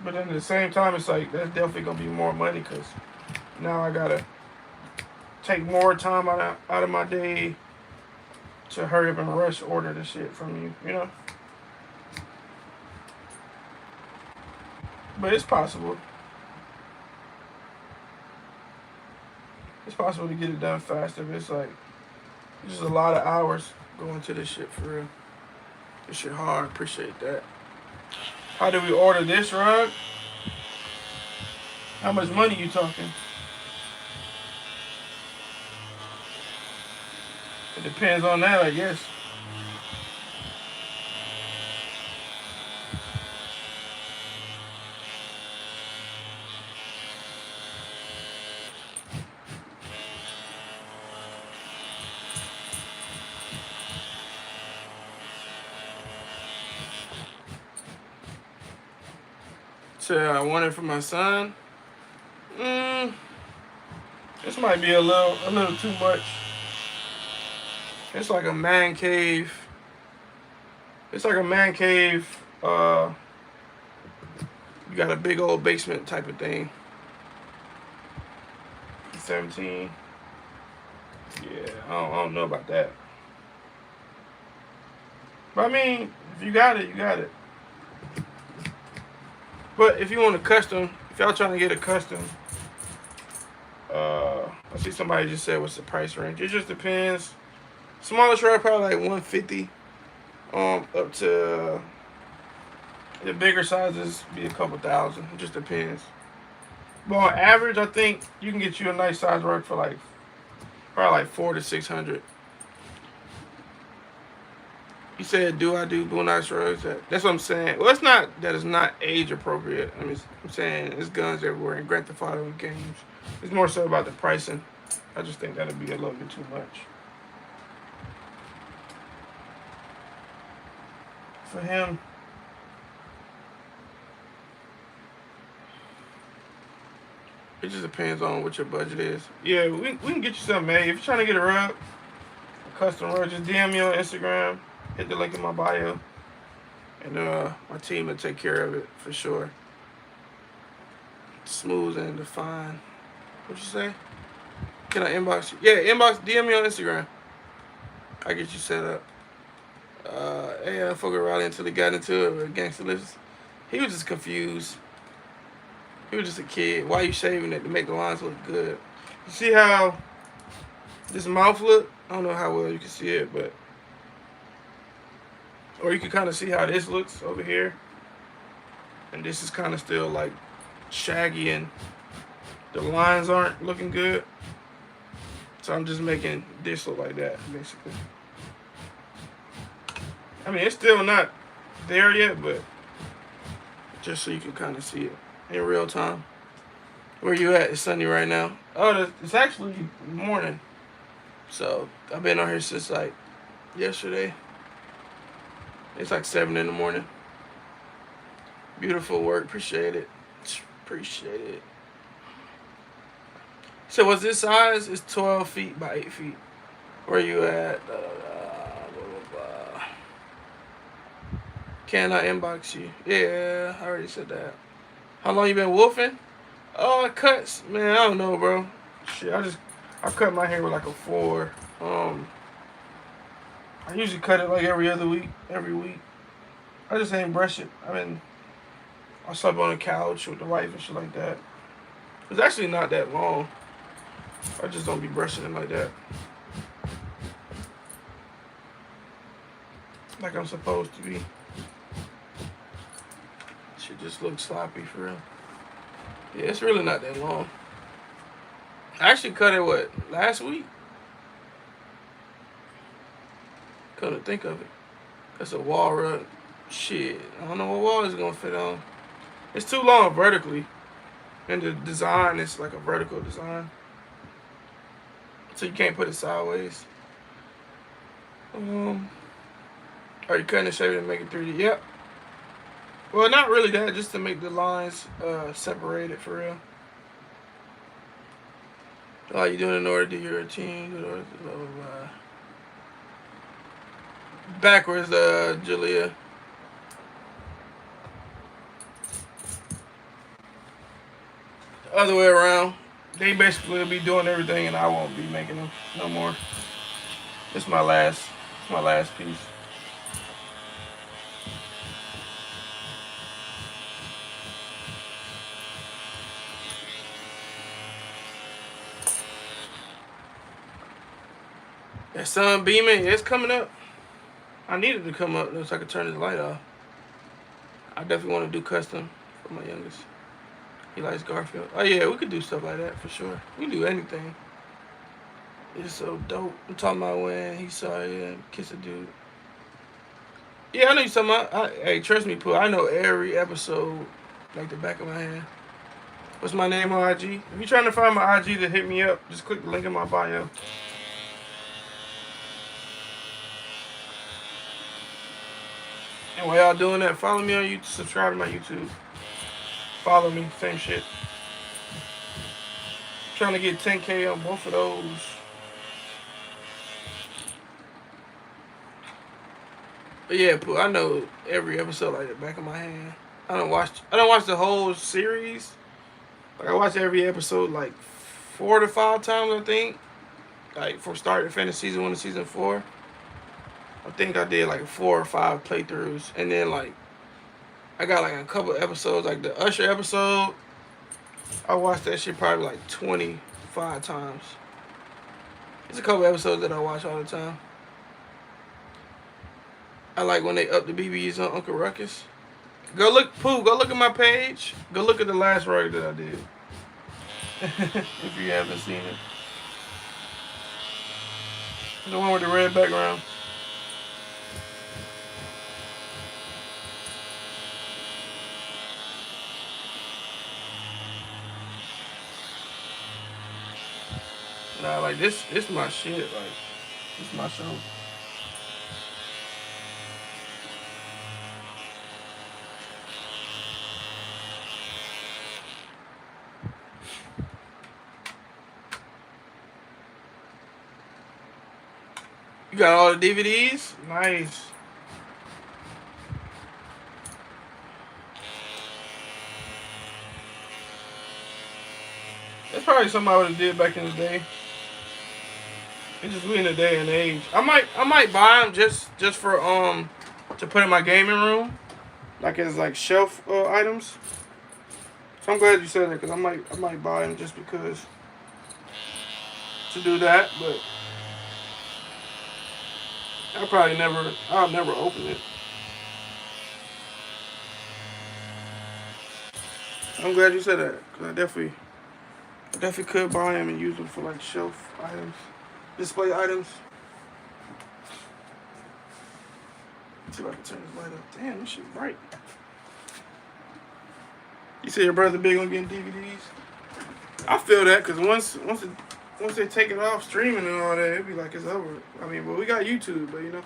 But then at the same time, it's like that's definitely gonna be more money, because now I gotta take more time out of my day to hurry up and rush order the shit from you, you know? But it's possible. It's possible to get it done faster, but it's like, it's just a lot of hours going to this shit for real. This shit hard, appreciate that. How do we order this rug? How much money you talking? It depends on that, I guess. So I want it for my son. This might be a little too much. It's like a man cave. It's like a man cave. You got a big old basement type of thing. 17. Yeah, I don't know about that. But I mean, if you got it, you got it. But if you want a custom, if y'all trying to get a custom, I see somebody just said what's the price range. It just depends. Smallest rug probably like 150, up to the bigger sizes be a couple thousand. It just depends. But on average, I think you can get you a nice size rug for like probably like $400 to $600. You said, do I do Boondocks rugs? That's what I'm saying. Well, it's not that it's not age appropriate. I mean, I'm saying there's guns everywhere in Grand Theft Auto games. It's more so about the pricing. I just think that'd be a little bit too much for him. It just depends on what your budget is. Yeah, we can get you something made. If you're trying to get a rug, a custom rug, just DM me on Instagram. Hit the link in my bio, and my team will take care of it for sure. Smooth and defined. What you say? Can I inbox you? Yeah, inbox, DM me on Instagram. I get you set up. I fuck with Riley until he got into it with Gangsta Lips. He was just confused. He was just a kid. Why you shaving it to make the lines look good? You see how this mouth look. I don't know how well you can see it, but or you can kind of see how this looks over here. And this is kind of still like shaggy and the lines aren't looking good. So I'm just making this look like that, basically. I mean, it's still not there yet, but just so you can kind of see it in real time. Where you at? It's sunny right now. Oh, it's actually morning. So I've been on here since like yesterday. It's like 7 in the morning. Beautiful work. Appreciate it. Appreciate it. So what's this size? It's 12 feet by 8 feet. Where you at? Can I inbox you? Yeah, I already said that. How long you been wolfing? Oh, cuts, man. I don't know, bro. Shit, I cut my hair with like a 4. I usually cut it like every other week, every week. I just ain't brush it. I slept on the couch with the wife and shit like that. It's actually not that long. I just don't be brushing it like that. Like I'm supposed to be. Shit just looks sloppy for real. Yeah, it's really not that long. I actually cut it, last week? Couldn't think of it. That's a wall rug. Shit, I don't know what wall it's gonna fit on. It's too long vertically. And the design is like a vertical design. So you can't put it sideways. Are you cutting and shaving to make it 3D? Yep. Well, not really that, just to make the lines separated for real. All you doing in order to do your routine, backwards, Julia. The other way around. They basically will be doing everything and I won't be making them no more. It's my last piece. That sun beaming, it's coming up. I needed to come up so I could turn this light off. I definitely want to do custom for my youngest. He likes Garfield. Oh yeah, we could do stuff like that for sure. We can do anything. It's so dope. I'm talking about when he saw it kiss a dude. Yeah, I know you're talking about. Hey, trust me, Pooh. I know every episode like the back of my hand. What's my name on IG? If you're trying to find my IG, to hit me up. Just click the link in my bio. And while y'all doing that, follow me on YouTube. Subscribe to my YouTube. Follow me. Same shit. Trying to get 10K on both of those. But yeah, Pooh, I know every episode like the back of my hand. I don't watch the whole series. Like I watch every episode like 4 to 5 times, I think. Like from start to finish season 1 to season 4. I think I did like 4 or 5 playthroughs, and then like I got like a couple episodes, like the Usher episode. I watched that shit probably like 25 times. There's a couple episodes that I watch all the time. I like when they up the BBs on Uncle Ruckus. Go look, Pooh, go look at my page. Go look at the last rug that I did. If you haven't seen it. The one with the red background. Nah, like this my shit. Like, this my show. You got all the DVDs? Nice. That's probably something I would have did back in the day. It's just we in the day and age. I might buy them just for to put in my gaming room, like as like shelf items. So I'm glad you said that, because I might buy them just because to do that. But I'll never open it. I'm glad you said that, because I definitely could buy them and use them for like shelf items, display items. Let's see if I can turn this light up. Damn, this shit bright. You say your brother big on getting DVDs? I feel that, because once they take it off streaming and all that, it'd be like it's over. I mean, but we got YouTube, but you know.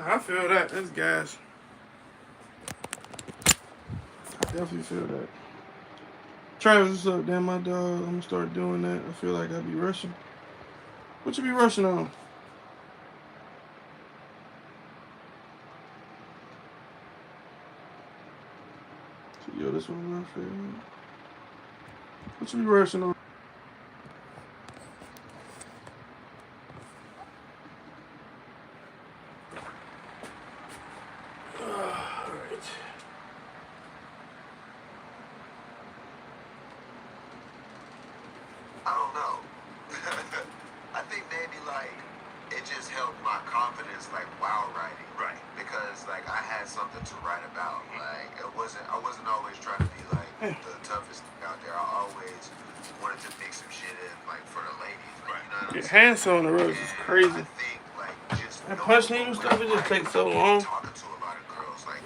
I feel that. That's gas. I definitely feel that. Travis, what's up? Damn, my dog. I'm gonna start doing that. I feel like I be rushing. What you be rushing on? Yo, this one my favorite. What you be rushing on? I don't know. I think maybe like it just helped my confidence like while writing. Right. Because like I had something to write about. Like I wasn't always trying to be like the toughest out there. I always wanted to mix some shit in like for the ladies. Like, you know what I'm Your saying? hands on the road is crazy. I think like just That punch needle stuff, it just takes so long. talking to a lot of girls, like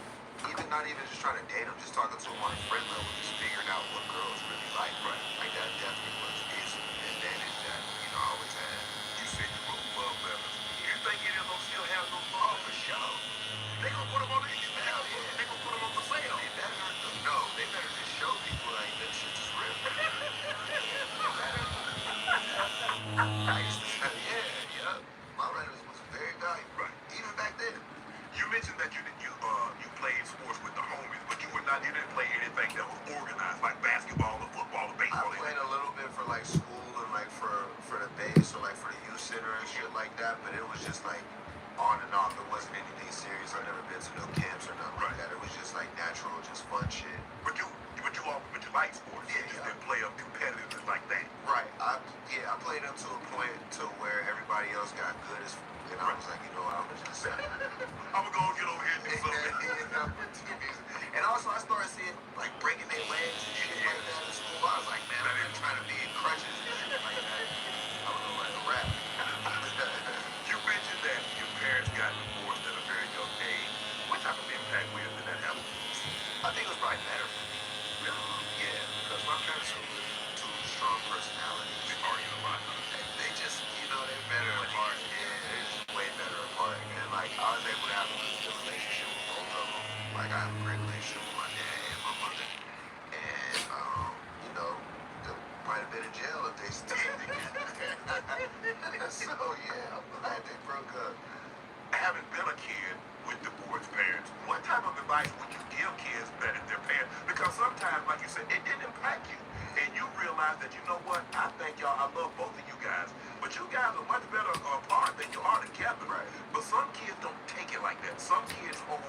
even not even just trying to date them, just talking to them on a friend level, just figuring out what girls really like. Right. Like that definitely was an advantage that I always had. You said you wrote love letters. You think any of them still have those love? Oh, for sure. They gonna put them on the email. Yeah. They gonna put them on the sale. They better just show people like that shit is real. I used to say, yeah. My letters was very valuable. Right. Even back then. You mentioned that you played sports with the homies, but you didn't play anything that was organized, like basketball or football or I baseball. played a little bit for like school and like for the base or like for the youth center and shit like that, but it was just like on and off. It wasn't anything serious. I've never been to no camps or nothing like that. It was just like natural, just fun shit. But you like sports. Yeah, you just didn't play them competitively like that. Right. I played up to a point to where everybody else got good as and I was like, you know what, I'm gonna just I'm gonna go get over here and do something. And also I started seeing like breaking their legs and shit like that in school. I was like, man, I'm not trying to be in crutches and shit like that. I was like a rap. You mentioned that your parents got divorced at a very young age. What type of impact did that have? I think it was probably better for me. Yeah, because my parents were two strong personalities. They argue a lot. They just, they're better apart. Yeah, they're just way better apart. And like, I was able to have a good relationship with both of them. Like, I have a great relationship with my dad and my mother. And, they might have been in jail if they stayed together. So, yeah, I'm glad they broke up. Having been a kid with divorced parents, what type of advice would you give kids that are their parents? Because sometimes, like you said, it didn't impact you. And you realize that, you know what, I thank y'all, I love both of you guys. But you guys are much better apart than you are together. Right. But some kids don't take it like that. Some kids hold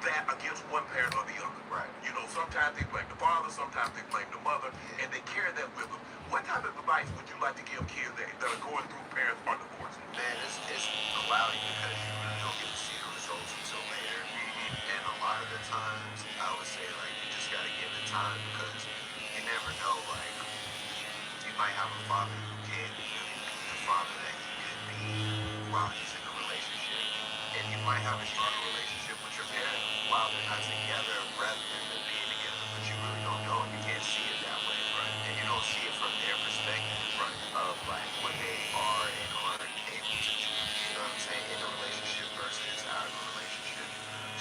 that against one parent or the other. Right. Sometimes they blame the father, sometimes they blame the mother, and they carry that with them. What type of advice would you like to give kids that are going through parents or divorce? Man, it's cloudy because you really don't get to see the results until later. And a lot of the times, I would say, like, you just gotta give it time because you never know, like, you might have a father who can't really be the father that he could be while he's in a relationship. And you might have a stronger relationship with your parents while they're not together rather than them being together, but you really don't know and you can't see it that way. Right. And you don't see it from their perspective, right, of like what they are and aren't able to do. You know what I'm saying? In a relationship versus out of a relationship.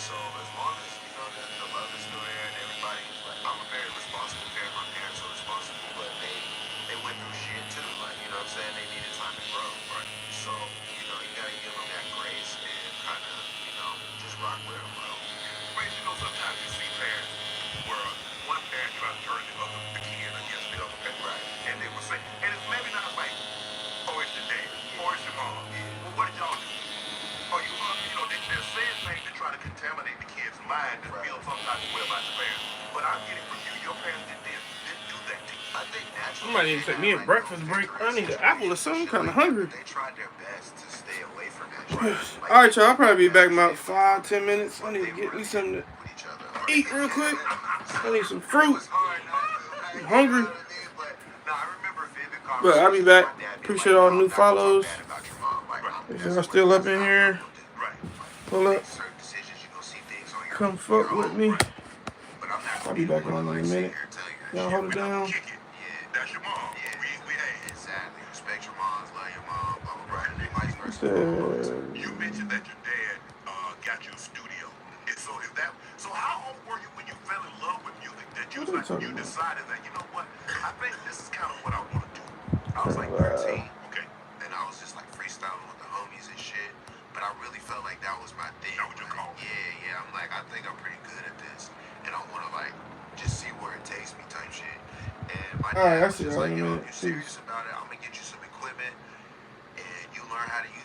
So as long as the love is still there and everybody's like, I'm a very responsible parent. My parents are responsible, but they went through shit too. Like, you know what I'm saying? They needed time to grow. Right. So you gotta give them that grace and kind of just rock with them, bro. some type of way about your parents. But I'm getting from you. Your parents didn't do that to you. I think naturally. I might need to take me a breakfast break. I need an apple or something. I'm kind of hungry. They tried their best to stay away from that shit. All right, y'all. I'll probably be back in about 5-10 minutes. I need to get me something to eat real quick. I need some fruit. I'm hungry. But I'll be back. Appreciate all the new follows. If y'all still up in here, pull up. Come fuck with me. I'll be back on in a minute. Y'all hold it down. That's your mom. We Exactly. Respect your moms, love your mom, blah, blah, blah, and vice versa. You mentioned that your dad got you a studio. And so how old were you when you fell in love with music? That you decided that, you know what, I think this is kind of what I want to do. I was like 13. Okay. And I was just like freestyling with the homies and shit. But I really felt like that was my thing. That was your call. Yeah. I'm like, I think I'm pretty good at this. And I want to like just see where it takes me type shit. And my dad was just like, yo, if you're serious about it, I'm going to get you some equipment and you learn how to use